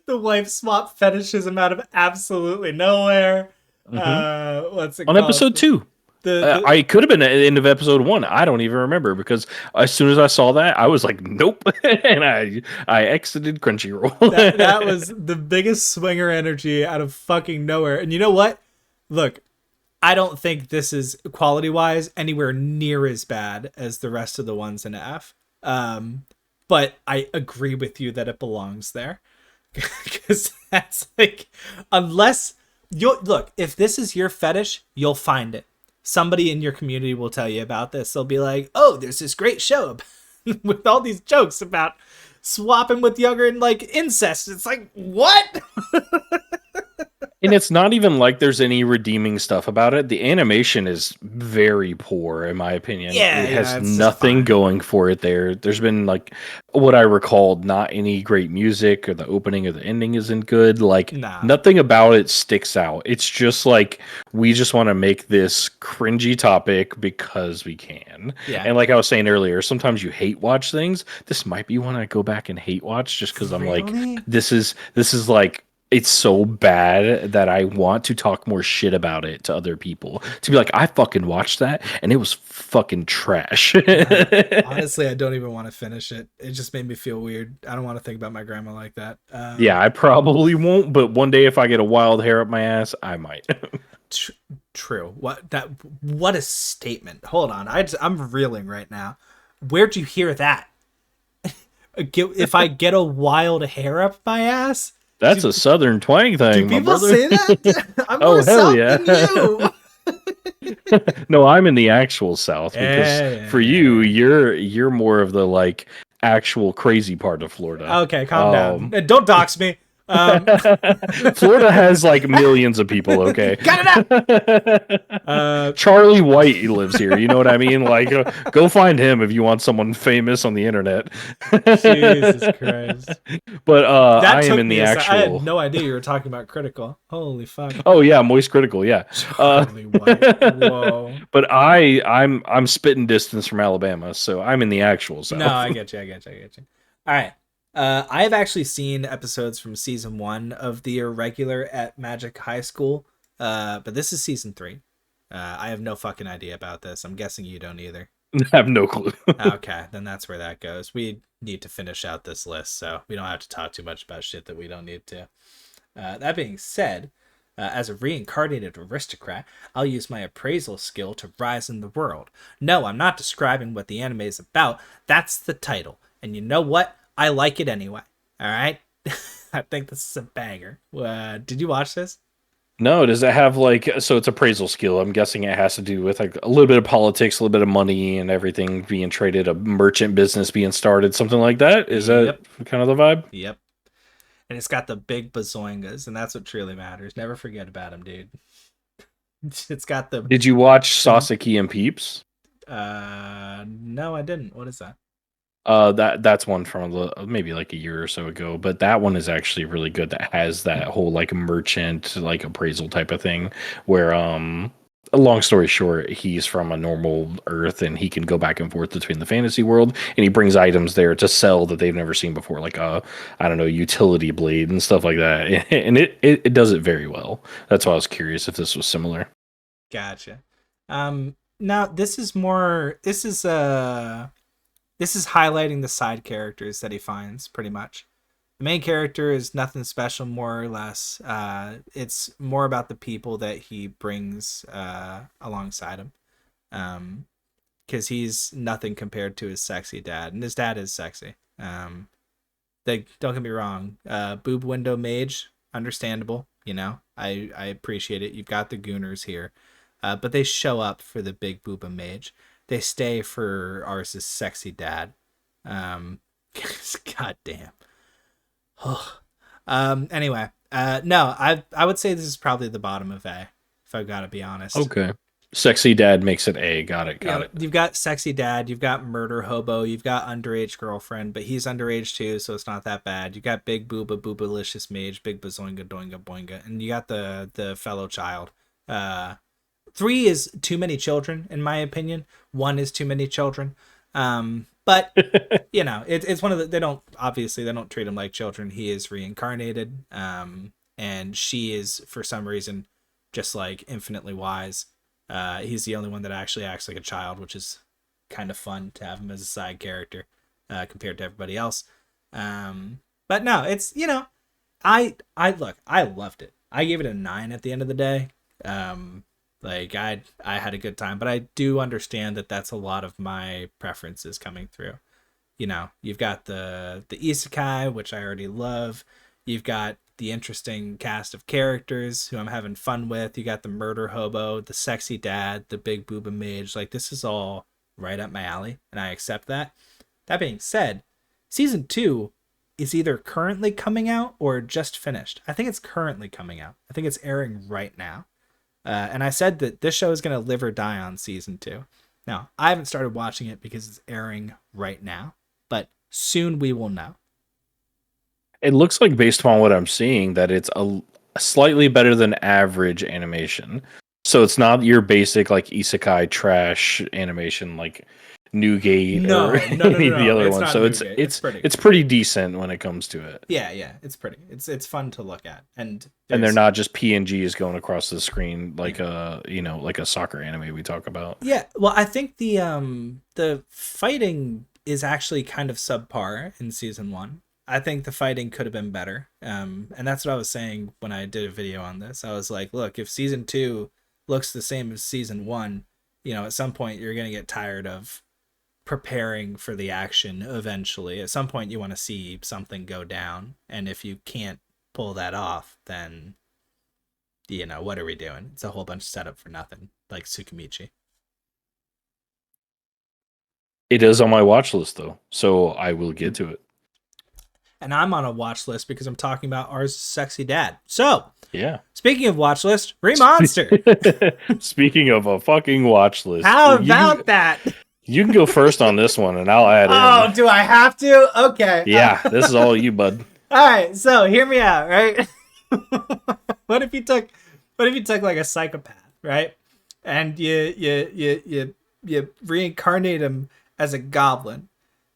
The wife swap fetishism out of absolutely nowhere. What's it On called? episode 2. I could have been at the end of episode 1. I don't even remember, because as soon as I saw that, I was like, "Nope," and I exited Crunchyroll. that was the biggest swinger energy out of fucking nowhere. And you know what? Look, I don't think this is quality wise anywhere near as bad as the rest of the ones in F. But I agree with you that it belongs there, because that's like, unless you look, if this is your fetish, you'll find it. Somebody in your community will tell you about this. They'll be like, "Oh, there's this great show with all these jokes about swapping with younger and like incest." It's like, what? And it's not even like there's any redeeming stuff about it. The animation is very poor, in my opinion. Yeah, it has it's nothing going for it there. There's been, like, what I recalled, not any great music, or the opening or the ending isn't good. Like, nothing about it sticks out. It's just like, we just want to make this cringy topic because we can. Yeah. And like I was saying earlier, sometimes you hate watch things. This might be one I go back and hate watch, just because I'm like, this is like, it's so bad that I want to talk more shit about it to other people. To be like, "I fucking watched that and it was fucking trash." Honestly, I don't even want to finish it. It just made me feel weird. I don't want to think about my grandma like that. Yeah, I probably won't, but one day if I get a wild hair up my ass, I might. True. What a statement. Hold on. I'm reeling right now. Where'd you hear that? If I get a wild hair up my ass? That's a southern twang thing, do my people brother. say that? I'm Oh, more hell South yeah. than you. No, I'm in the actual South, because for you, you're more of the like actual crazy part of Florida. Okay, calm down. Don't dox me. Florida has like millions of people, okay? Cut it out! Charlie White lives here, you know what I mean? Like, go find him if you want someone famous on the internet. Jesus Christ. But I am in the actual... I had no idea you were talking about Critical. Holy fuck. Oh yeah, Moist Critical, yeah. Charlie White. Whoa. But I'm spitting distance from Alabama, so I'm in the actual South. No, I get you. All right. I have actually seen episodes from season 1 of The Irregular at Magic High School, but this is season 3. I have no fucking idea about this. I'm guessing you don't either. I have no clue. Okay, then that's where that goes. need to finish out this list, so we don't have to talk too much about shit that we don't need to. That being said, as a reincarnated aristocrat, I'll use my appraisal skill to rise in the world. No, I'm not describing what the anime is about. That's the title. And you know what? I like it anyway. All right? I think this is a banger. Did you watch this? No, does it have like so it's appraisal skill? I'm guessing it has to do with like a little bit of politics, a little bit of money, and everything being traded, a merchant business being started, something like that. Is that Yep. kind of the vibe? Yep. And it's got the big bazoingas, and that's what truly matters. Never forget about them, dude. It's got the. Did you watch Sasaki and Peeps? No, I didn't. What is that? That's one from maybe like a year or so ago, but that one is actually really good. That has that whole like merchant like appraisal type of thing, where a long story short, he's from a normal Earth and he can go back and forth between the fantasy world, and he brings items there to sell that they've never seen before, like a I don't know utility blade and stuff like that, and it does it very well. That's why I was curious if this was similar. Gotcha. Now this is more. This is highlighting the side characters that he finds, pretty much. The main character is nothing special, more or less. It's more about the people that he brings alongside him. Because he's nothing compared to his sexy dad. And his dad is sexy. Don't get me wrong. Boob window mage, understandable. You know, I appreciate it. You've got the gooners here. But they show up for the big booba mage. They stay for ours' sexy dad. God damn. Anyway, no, I would say this is probably the bottom of A, if I've got to be honest. Okay. Sexy dad makes it A. Got it. You've got sexy dad, you've got murder hobo, you've got underage girlfriend, but he's underage too, so it's not that bad. You got big booba, boobalicious mage, big bazoinga, doinga, boinga, and you got the fellow child. 3 is too many children, in my opinion. 1 is too many children. But you know, it's one of the they don't treat him like children. He is reincarnated. And she is for some reason just like infinitely wise. He's the only one that actually acts like a child, which is kind of fun to have him as a side character compared to everybody else. But no, it's I loved it. I gave it a 9 at the end of the day. Like I had a good time, but I do understand that that's a lot of my preferences coming through. You know, you've got the isekai, which I already love. You've got the interesting cast of characters who I'm having fun with. You got the murder hobo, the sexy dad, the big booba mage. Like this is all right up my alley, and I accept that. That being said, season 2 is either currently coming out or just finished. I think it's currently coming out. I think it's airing right now. And I said that this show is going to live or die on season 2. Now, I haven't started watching it because it's airing right now, but soon we will know. It looks like, based upon what I'm seeing, that it's a slightly better than average animation. So it's not your basic like isekai trash animation like Newgate or any of the other ones. So it's pretty decent when it comes to it. Yeah, it's pretty. It's fun to look at, and they're not just PNGs going across the screen like like a soccer anime we talk about. Yeah, well, I think the fighting is actually kind of subpar in season 1. I think the fighting could have been better. And that's what I was saying when I did a video on this. I was like, look, if season 2 looks the same as season 1, at some point you're gonna get tired of preparing for the action eventually. At some point you want to see something go down, and if you can't pull that off, then what are we doing? It's a whole bunch of setup for nothing, like Tsukimichi. It is on my watch list though, so I will get to it. And I'm on a watch list because I'm talking about ours sexy dad. So yeah, speaking of watch list, Remonster. Speaking of a fucking watch list, how about that? You can go first on this one, and I'll add in. Oh, do I have to? Okay. Yeah, this is all you, bud. All right, so hear me out, right? What if you took like a psychopath, right? And you reincarnate him as a goblin,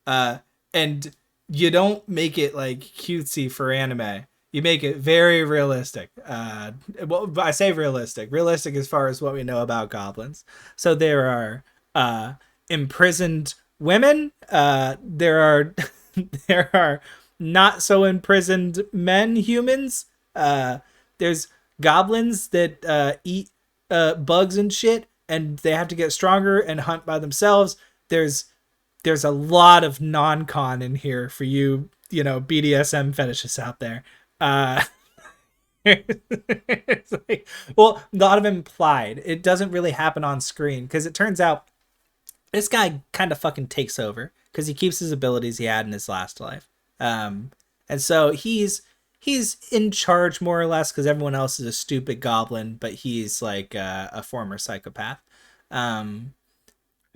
and you don't make it like cutesy for anime. You make it very realistic. Well, I say realistic as far as what we know about goblins. So there are imprisoned women. There are there are not so imprisoned men humans. There's goblins that eat bugs and shit, and they have to get stronger and hunt by themselves. There's a lot of non-con in here for you, BDSM fetishists out there. It's like, well, a lot of implied. It doesn't really happen on screen because it turns out this guy kind of fucking takes over because he keeps his abilities he had in his last life. And so he's in charge more or less because everyone else is a stupid goblin, but he's like a former psychopath. Um,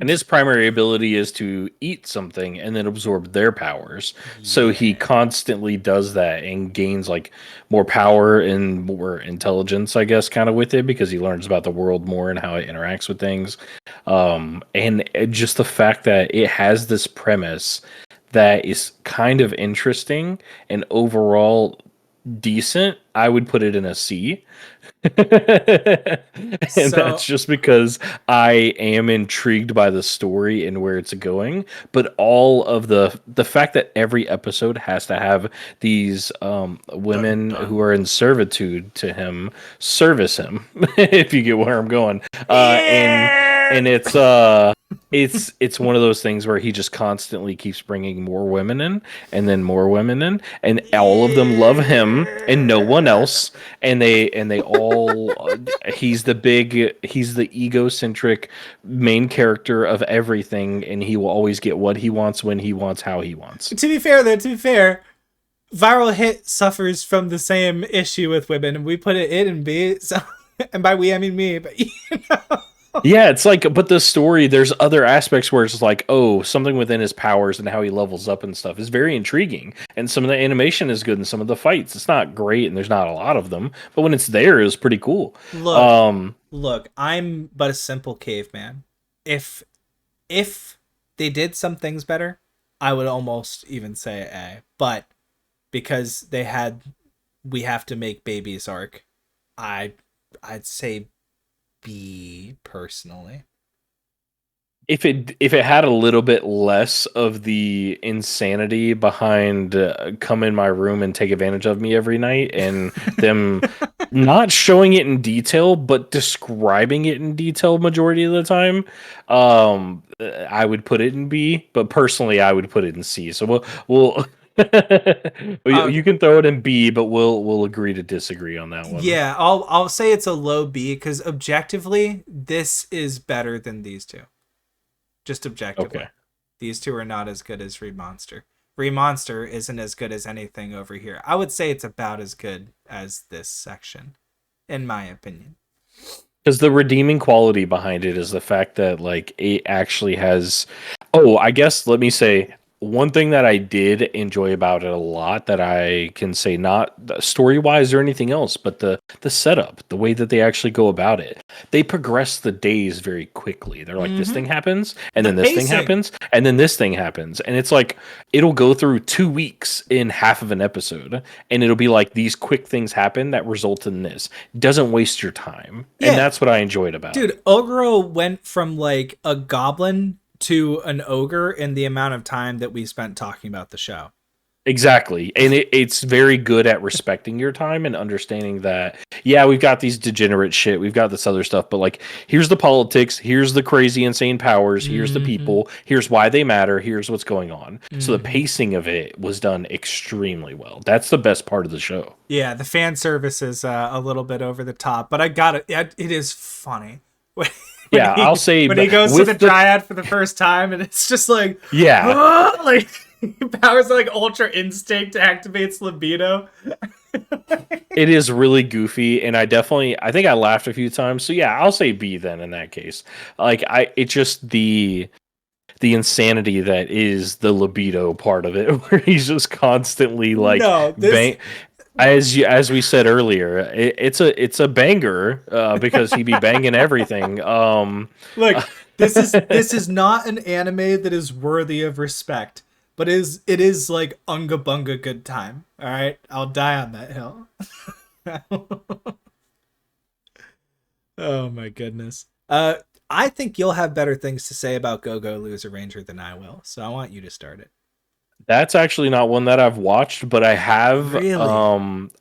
And his primary ability is to eat something and then absorb their powers. So he yeah. constantly does that and gains like more power and more intelligence, I guess, kind of with it because he learns about the world more and how it interacts with things. And just the fact that it has this premise that is kind of interesting and overall decent, I would put it in a C. And that's So just because I am intrigued by the story and where it's going, but all of the fact that every episode has to have these dun women who dun. are in servitude to him service him, if you get where I'm going. And Yeah. it's one of those things where he just constantly keeps bringing more women in and then more women in, and all of them love him and no one else, and they all he's the egocentric main character of everything, and he will always get what he wants, when he wants, how he wants. To be fair, though, Viral Hit suffers from the same issue with women, and we put it in and B. So, and by we I mean me, but Yeah, it's like, but the story, there's other aspects where it's like, oh, something within his powers and how he levels up and stuff is very intriguing. And some of the animation is good, and some of the fights, it's not great, and there's not a lot of them, but when it's there, it's pretty cool. look, Um, look, I'm but a simple caveman. If they did some things better, I would almost even say A. But because we have to make babies arc, I I'd say B personally. if it had a little bit less of the insanity behind come in my room and take advantage of me every night, and them not showing it in detail but describing it in detail majority of the time, I would put it in B, but personally I would put it in C. So we'll you can throw it in B, but we'll agree to disagree on that one. Yeah, I'll say it's a low B because objectively, this is better than these two. Just objectively, Okay. these two are not as good as Remonster. Remonster isn't as good as anything over here. I would say it's about as good as this section, in my opinion. Because the redeeming quality behind it is the fact that like it actually has. Oh, I guess let me say one thing that I did enjoy about it a lot, that I can say not story wise or anything else, but the setup, the way that they actually go about it. They progress the days very quickly. They're like, this Mm-hmm. thing happens, and The then this thing pacing. happens, and then this thing happens, and it's like it'll go through 2 weeks in half of an episode, and it'll be like these quick things happen that result in this. Doesn't waste your time, and Yeah, that's what I enjoyed about it. dude, Ogro went from like a goblin to an ogre in the amount of time that we spent talking about the show. Exactly. And it's very good at respecting your time and understanding that, yeah, we've got these degenerate shit, we've got this other stuff, but like, here's the politics, here's the crazy, insane powers, here's the Mm-hmm. people, here's why they matter, here's what's going on. So the Mm-hmm. pacing of it was done extremely well. That's the best part of the show. Yeah, the fan service is a little bit over the top, but I got it. It is funny when Yeah, I'll say when he goes to the with the, Dryad for the first time, and it's just like, yeah, like powers like ultra instinct activates libido. it is really goofy, and I think I laughed a few times. So yeah, I'll say B then in that case. Like it's just the insanity that is the libido part of it, where he's just constantly like No, this bang. As we said earlier, it's a banger because he be banging everything. look, this is not an anime that is worthy of respect, but it is like unga bunga good time. All right, I'll die on that hill. Oh my goodness. I think you'll have better things to say about Go Go Loser Ranger than I will, so I want you to start it. That's actually not one that I've watched, but Really?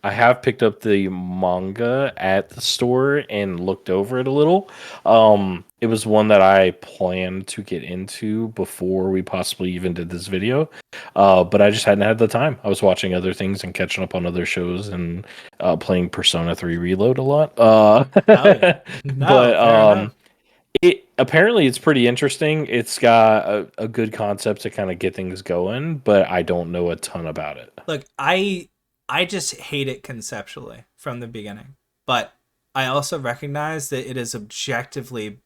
I have picked up the manga at the store and looked over it a little. It was one that I planned to get into before we possibly even did this video. But I just hadn't had the time. I was watching other things and catching up on other shows and playing Persona 3 Reload a lot. Oh yeah. No, But fair enough. it apparently it's pretty interesting. It's got a good concept to kind of get things going, but I don't know a ton about it. Look, I just hate it conceptually from the beginning. But I also recognize that it is objectively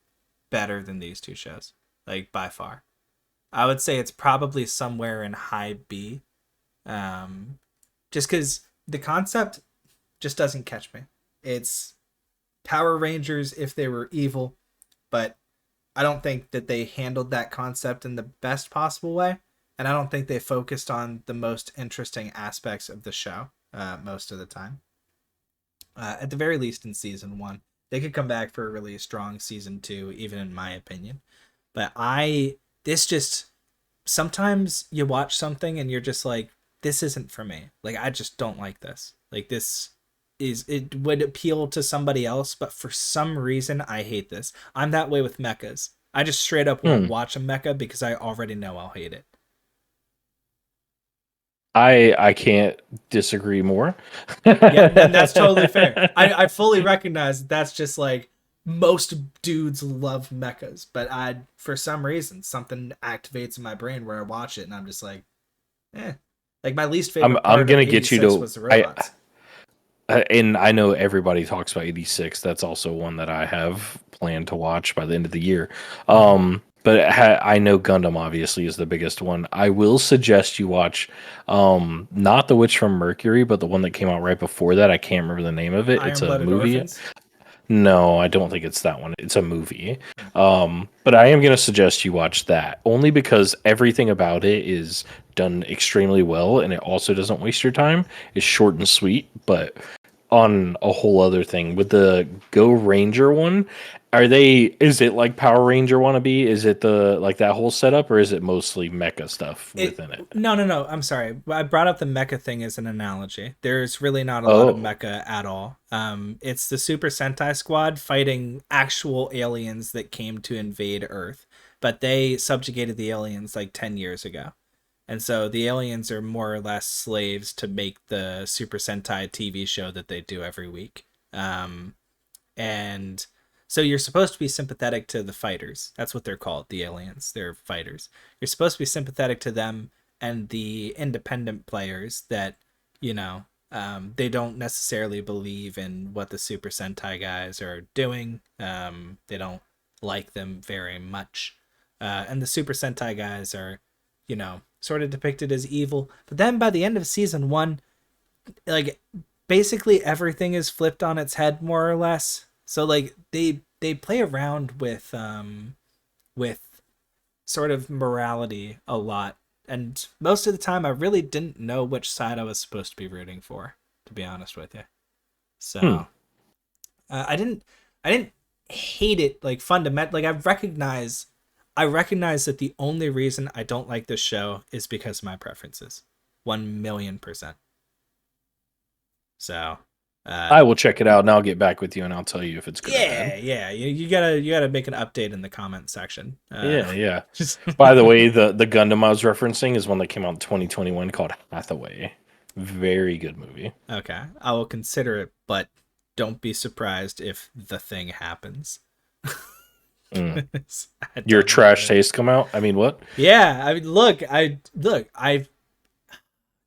better than these two shows. Like by far. I would say it's probably somewhere in high B. Um just cuz the concept just doesn't catch me. It's Power Rangers if they were evil, but I don't think that they handled that concept in the best possible way, and I don't think they focused on the most interesting aspects of the show most of the time. At the very least, in season one, they could come back for a really strong season two, even in my opinion. But this just sometimes you watch something and you're just like, this isn't for me. Like I just don't like this. Like this is it would appeal to somebody else, but for some reason I hate this. I'm that way with mechas. I just straight up won't Hmm. watch a mecha because I already know I'll hate it. I can't disagree more. Yeah, then that's totally fair. I fully recognize that that's just like most dudes love mechas, but I for some reason something activates in my brain where I watch it and I'm just like, eh. Like my least favorite I'm part of gonna get you 86 to was the I robots. and I know everybody talks about 86. That's also one that I have planned to watch by the end of the year. Mm-hmm. But I know Gundam obviously is the biggest one. I will suggest you watch not The Witch from Mercury, but the one that came out right before that. I can't remember the name of it. It's Iron a Blooded movie. Orphans. No, I don't think it's that one. It's a movie. But I am going to suggest you watch that only because everything about it is done extremely well and it also doesn't waste your time. It's short and sweet, but on a whole other thing with the Go Ranger one, is it like Power Ranger wannabe? Is it the like that whole setup or is it mostly mecha stuff It within it? no. I'm sorry. I brought up the mecha thing as an analogy. There's really not a lot of Oh. mecha at all. It's the Super Sentai Squad fighting actual aliens that came to invade Earth, but they subjugated the aliens like 10 years ago, and so the aliens are more or less slaves to make the Super Sentai TV show that they do every week. And so you're supposed to be sympathetic to the fighters. That's what they're called, the aliens. They're fighters. You're supposed to be sympathetic to them and the independent players that, you know, they don't necessarily believe in what the Super Sentai guys are doing. They don't like them very much. And the Super Sentai guys are, sort of depicted as evil. But then by the end of season one, like basically everything is flipped on its head more or less. So like they play around with sort of morality a lot, and most of the time I really didn't know which side I was supposed to be rooting for, to be honest with you. Hmm. So I didn't hate it like fundamental. Like I recognize that the only reason I don't like this show is because of my preferences, 1,000,000%. So, uh, I will check it out and I'll get back with you and I'll tell you if it's good or bad. yeah. You gotta make an update in the comment section. Yeah, yeah. Just By the way, the Gundam I was referencing is one that came out in 2021 called Hathaway. Very good movie. okay. I will consider it, but don't be surprised if the thing happens. Mm. I Your don't know what trash it. taste come out? I mean, what? Yeah, I mean, look.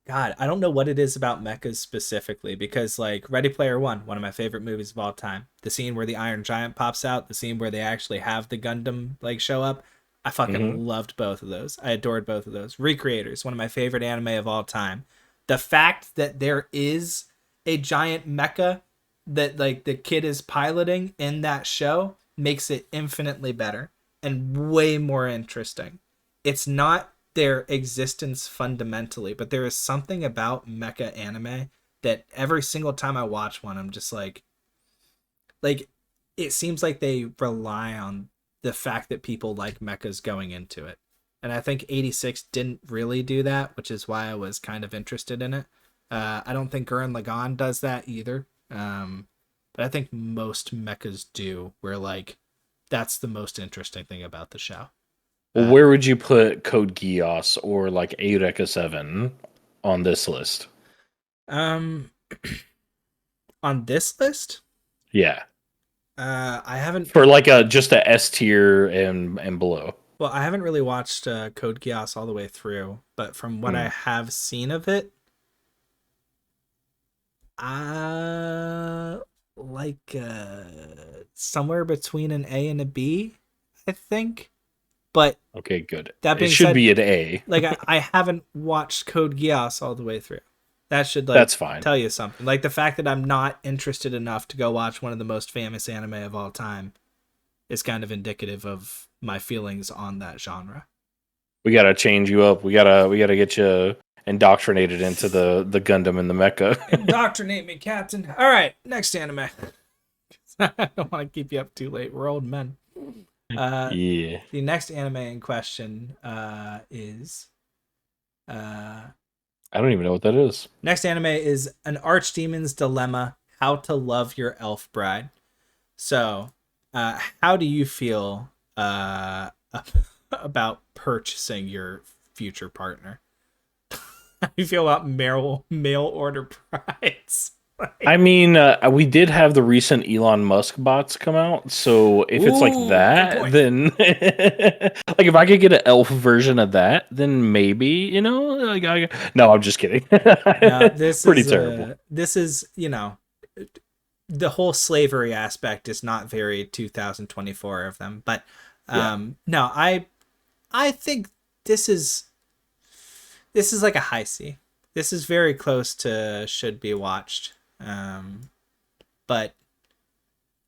God, I don't know what it is about mechas specifically because, like, Ready Player One of my favorite movies of all time, the scene where the Iron Giant pops out, the scene where they actually have the Gundam like show up, I Hmm. fucking loved both of those. I adored both of those. Recreators, one of my favorite anime of all time. The fact that there is a giant mecha that like the kid is piloting in that show makes it infinitely better and way more interesting. It's not their existence fundamentally, but there is something about mecha anime that every single time I watch one, I'm just like it seems like they rely on the fact that people like mechas going into it. and I think 86 didn't really do that, which is why I was kind of interested in it. I don't think Gurren Lagann does that either. But I think most mechas do, where like that's the most interesting thing about the show. Well, Uh, where would you put Code Geass or like Eureka 7 on this list? um, on this list, Yeah. I haven't. For like a just a S tier and below. Well, I haven't really watched Code Geass all the way through, but from what I Hmm. have seen of it, uh, like somewhere between an A and a B, I think. But Okay, good. that It being should said, be an A. like I haven't watched Code Geass all the way through. That should like That's fine. tell you something. Like the fact that I'm not interested enough to go watch one of the most famous anime of all time is kind of indicative of my feelings on that genre. We gotta change you up. We gotta get you indoctrinated into the Gundam and the mecha. Indoctrinate me, Captain. All right, next anime. I don't want to keep you up too late. We're old men. Uh, Yeah. the next anime in question is I don't even know what that is. next anime is An Archdemon's Dilemma: How to Love Your Elf Bride. So, how do you feel about purchasing your future partner? How do you feel about mail order brides? I mean, we did have the recent Elon Musk bots come out, so if it's like Ooh, good that, point. then like if I could get an elf version of that, then maybe like no, I'm just kidding. No, Pretty terrible. this is the whole slavery aspect is not very 2024 of them, but Yeah, no, I think this is like a high C. This is very close to should be watched. But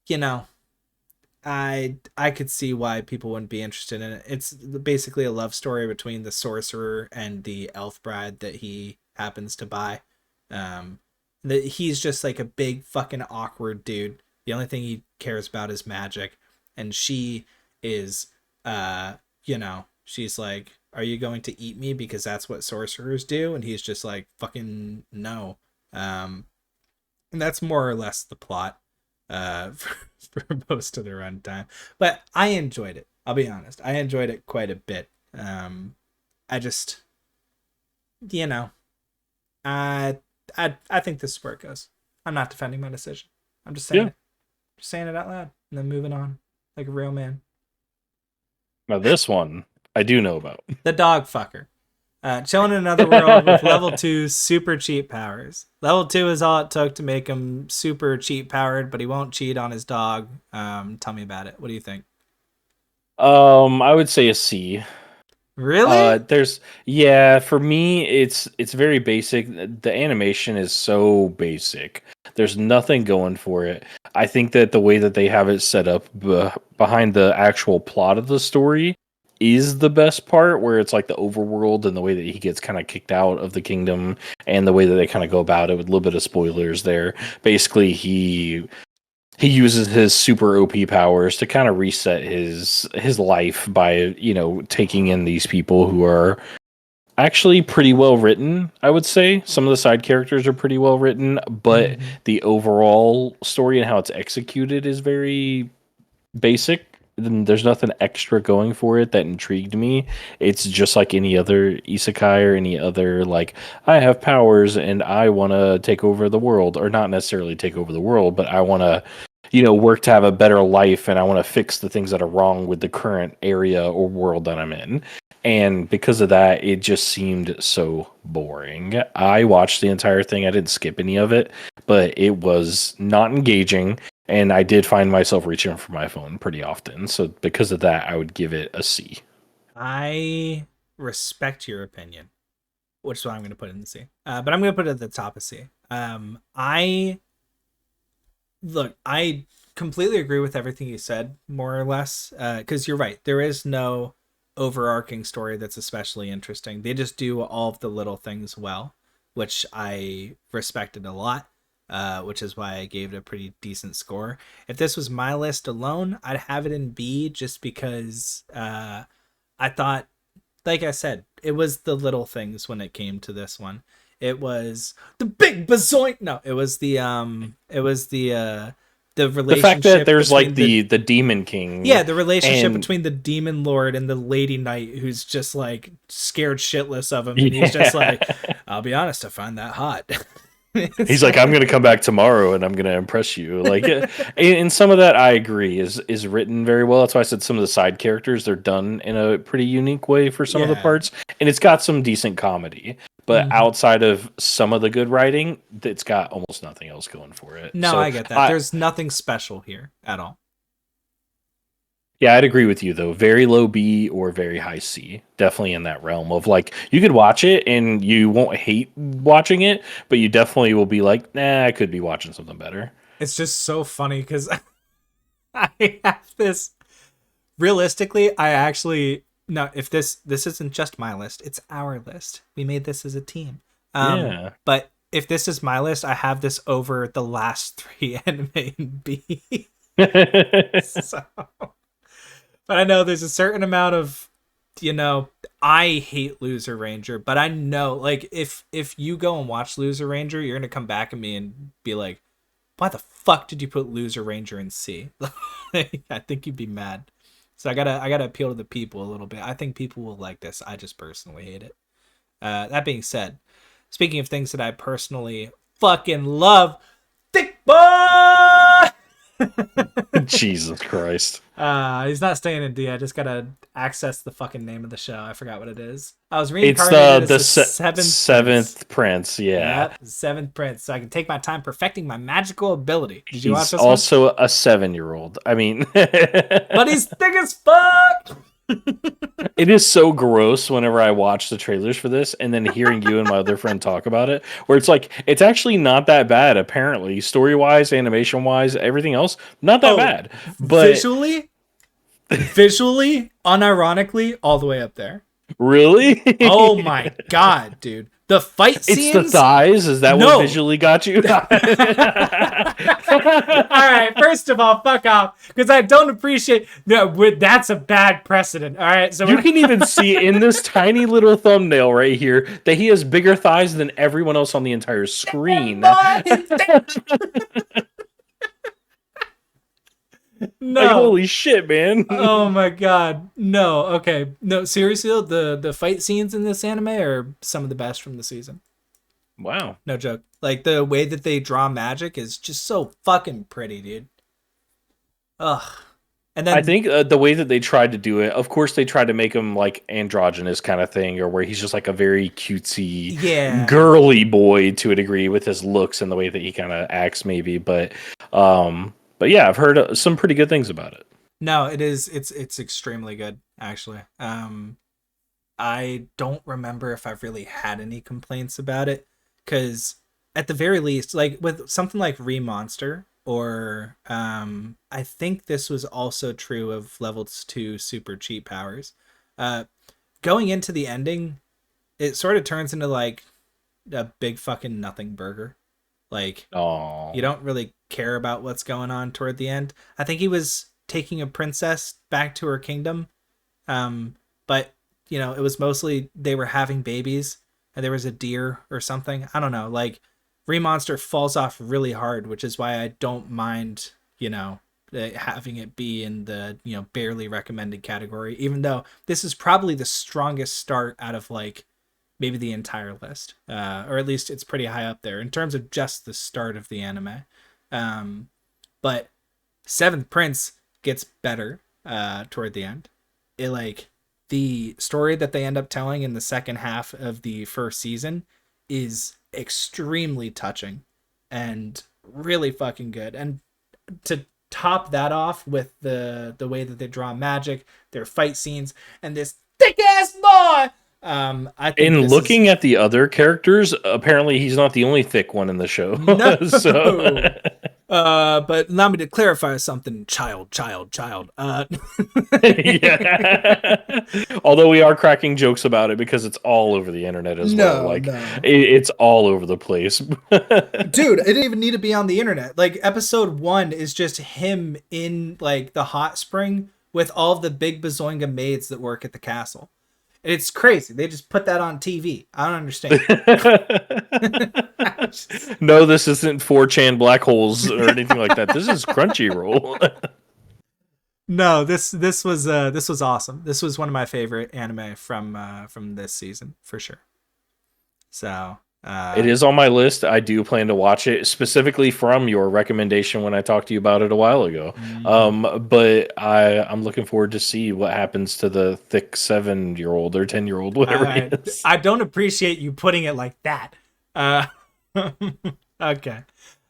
you know, I could see why people wouldn't be interested in it. It's basically a love story between the sorcerer and the elf bride that he happens to buy. That he's just like a big fucking awkward dude. The only thing he cares about is magic, and she is, she's like, "Are you going to eat me? Because that's what sorcerers do." And he's just like, "Fucking no." And that's more or less the plot for most of the runtime. But I enjoyed it. I'll be honest. I enjoyed it quite a bit. I just, you know, I, I think this is where it goes. I'm not defending my decision. I'm just saying yeah. it. Just saying it out loud and then moving on like a real man. Now this one I do know about. The dog fucker. Chilling in another world with level 2 super cheat powers. Level 2 is all it took to make him super cheat powered, but he won't cheat on his dog. Tell me about it. What do you think? I would say a C. Really? For me it's very basic. The animation is so basic. There's nothing going for it. I think that the way that they have it set up behind the actual plot of the story is the best part, where it's like the overworld and the way that he gets kind of kicked out of the kingdom and the way that they kind of go about it with a little bit of spoilers there. Basically, he uses his super OP powers to kind of reset his life by taking in these people who are actually pretty well written. I would say some of the side characters are pretty well written, but Mm-hmm. the overall story and how it's executed is very basic. There's nothing extra going for it that intrigued me. It's just like any other isekai or any other, like, I have powers and I want to take over the world, or not necessarily take over the world, but I want to work to have a better life, and I want to fix the things that are wrong with the current area or world that I'm in. And because of that, it just seemed so boring. I watched the entire thing. I didn't skip any of it, but it was not engaging. And I did find myself reaching for my phone pretty often. So because of that, I would give it a C. I respect your opinion, which is why I'm going to put it in C. But I'm going to put it at the top of C. I completely agree with everything you said, more or less, because you're right. There is no overarching story that's especially interesting. They just do all of the little things well, which I respected a lot, which is why I gave it a pretty decent score. If this was my list alone, I'd have it in B just because I thought like I said, it was the little things when it came to this one. It was the big bazoink. No, the The fact that relationship there's between like the Demon King. yeah, the relationship and between the demon lord and the lady knight, who's just like scared shitless of him, and he's just yeah. like, I'll be honest, I find that hot. He's like, I'm gonna come back tomorrow and I'm gonna impress you. Like, and some of that I agree is written very well. That's why I said some of the side characters they're done in a pretty unique way for some of the Yeah. parts, and it's got some decent comedy. But Mhm. outside of some of the good writing, it's got almost nothing else going for it. No, So I get that. There's nothing special here at all. yeah, I'd agree with you though. Very low B or very high C. Definitely in that realm of like you could watch it and you won't hate watching it, but you definitely will be like, nah, I could be watching something better. It's just so funny because I have this. Realistically, I actually no. If this isn't just my list, it's our list. We made this as a team. Yeah. But if this is my list, I have this over the last 3 anime in B. So, but I know there's a certain amount of, I hate Loser Ranger, but I know like if you go and watch Loser Ranger, you're gonna come back at me and be like, why the fuck did you put Loser Ranger in C? I think you'd be mad. So I gotta appeal to the people a little bit. I think people will like this. I just personally hate it. That being said, speaking of things that I personally fucking love, Thick Boy. Jesus Christ. He's not staying in D. I just gotta access the fucking name of the show. I forgot what it is. I was It's reincarnated the as the seventh prince. Yeah. Yep, seventh prince. So I can take my time perfecting my magical ability. Did you watch He's this also a 7-year-old. I mean, But he's thick as fuck. it is so gross whenever I watch the trailers for this and then hearing you and my other friend talk about it, where it's like, it's actually not that bad, apparently. Story wise, animation wise, everything else, not that bad. But visually, unironically, all the way up there. really? Oh my god, dude. The fight scenes. It's the thighs? Is that No. what visually got you? All right, first of all, fuck off, because I don't appreciate. No, that's a bad precedent. All right, so You can even see in this tiny little thumbnail right here that he has bigger thighs than everyone else on the entire screen. No. Like, holy shit, man. Oh my god. No. Okay. No, seriously though, the fight scenes in this anime are some of the best from the season. Wow. No joke. Like the way that they draw magic is just so fucking pretty, dude. Ugh. And then I think the way that they tried to do it, of course, they tried to make him like androgynous kind of thing, or where he's just like a very cutesy, girly boy to a degree with his looks and the way that he kind of acts, maybe. But yeah, I've heard some pretty good things about it. No, it is. It's extremely good, actually. I don't remember if I've really had any complaints about it, because at the very least, like with something like Remonster, or I think this was also true of Level 2 Super Cheat Powers. Going into the ending, it sort of turns into like a big fucking nothing burger. Like, you don't really care about what's going on toward the end. I think he was taking a princess back to her kingdom, but it was mostly they were having babies and there was a deer or something. I don't know. Like, Remonster falls off really hard, which is why I don't mind, having it be in the, barely recommended category, even though this is probably the strongest start out of like maybe the entire list, or at least it's pretty high up there in terms of just the start of the anime. But Seventh Prince gets better toward the end. It like the story that they end up telling in the second half of the first season is extremely touching and really fucking good. And to top that off with the way that they draw magic, their fight scenes, and this thick ass boy. I think in looking at the other characters, apparently he's not the only thick one in the show. No. So But allow me to clarify something, child. yeah. Although we are cracking jokes about it because it's all over the internet as well. Like it's all over the place. Dude, it didn't even need to be on the internet. Like episode 1 is just him in like the hot spring with all of the big Bazoinga maids that work at the castle. It's crazy. They just put that on TV. I don't understand. No, this isn't 4chan black holes or anything like that. This is Crunchyroll. No, this was awesome. This was one of my favorite anime from this season for sure. So It is on my list. I do plan to watch it specifically from your recommendation when I talked to you about it a while ago. mhm. But I'm looking forward to see what happens to the thick 7-year-old or 10-year-old, whatever he is. I don't appreciate you putting it like that. Uh, okay.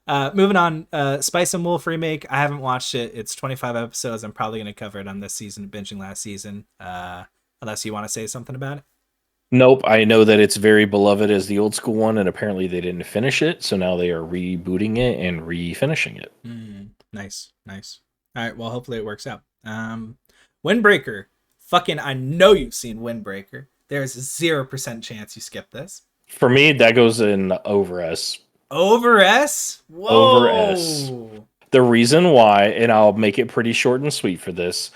Moving on. Spice and Wolf remake. I haven't watched it. It's 25 episodes. I'm probably going to cover it on this season, binging last season. Unless you want to say something about it. Nope, I know that it's very beloved as the old school one, and apparently they didn't finish it, so now they are rebooting it and refinishing it. Nice, nice. All right. Well, hopefully it works out. Windbreaker. Fucking, I know you've seen Windbreaker. There's a 0% chance you skip this. For me, that goes in over S. Over S? Over S. Whoa. The reason why, and I'll make it pretty short and sweet for this,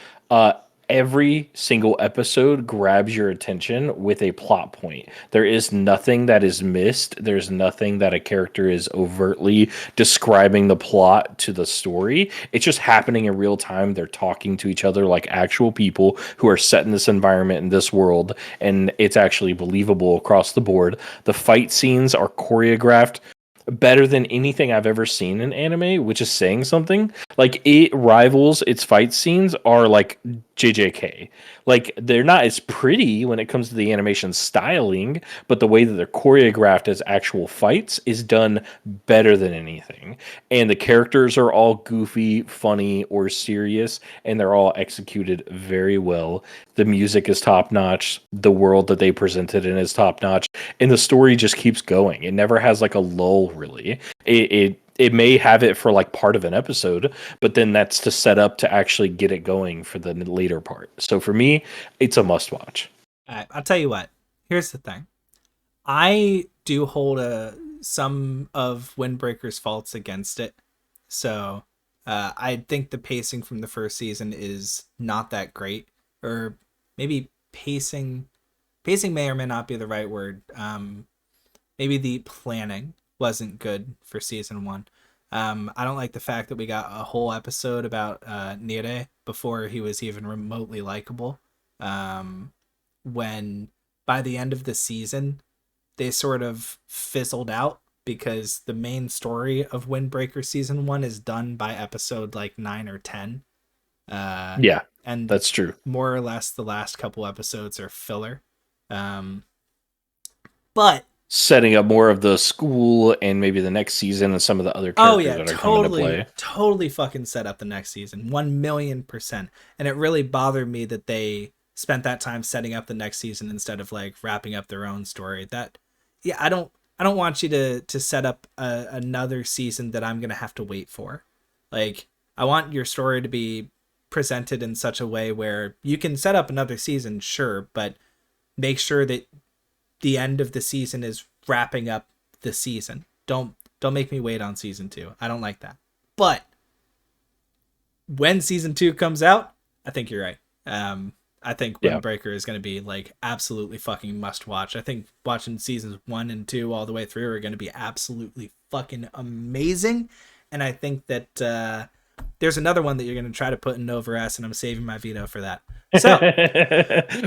every single episode grabs your attention with a plot point. There is nothing that is missed. There's nothing that a character is overtly describing the plot to the story. It's just happening in real time. They're talking to each other like actual people who are set in this environment, in this world, and it's actually believable across the board. The fight scenes are choreographed better than anything I've ever seen in anime, which is saying something. Like, it rivals, its fight scenes are like JJK. Like, they're not as pretty when it comes to the animation styling, but the way that they're choreographed as actual fights is done better than anything. And the characters are all goofy, funny, or serious, and they're all executed very well. The music is top notch. The world that they presented in is top notch, and the story just keeps going. It never has like a lull, really. It may have it for like part of an episode, but then that's to set up to actually get it going for the later part. So for me, it's a must watch. All right, I'll tell you what. Here's the thing. I do hold some of Windbreaker's faults against it. So I think the pacing from the first season is not that great. Or maybe pacing may or may not be the right word. Maybe the planning wasn't good for season one. I don't like the fact that we got a whole episode about Nire before he was even remotely likable. When by the end of the season, they sort of fizzled out because the main story of Windbreaker season one is done by episode like 9 or 10. Yeah, and that's true. More or less, the last couple episodes are filler. But setting up more of the school and maybe the next season and some of the other characters that are coming to play. Totally fucking set up the next season. 1,000,000%. And it really bothered me that they spent that time setting up the next season instead of like wrapping up their own story. I don't want you to set up another season that I'm going to have to wait for. Like, I want your story to be presented in such a way where you can set up another season, sure, but make sure that the end of the season is wrapping up the season. Don't make me wait on season 2. I don't like that. But when season 2 comes out, I think you're right. I think Windbreaker is going to be like absolutely fucking must watch. I think watching seasons 1 and 2 all the way through are going to be absolutely fucking amazing. And I think that there's another one that you're going to try to put in over S, and I'm saving my veto for that. So,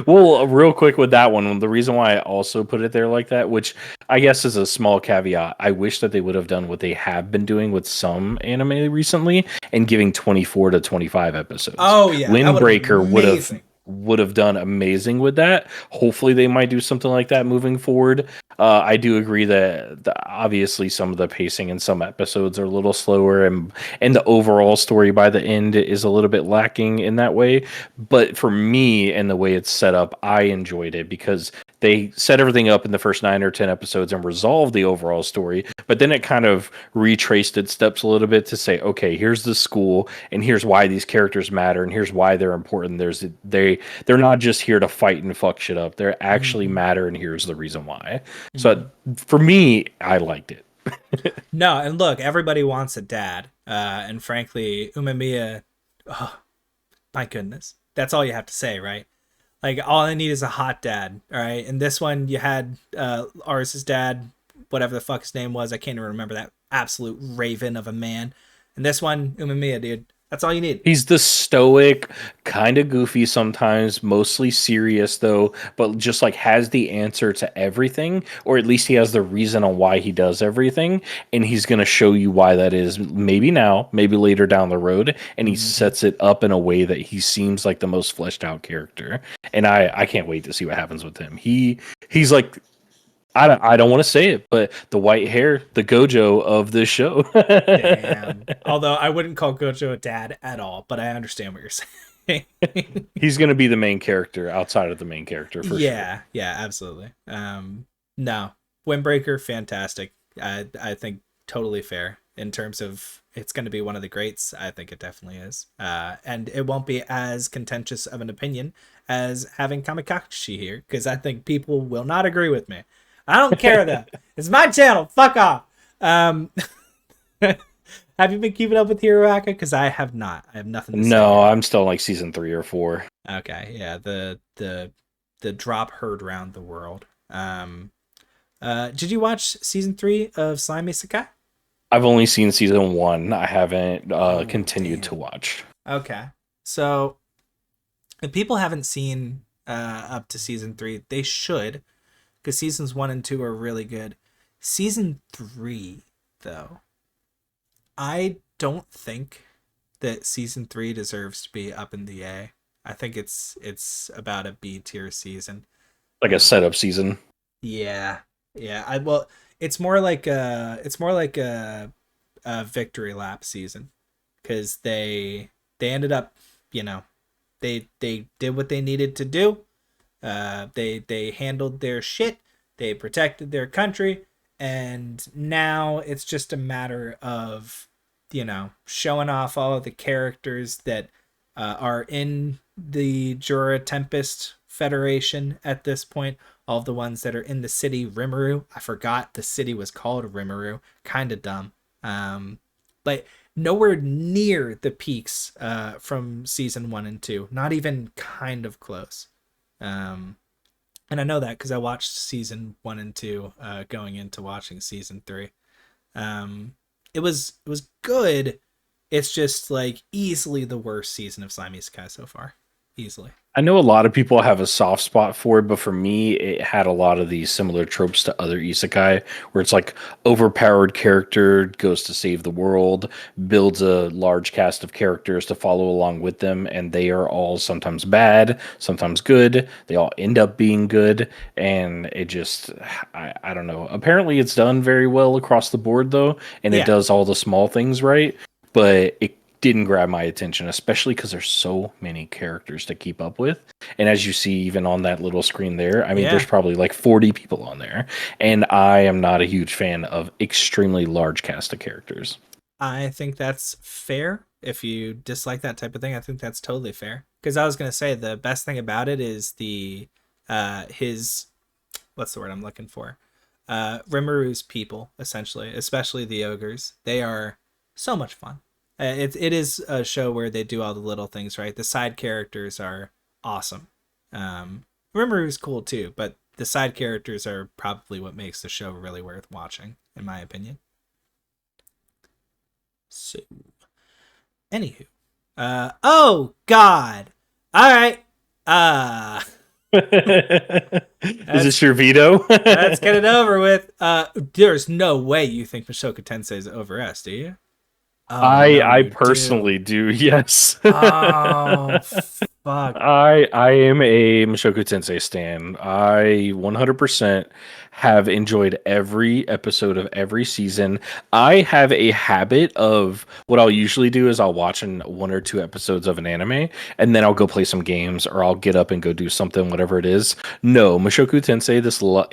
well, real quick with that one, the reason why I also put it there like that, which I guess is a small caveat, I wish that they would have done what they have been doing with some anime recently and giving 24 to 25 episodes. Oh yeah, Windbreaker would have done amazing with that. Hopefully they might do something like that moving forward. I do agree that obviously some of the pacing in some episodes are a little slower, and the overall story by the end is a little bit lacking in that way. But for me and the way it's set up, I enjoyed it because they set everything up in the first 9 or 10 episodes and resolved the overall story. But then it kind of retraced its steps a little bit to say, okay, here's the school, and here's why these characters matter, and here's why they're important. They're not just here to fight and fuck shit up. They actually matter, and here's the reason why. So for me, I liked it. No, and look, everybody wants a dad. And frankly, Umemiya, oh, my goodness. That's all you have to say, right? Like all I need is a hot dad. All right. And this one you had Aris's dad, whatever the fuck his name was. I can't even remember that absolute raven of a man. And this one, Umamiya, dude. That's all you need. He's the stoic, kind of goofy sometimes, mostly serious though, but just like has the answer to everything, or at least he has the reason on why he does everything, and he's going to show you why that is. Maybe now, maybe later down the road, and he Mm-hmm. sets it up in a way that he seems like the most fleshed out character. And I can't wait to see what happens with him. He's like I don't want to say it, but the white hair, the Gojo of this show. Damn. Although I wouldn't call Gojo a dad at all, but I understand what you're saying. He's going to be the main character outside of the main character for Yeah, sure. yeah, absolutely. No, Windbreaker, fantastic. I think totally fair in terms of it's going to be one of the greats. I think it definitely is. And it won't be as contentious of an opinion as having Kamikaze here, because I think people will not agree with me. I don't care though. It's my channel. Fuck off. Um, have you been keeping up with Hiroaka? Because I have not. I have nothing to say. No, I'm still like season 3 or 4. Okay, yeah, the drop heard round the world. Did you watch season 3 of Slime Sakai? I've only seen season 1. I haven't continued Damn. to watch. Okay, so if people haven't seen up to season 3, they should, because seasons 1 and 2 are really good. Season 3, though, I don't think that season 3 deserves to be up in the A. I think it's about a B tier season. Like a setup season. Yeah, yeah. Well, it's more like a victory lap season, because they ended up, you know, they did what they needed to do. They handled their shit. They protected their country, and now it's just a matter of, showing off all of the characters that are in the Jura Tempest Federation at this point. All of the ones that are in the city Rimuru. I forgot the city was called Rimuru. Kind of dumb. But nowhere near the peaks from season 1 and 2. Not even kind of close. And I know that because I watched season 1 and 2 going into watching season 3. It was good. It's just like easily the worst season of Slime Isekai so far. Easily. I know a lot of people have a soft spot for it, but for me, it had a lot of these similar tropes to other isekai, where it's like overpowered character goes to save the world, builds a large cast of characters to follow along with them, and they are all sometimes bad, sometimes good. They all end up being good, and it just, I don't know. Apparently, it's done very well across the board, though, and it Yeah. does all the small things right, but it didn't grab my attention, especially because there's so many characters to keep up with. And as you see, even on that little screen there, I mean, there's Yeah. probably like 40 people on there. And I am not a huge fan of extremely large cast of characters. I think that's fair. If you dislike that type of thing, I think that's totally fair. Because I was gonna say the best thing about it is the his what's the word I'm looking for? Rimuru's people, essentially, especially the ogres. They are so much fun. It is a show where they do all the little things right. The side characters are awesome. Rimuru's cool too, but the side characters are probably what makes the show really worth watching, in my opinion. So, anywho, oh God, all right, Is this your veto? let's get it over with. There's no way you think Mashoka Tensei is over S, do you? Oh, no, I you personally do, yes. Oh, fuck. I am a Mushoku Tensei stan. I 100% have enjoyed every episode of every season. I have a habit of what I'll usually do is I'll watch 1 or 2 episodes of an anime and then I'll go play some games or I'll get up and go do something, whatever it is. No, Mushoku Tensei,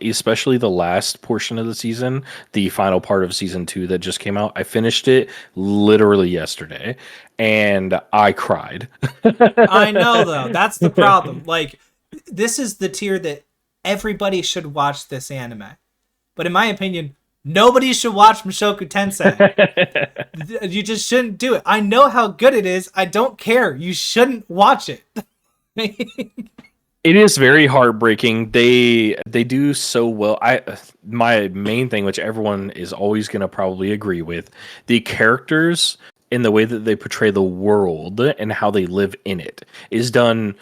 especially the last portion of the season, the final part of season 2 that just came out, I finished it literally yesterday and I cried. I know, though. That's the problem. Like, this is the tier that everybody should watch this anime. But in my opinion, nobody should watch Mushoku Tensei. You just shouldn't do it. I know how good it is. I don't care. You shouldn't watch it. It is very heartbreaking. They do so well. My main thing, which everyone is always going to probably agree with, the characters and the way that they portray the world and how they live in it is done.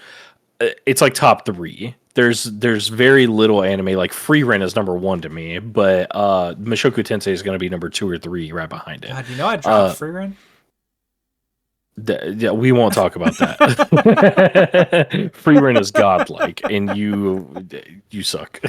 It's like top three. There's very little anime. Like Free Rent is number one to me, but Mushoku Tensei is going to be number two or three right behind it. God, you know I dropped Free Run? Yeah, we won't talk about that. Free Rent is godlike, and you suck.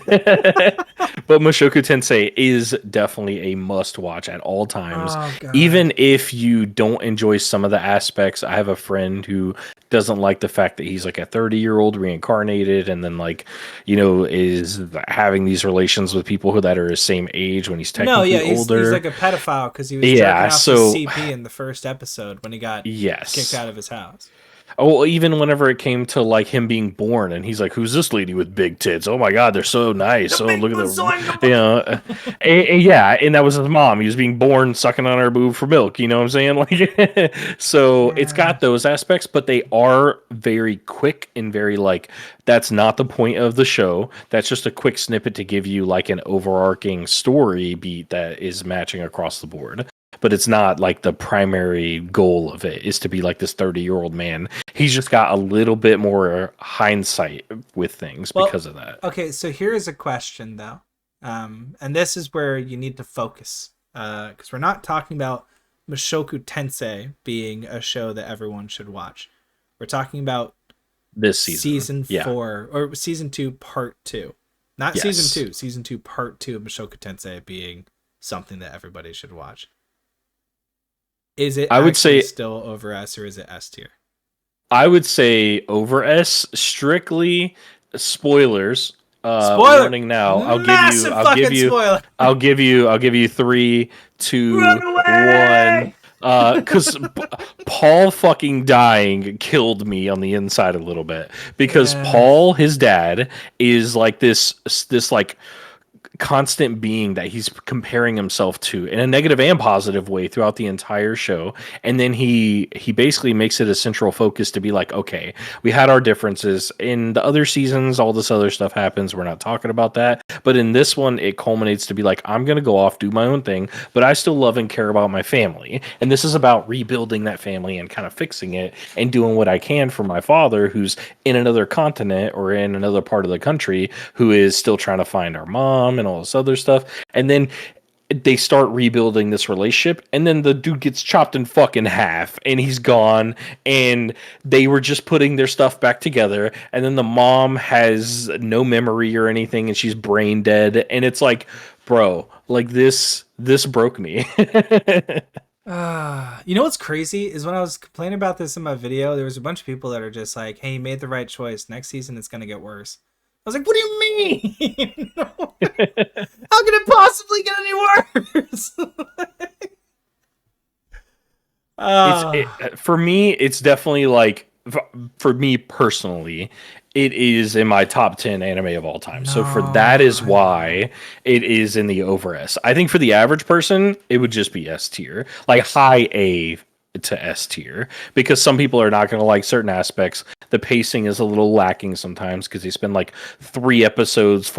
But Mushoku Tensei is definitely a must watch at all times. Oh, God. Even if you don't enjoy some of the aspects, I have a friend who doesn't like the fact that he's like a 30-year-old reincarnated, and then like is having these relations with people that are his same age when he's technically older. He's like a pedophile because he was jerking off the CP in the first episode when he got kicked out of his house. Oh, even whenever it came to like him being born, and he's like, "Who's this lady with big tits? Oh my God, they're so nice! Oh, look at them!" Yeah, and that was his mom. He was being born sucking on her boob for milk. You know what I'm saying? Like, so it's got those aspects, but they are very quick and very like. That's not the point of the show. That's just a quick snippet to give you like an overarching story beat that is matching across the board. But it's not like the primary goal of it is to be like this 30-year-old man. He's just got a little bit more hindsight with things because of that. Okay, so here is a question though. And this is where you need to focus. Because we're not talking about Mushoku Tensei being a show that everyone should watch. We're talking about this season. Season 4 or Season 2 Part 2. Not Season 2. Season 2 Part 2 of Mushoku Tensei being something that everybody should watch. Is it I would say still over S or is it S tier? I would say over S. Strictly spoilers. Spoiler warning now. I'll give you 3, 2, 1. Because Paul fucking dying killed me on the inside a little bit. Because Paul, his dad, is like this like constant being that he's comparing himself to in a negative and positive way throughout the entire show. And then he basically makes it a central focus to be like, okay, we had our differences in the other seasons, all this other stuff happens, we're not talking about that, but in this one it culminates to be like, I'm gonna go off, do my own thing, but I still love and care about my family, and this is about rebuilding that family and kind of fixing it and doing what I can for my father who's in another continent or in another part of the country who is still trying to find our mom and all this other stuff. And then they start rebuilding this relationship, and then the dude gets chopped in fucking half and he's gone, and they were just putting their stuff back together, and then the mom has no memory or anything and she's brain dead, and it's like, bro, like this broke me. You know what's crazy is when I was complaining about this in my video, there was a bunch of people that are just like, hey, you made the right choice, next season it's gonna get worse. I was like, what do you mean? How could it possibly get any worse? For me, it's definitely like, for me personally, it is in my top 10 anime of all time. So for that is why it is in the over S. I think for the average person, it would just be S tier, like high A to S tier, because some people are not going to like certain aspects. The pacing is a little lacking sometimes because they spend like 4 episodes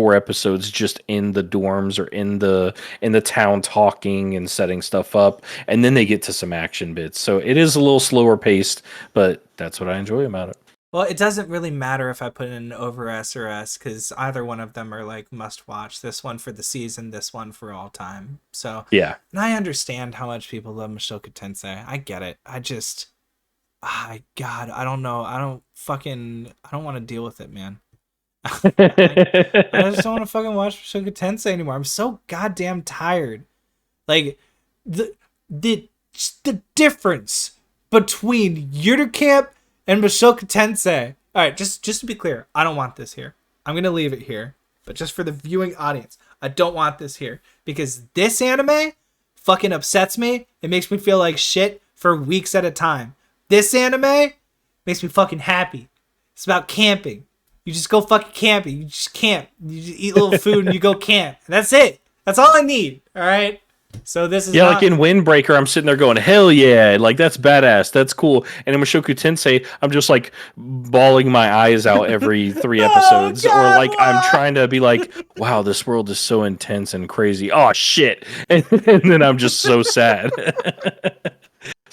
just in the dorms or in the town talking and setting stuff up, and then they get to some action bits. So it is a little slower paced, but that's what I enjoy about it. Well, it doesn't really matter if I put in over S or S, because either one of them are like must watch. This one for the season, this one for all time. So yeah, and I understand how much people love Mushoku Tensei. I get it. I just, God, I don't know. I don't want to deal with it, man. I just don't want to fucking watch Mushoku Tensei anymore. I'm so goddamn tired. Like the difference between Yurter Camp and Mushoku Tensei. All right, just to be clear, I don't want this here. I'm going to leave it here. But just for the viewing audience, I don't want this here. Because this anime fucking upsets me. It makes me feel like shit for weeks at a time. This anime makes me fucking happy. It's about camping. You just go fucking camping. You just camp. You just eat a little food and you go camp. And that's it. That's all I need. All right? So this is Yeah, like not. in Windbreaker, I'm sitting there going, "Hell yeah! Like that's badass. That's cool." And in Mushoku Tensei, I'm just like bawling my eyes out every 3 episodes, or Oh like I'm God, trying to be like, why? "Wow, this world is so intense and crazy." Oh shit! And then I'm just so sad.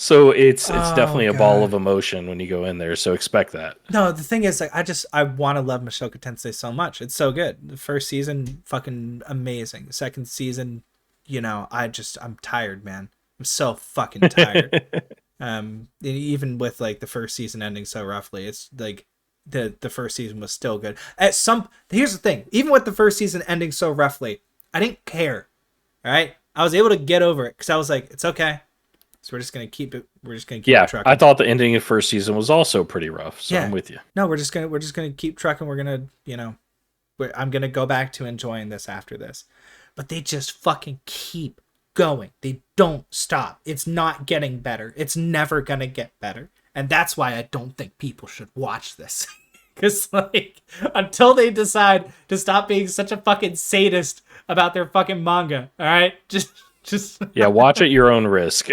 So it's Oh definitely a ball God. of emotion when you go in there. So expect that. No, the thing is, like, I want to love Mushoku Tensei so much. It's so good. The first season, fucking amazing. The second season, I'm tired, man. I'm so fucking tired. Even with like the first season ending so roughly, it's like the first season was still good. Here's the thing, even with the first season ending so roughly, I didn't care. All right, I was able to get over it because I was like, it's okay. So we're just gonna keep it. We're just gonna keep it Yeah, I trucking. thought the ending of first season was also pretty rough. So I'm Yeah. with you. No, we're just gonna keep trucking. We're gonna, I'm gonna go back to enjoying this after this. But they just fucking keep going. They don't stop. It's not getting better. It's never gonna get better. And that's why I don't think people should watch this. Because, like, until they decide to stop being such a fucking sadist about their fucking manga, all right? Just. Yeah, watch at your own risk.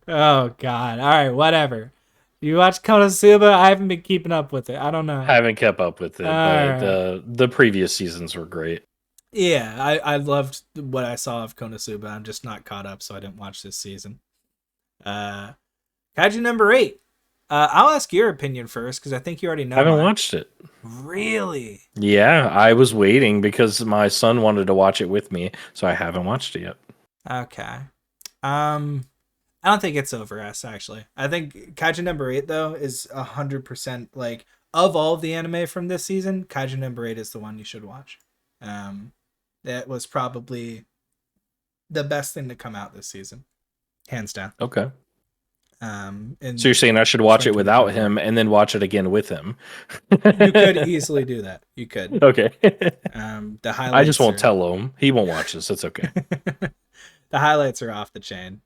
Oh, God. All right, whatever. You watch Konosuba? I haven't been keeping up with it. I don't know. Haven't kept up with All it, but right. the previous seasons were great. Yeah, I loved what I saw of Konosuba. I'm just not caught up, so I didn't watch this season. Uh, Kaiju number 8. I'll ask your opinion first because I think you already know Haven't mine. watched it. Really? Yeah, I was waiting because my son wanted to watch it with me, so I haven't watched it yet. Okay. Um, I don't think it's over us actually. I think Kaiju number 8 though is 100% like of all of the anime from this season, Kaiju number 8 is the one you should watch. Um, that was probably the best thing to come out this season, hands down. Okay. So In you're saying I should watch spring it without 2024. him and then watch it again with him? You could easily do that. You could. Okay. The I just highlights won't are tell him. He won't watch this. It's okay. the highlights are off the chain.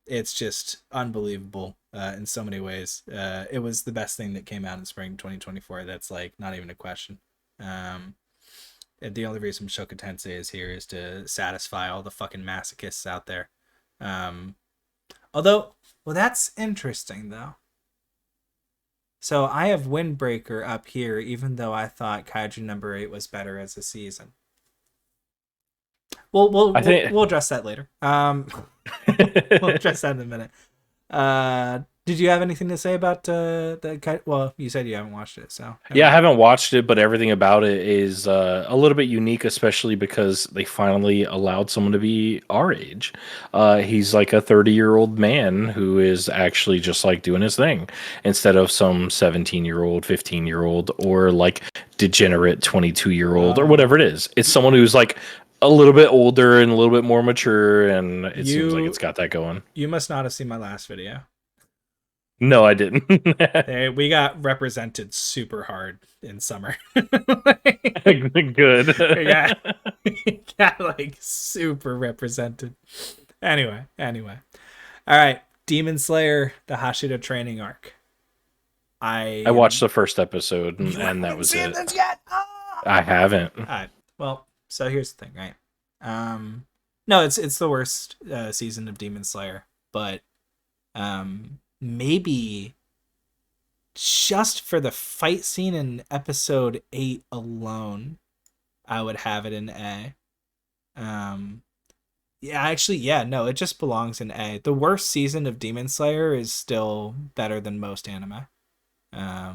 It's just unbelievable in so many ways. It was the best thing that came out in spring 2024. That's like not even a question. The only reason Shoka Tensei is here is to satisfy all the fucking masochists out there. Um, Although, well, that's interesting though. So I have Windbreaker up here, even though I thought Kaiju number 8 was better as a season. We'll we'll I we'll, think. we'll address that later. We'll address that in a minute. Did you have anything to say about the? Well, you said you haven't watched it, so Yeah, I haven't watched it, but everything about it is a little bit unique, especially because they finally allowed someone to be our age. He's like a 30-year-old man who is actually just like doing his thing instead of some 17-year-old, 15-year-old, or like degenerate 22-year-old or whatever it is. It's someone who's like a little bit older and a little bit more mature, and it seems like it's you got that going. you must not have seen my last video. No, I didn't. We got represented super hard in summer. Good. we got like super represented. Anyway. All right, Demon Slayer, the Hashira training arc. I watched the first episode and that was it. This yet? I haven't. All right. Well, so here's the thing, right? No, it's the worst season of Demon Slayer, but maybe just for the fight scene in episode 8 alone, I would have it in A. Yeah, actually, yeah, no, it just belongs in A. The worst season of Demon Slayer is still better than most anime. I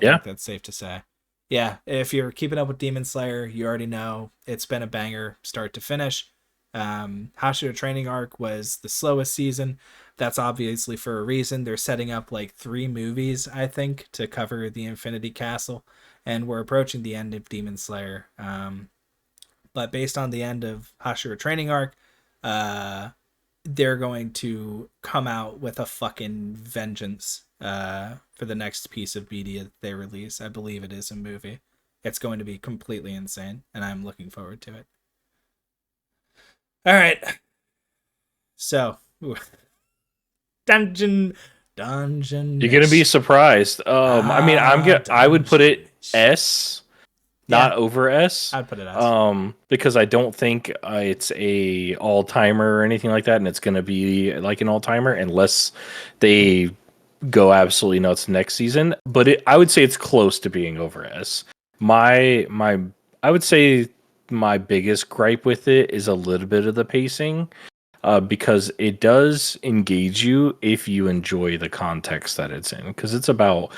Yeah. think that's safe to say. Yeah, if you're keeping up with Demon Slayer, you already know it's been a banger start to finish. Hashira Training Arc was the slowest season. That's obviously for a reason. They're setting up like 3 movies, I think, to cover the Infinity Castle, and we're approaching the end of Demon Slayer. But based on the end of Hashira Training Arc, they're going to come out with a fucking vengeance for the next piece of media that they release. I believe it is a movie. It's going to be completely insane, and I'm looking forward to it. All right. So, dungeon. You're gonna be surprised. I mean, I would put it S. Yeah, not over S. I'd put it S. Because I don't think it's a all timer or anything like that, and it's gonna be like an all timer unless they go absolutely nuts next season. But I would say it's close to being over S. My I would say my biggest gripe with it is a little bit of the pacing, because it does engage you if you enjoy the context that it's in. Because it's about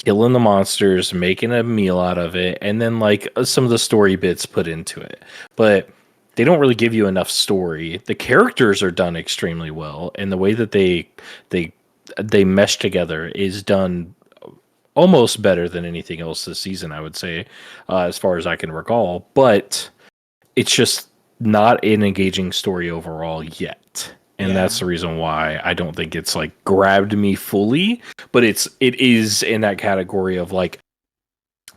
killing the monsters, making a meal out of it, and then like some of the story bits put into it. But they don't really give you enough story. The characters are done extremely well, and the way that they they mesh together is done almost better than anything else this season, I would say, as far as I can recall. But it's just not an engaging story overall yet. And that's Yeah. the reason why I don't think it's like grabbed me fully, but it is in that category of like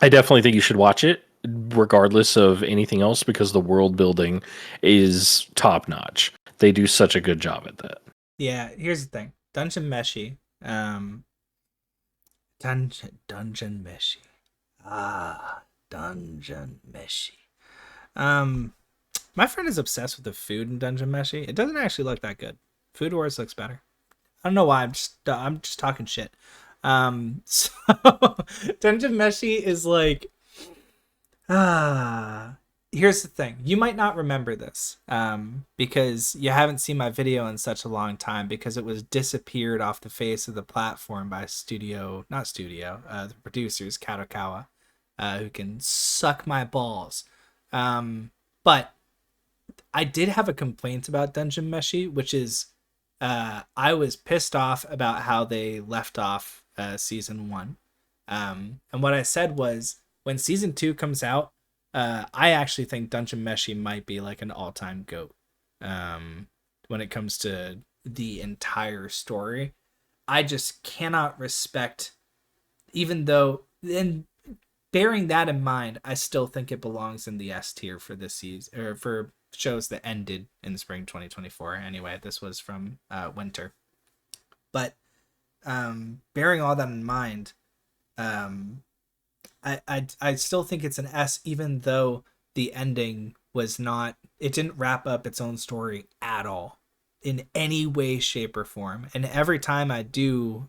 I definitely think you should watch it regardless of anything else because the world building is top notch. They do such a good job at that. Yeah, here's the thing. Dungeon Meshi. Dungeon Meshi. Ah, Dungeon Meshi. Um my friend is obsessed with the food in Dungeon Meshi. It doesn't actually look that good. Food Wars looks better. I don't know why. I'm just talking shit. So Dungeon Meshi is like ah. Here's the thing. You might not remember this because you haven't seen my video in such a long time because it was disappeared off the face of the platform by the producers Kadokawa, who can suck my balls. But I did have a complaint about Dungeon Meshi, which is I was pissed off about how they left off season one. And what I said was when season two comes out, I actually think Dungeon Meshi might be like an all time GOAT when it comes to the entire story. I just cannot respect, even though, and bearing that in mind, I still think it belongs in the S tier for this season or for shows that ended in spring 2024. Anyway, this was from winter. But bearing all that in mind, um, I still think it's an S, even though the ending was not. It didn't wrap up its own story at all, in any way, shape, or form. And every time I do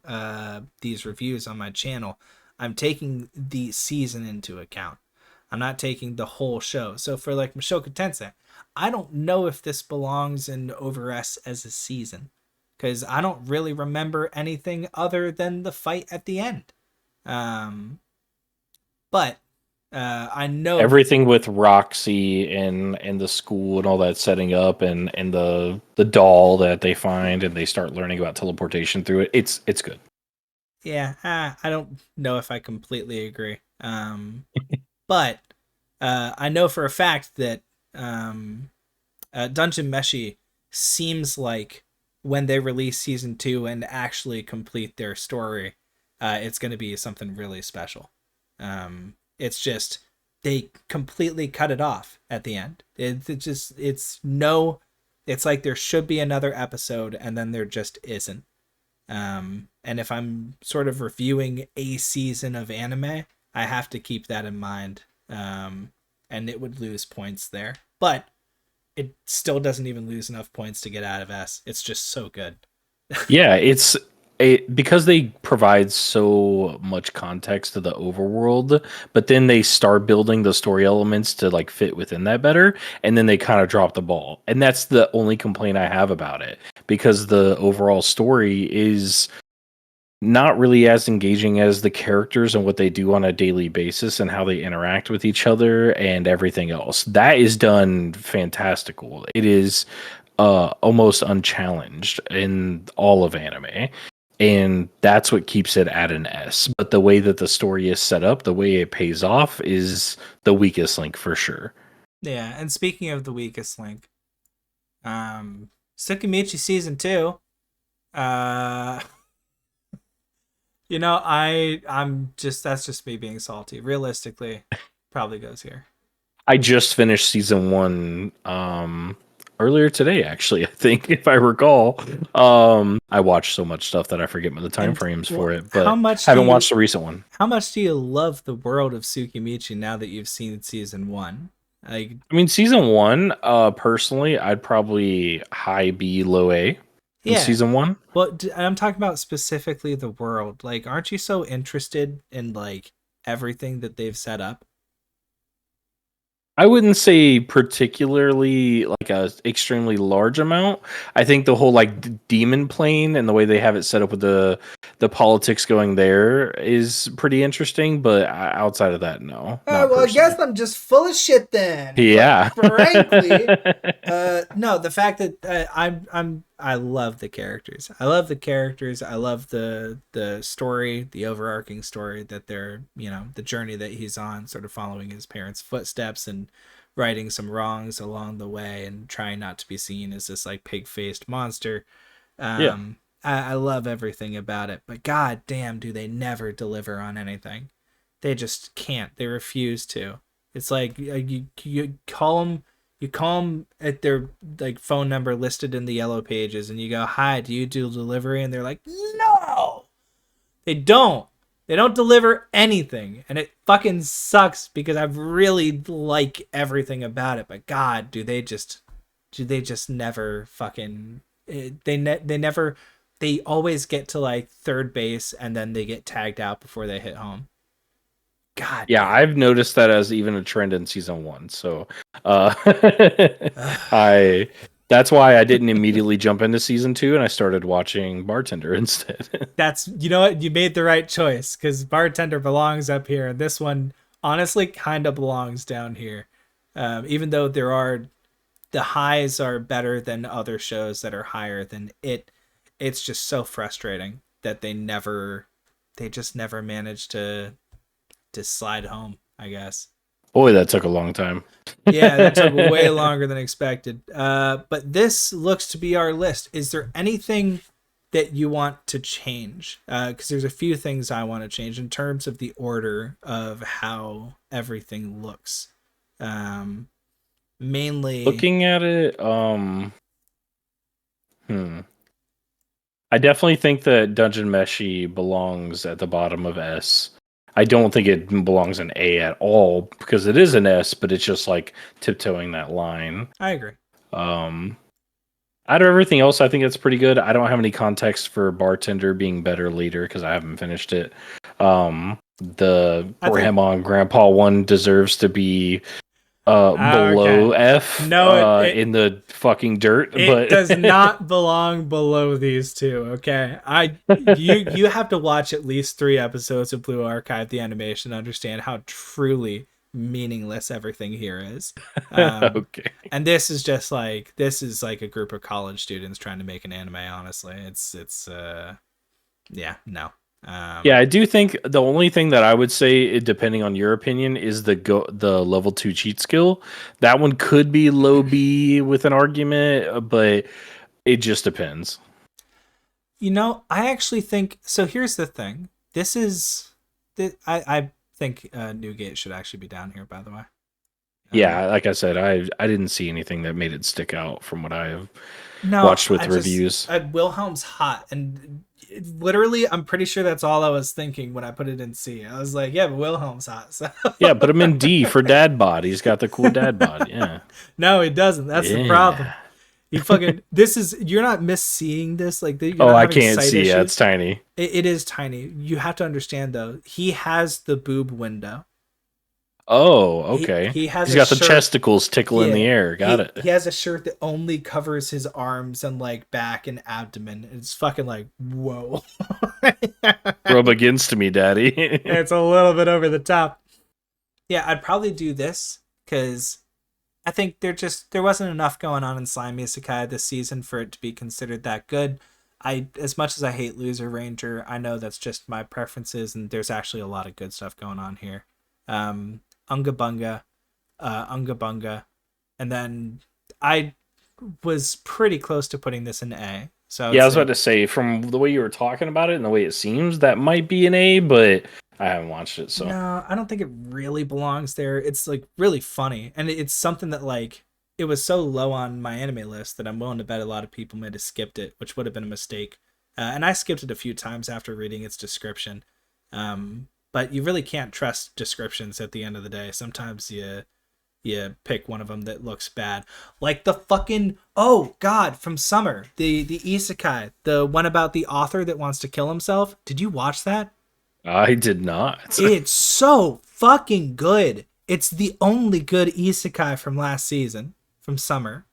these reviews on my channel, I'm taking the season into account. I'm not taking the whole show. So for like Mushoku Tensei, I don't know if this belongs in Over S as a season because I don't really remember anything other than the fight at the end. Um, but I know Everything with Roxy and the school and all that setting up and the doll that they find and they start learning about teleportation through it. It's good. yeah, I don't know if I completely agree. But I know for a fact that Dungeon Meshi seems like when they release season two and actually complete their story, it's going to be something really special. It's just they completely cut it off at the end. It's like there should be another episode and then there just isn't. And if I'm sort of reviewing a season of anime, I have to keep that in mind. And it would lose points there, but it still doesn't even lose enough points to get out of S. It's just so good. Yeah, because they provide so much context to the overworld, but then they start building the story elements to like fit within that better, and then they kind of drop the ball. And that's the only complaint I have about it because the overall story is not really as engaging as the characters and what they do on a daily basis and how they interact with each other and everything else. That is done fantastical. It is almost unchallenged in all of anime. And that's what keeps it at an S. But the way that the story is set up, the way it pays off is the weakest link for sure. Yeah, and speaking of the weakest link, Tsukimichi season two, uh, I'm just that's just me being salty. Realistically, probably goes here. I just finished season one earlier today, actually. I think, if I recall. I watched so much stuff that I forget the time And frames well, for it, but haven't watched the recent one. how much do you love the world of Tsukimichi now that you've seen season one? Like, I mean, season one, personally, I'd probably high B, low A in yeah. season one. Well, I'm talking about specifically the world. Like, aren't you so interested in like everything that they've set up? I wouldn't say particularly like a extremely large amount. I think the whole like demon plane and the way they have it set up with the politics going there is pretty interesting. But outside of that, no, not Well, I guess personally. I'm just full of shit then. But Yeah. frankly, no, the fact that I love the characters. I love the characters. I love the story, the overarching story that they're, the journey that he's on, sort of following his parents' footsteps and righting some wrongs along the way and trying not to be seen as this like pig-faced monster. Yeah. I love everything about it, but god damn, do they never deliver on anything. They just can't. They refuse to. It's like you call them, at their like phone number listed in the yellow pages, and you go, "Hi, do you do delivery?" And they're like, "No." They don't. They don't deliver anything, and it fucking sucks because I really like everything about it. But God, do they just never fucking they never they always get to like third base and then they get tagged out before they hit home. God Yeah, damn. I've noticed that as even a trend in season one. So, uh, Ugh. I that's why I didn't immediately jump into season two, and I started watching Bartender instead. That's, you know what, you made the right choice because bartender belongs up here and this one honestly kind of belongs down here. Even though the highs are better than other shows that are higher than it, it's just so frustrating that they just never manage to slide home, I guess. Boy, that took a long time. Yeah, that took way longer than expected. But this looks to be our list. Is there anything that you want to change? Because there's a few things I want to change in terms of the order of how everything looks. Um, Mainly, Looking at it, I definitely think that Dungeon Meshi belongs at the bottom of S. I don't think it belongs in A at all because it is an S, but it's just like tiptoeing that line. I agree. Um, Out of everything else, I think it's pretty good. I don't have any context for Bartender being better later because I haven't finished it. The I think Grandma and Grandpa one deserves to be okay. below F No, in the fucking dirt, it but does not belong below these two. Okay, you have to watch at least 3 episodes of Blue Archive, the animation, to understand how truly meaningless everything here is. okay. And this is like a group of college students trying to make an anime. Honestly, it's yeah, no. Yeah, I do think the only thing that I would say, depending on your opinion, is the level 2 cheat skill. That one could be low B with an argument, but it just depends. I actually think so. Here's the thing. This is, I think Newgate should actually be down here. By the way, Yeah, like I said, I didn't see anything that made it stick out from what I have no, watched with reviews. Wilhelm's hot, and literally, I'm pretty sure that's all I was thinking when I put it in C. I was like, yeah, but Wilhelm's hot. So Yeah, put him in D for dad bod. He's got the cool dad bod. Yeah. no, he doesn't. That's the problem. Yeah. He fucking. This is you're not misseeing this. Like you're Oh, not I having can't sight see. Yeah, issues. it's tiny. It is tiny. You have to understand though. He has the boob window. Oh, He okay. he has He's a got the shirt. chesticles tickling in Yeah, the air. Got he it. has a shirt that only covers his arms and like back and abdomen. It's fucking like whoa. Rub against me, daddy. It's a little bit over the top. Yeah, I'd probably do this because I think there wasn't enough going on in Slimy Isekai this season for it to be considered that good. I as much as I hate Loser Ranger, I know that's just my preferences, and there's actually a lot of good stuff going on here. Unga Bunga, Unga Bunga, and then I was pretty close to putting this in A. So Yeah, I was about to say, from the way you were talking about it and the way it seems, that might be an A, but I haven't watched it, so. no, I don't think it really belongs there. It's like really funny, and it's something that like it was so low on my anime list that I'm willing to bet a lot of people might have skipped it, which would have been a mistake. And I skipped it a few times after reading its description. But you really can't trust descriptions at the end of the day. Sometimes you pick one of them that looks bad, like the fucking, oh god, from Summer, the isekai, the one about the author that wants to kill himself. Did you watch that? I did not. It's so fucking good. It's the only good isekai from last season, from Summer.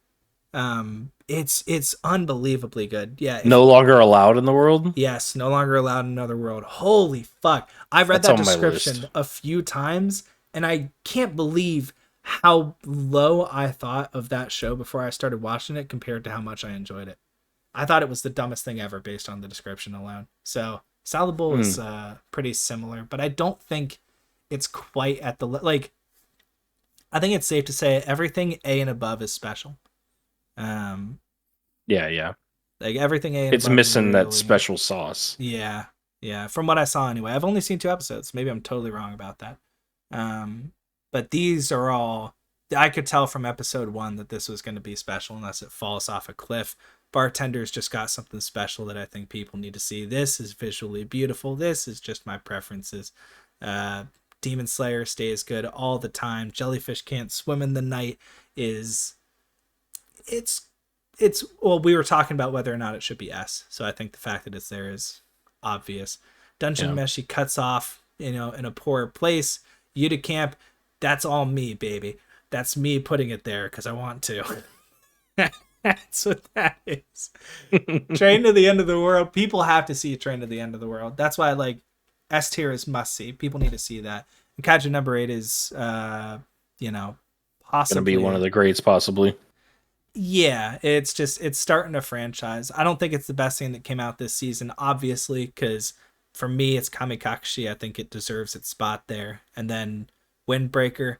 It's unbelievably good. Yeah. No longer allowed in the world? Yes, no longer allowed in another world. Holy fuck. I've read That's that on my description list. a few times, and I can't believe how low I thought of that show before I started watching it compared to how much I enjoyed it. I thought it was the dumbest thing ever based on the description alone. So Salad Bowl is Hmm. pretty similar, but I don't think it's quite at the like. I think it's safe to say everything A and above is special. Um, Yeah, yeah. like everything A and It's above is missing that really, special sauce. yeah, yeah. From what I saw anyway, I've only seen 2 episodes. Maybe I'm totally wrong about that. Um, but these are all. I could tell from episode 1 that this was going to be special unless it falls off a cliff. Bartender's just got something special that I think people need to see. This is visually beautiful. This is just my preferences. Uh, Demon Slayer stays good all the time. Jellyfish Can't Swim in the Night is it's well, we were talking about whether or not it should be S. So I think the fact that it's there is obvious. Dungeon Yeah. Meshi cuts off, in a poor place. Yuta Camp, that's all me, baby. That's me putting it there because I want to. That's what that is. Train to the End of the World. People have to see Train to the End of the World. That's why like S tier is must see. People need to see that. And Kaiju number 8 is you know, Gonna be one of possibly, the greats, possibly. yeah, it's starting a franchise. I don't think it's the best thing that came out this season, obviously, because for me it's Kamikakushi. I think it deserves its spot there. And then Windbreaker.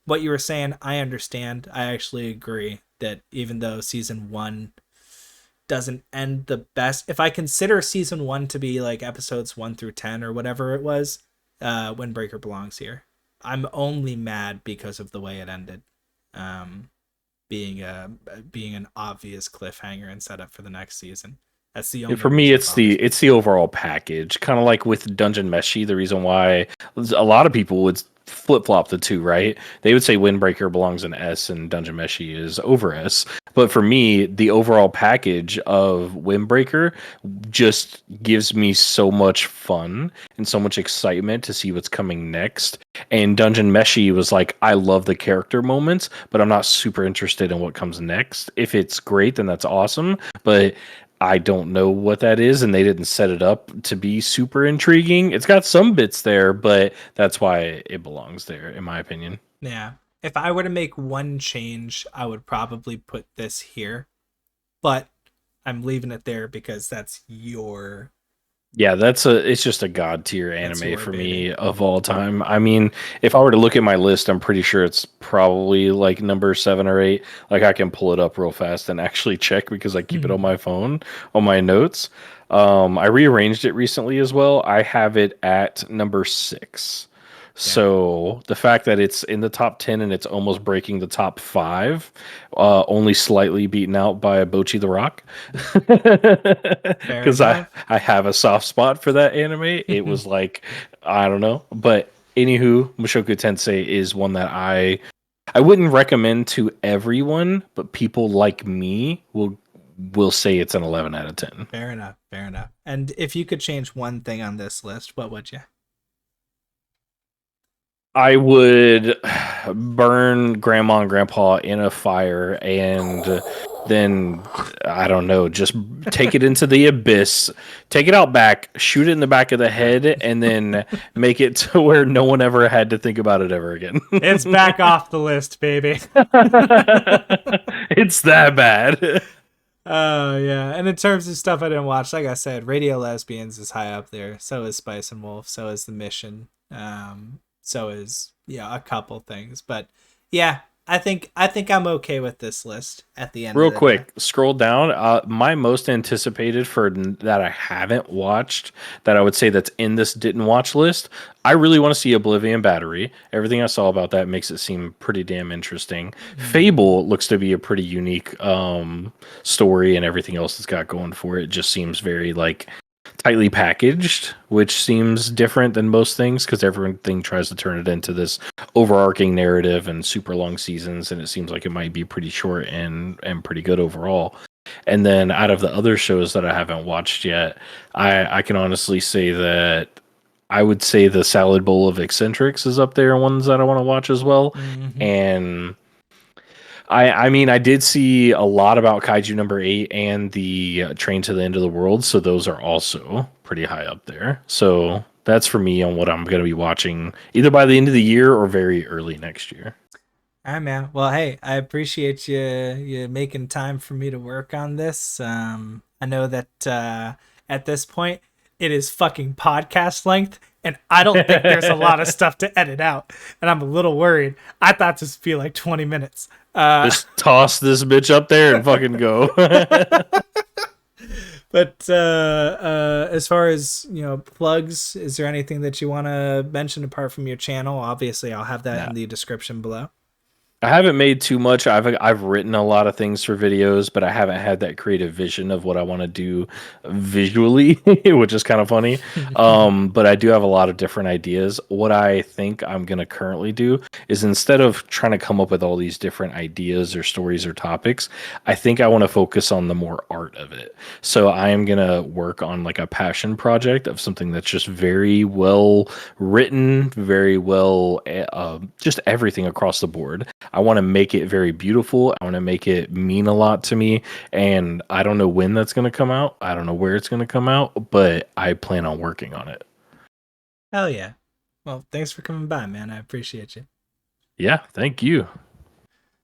What you were saying, I understand. I actually agree that even though season 1 doesn't end the best, if I consider season 1 to be like episodes 1 through 10 or whatever it was, Windbreaker belongs here. I'm only mad because of the way it ended. Um, being an obvious cliffhanger and setup for the next season. That's the only For me, reason it it's the bothers me. it's the overall package. Kind of like with Dungeon Meshi, the reason why a lot of people would flip flop the two, right? They would say Windbreaker belongs in S and Dungeon Meshi is over S. But for me, the overall package of Windbreaker just gives me so much fun and so much excitement to see what's coming next. And Dungeon Meshi was like, I love the character moments, but I'm not super interested in what comes next. If it's great, then that's awesome. But I don't know what that is, and they didn't set it up to be super intriguing. It's got some bits there, but that's why it belongs there, in my opinion. Yeah. If I were to make one change, I would probably put this here, but I'm leaving it there because Yeah, it's just a god tier that's anime your for baby. me of all time. I mean, if I were to look at my list, I'm pretty sure it's probably like number 7 or 8. Like I can pull it up real fast and actually check because I keep it on my phone, on my notes. I rearranged it recently as well. I have it at number 6. Damn. So the fact that it's in the top 10 and it's almost breaking the top 5, only slightly beaten out by Bochi the Rock, Fair because I enough. I have a soft spot for that anime. It was like I don't know, but anywho, Mushoku Tensei is one that I wouldn't recommend to everyone, but people like me will say it's an 11 out of 10. Fair enough. Fair enough. And if you could change one thing on this list, what would you? I would burn grandma and grandpa in a fire and then I don't know, just take it into the abyss, take it out back, shoot it in the back of the head, and then make it to where no one ever had to think about it ever again. It's back off the list, baby. It's that bad. Oh yeah, and in terms of stuff I didn't watch, like I said, Radio Lesbians is high up there. So is Spice and Wolf. So is The Mission. So is a couple things. But yeah, I think I'm okay with this list at the end of Real the day. quick, scroll down. My most anticipated that I haven't watched, that I would say that's in this didn't watch list. I really want to see Oblivion Battery. Everything I saw about that makes it seem pretty damn interesting. Mm. Fable looks to be a pretty unique story, and everything else it's got going for it just seems very like tightly packaged, which seems different than most things because everything tries to turn it into this overarching narrative and super long seasons, and it seems like it might be pretty short and pretty good overall. And then out of the other shows that I haven't watched yet, I can honestly say that I would say the Salad Bowl of Eccentrics is up there, ones that I want to watch as well. Hmm. And I mean, I did see a lot about Kaiju number 8 and the Train to the End of the World, so those are also pretty high up there. So that's for me on what I'm going to be watching either by the end of the year or very early next year. All right, man. Well, hey, I appreciate you making time for me to work on this. I know that at this point it is fucking podcast length, and I don't think there's a lot of stuff to edit out, and I'm a little worried. I thought this would be like 20 minutes. Just toss this bitch up there and fucking go. But as far as plugs, is there anything that you want to mention apart from your channel? Obviously, I'll have that Nah. in the description below. I haven't made too much. I've written a lot of things for videos, but I haven't had that creative vision of what I want to do visually, which is kind of funny. But I do have a lot of different ideas. What I think I'm gonna currently do is, instead of trying to come up with all these different ideas or stories or topics, I think I want to focus on the more art of it. So I am gonna work on like a passion project of something that's just very well written, very well, just everything across the board. I want to make it very beautiful. I want to make it mean a lot to me. And I don't know when that's going to come out. I don't know where it's going to come out, but I plan on working on it. Hell yeah. Well, thanks for coming by, man. I appreciate you. Yeah, thank you.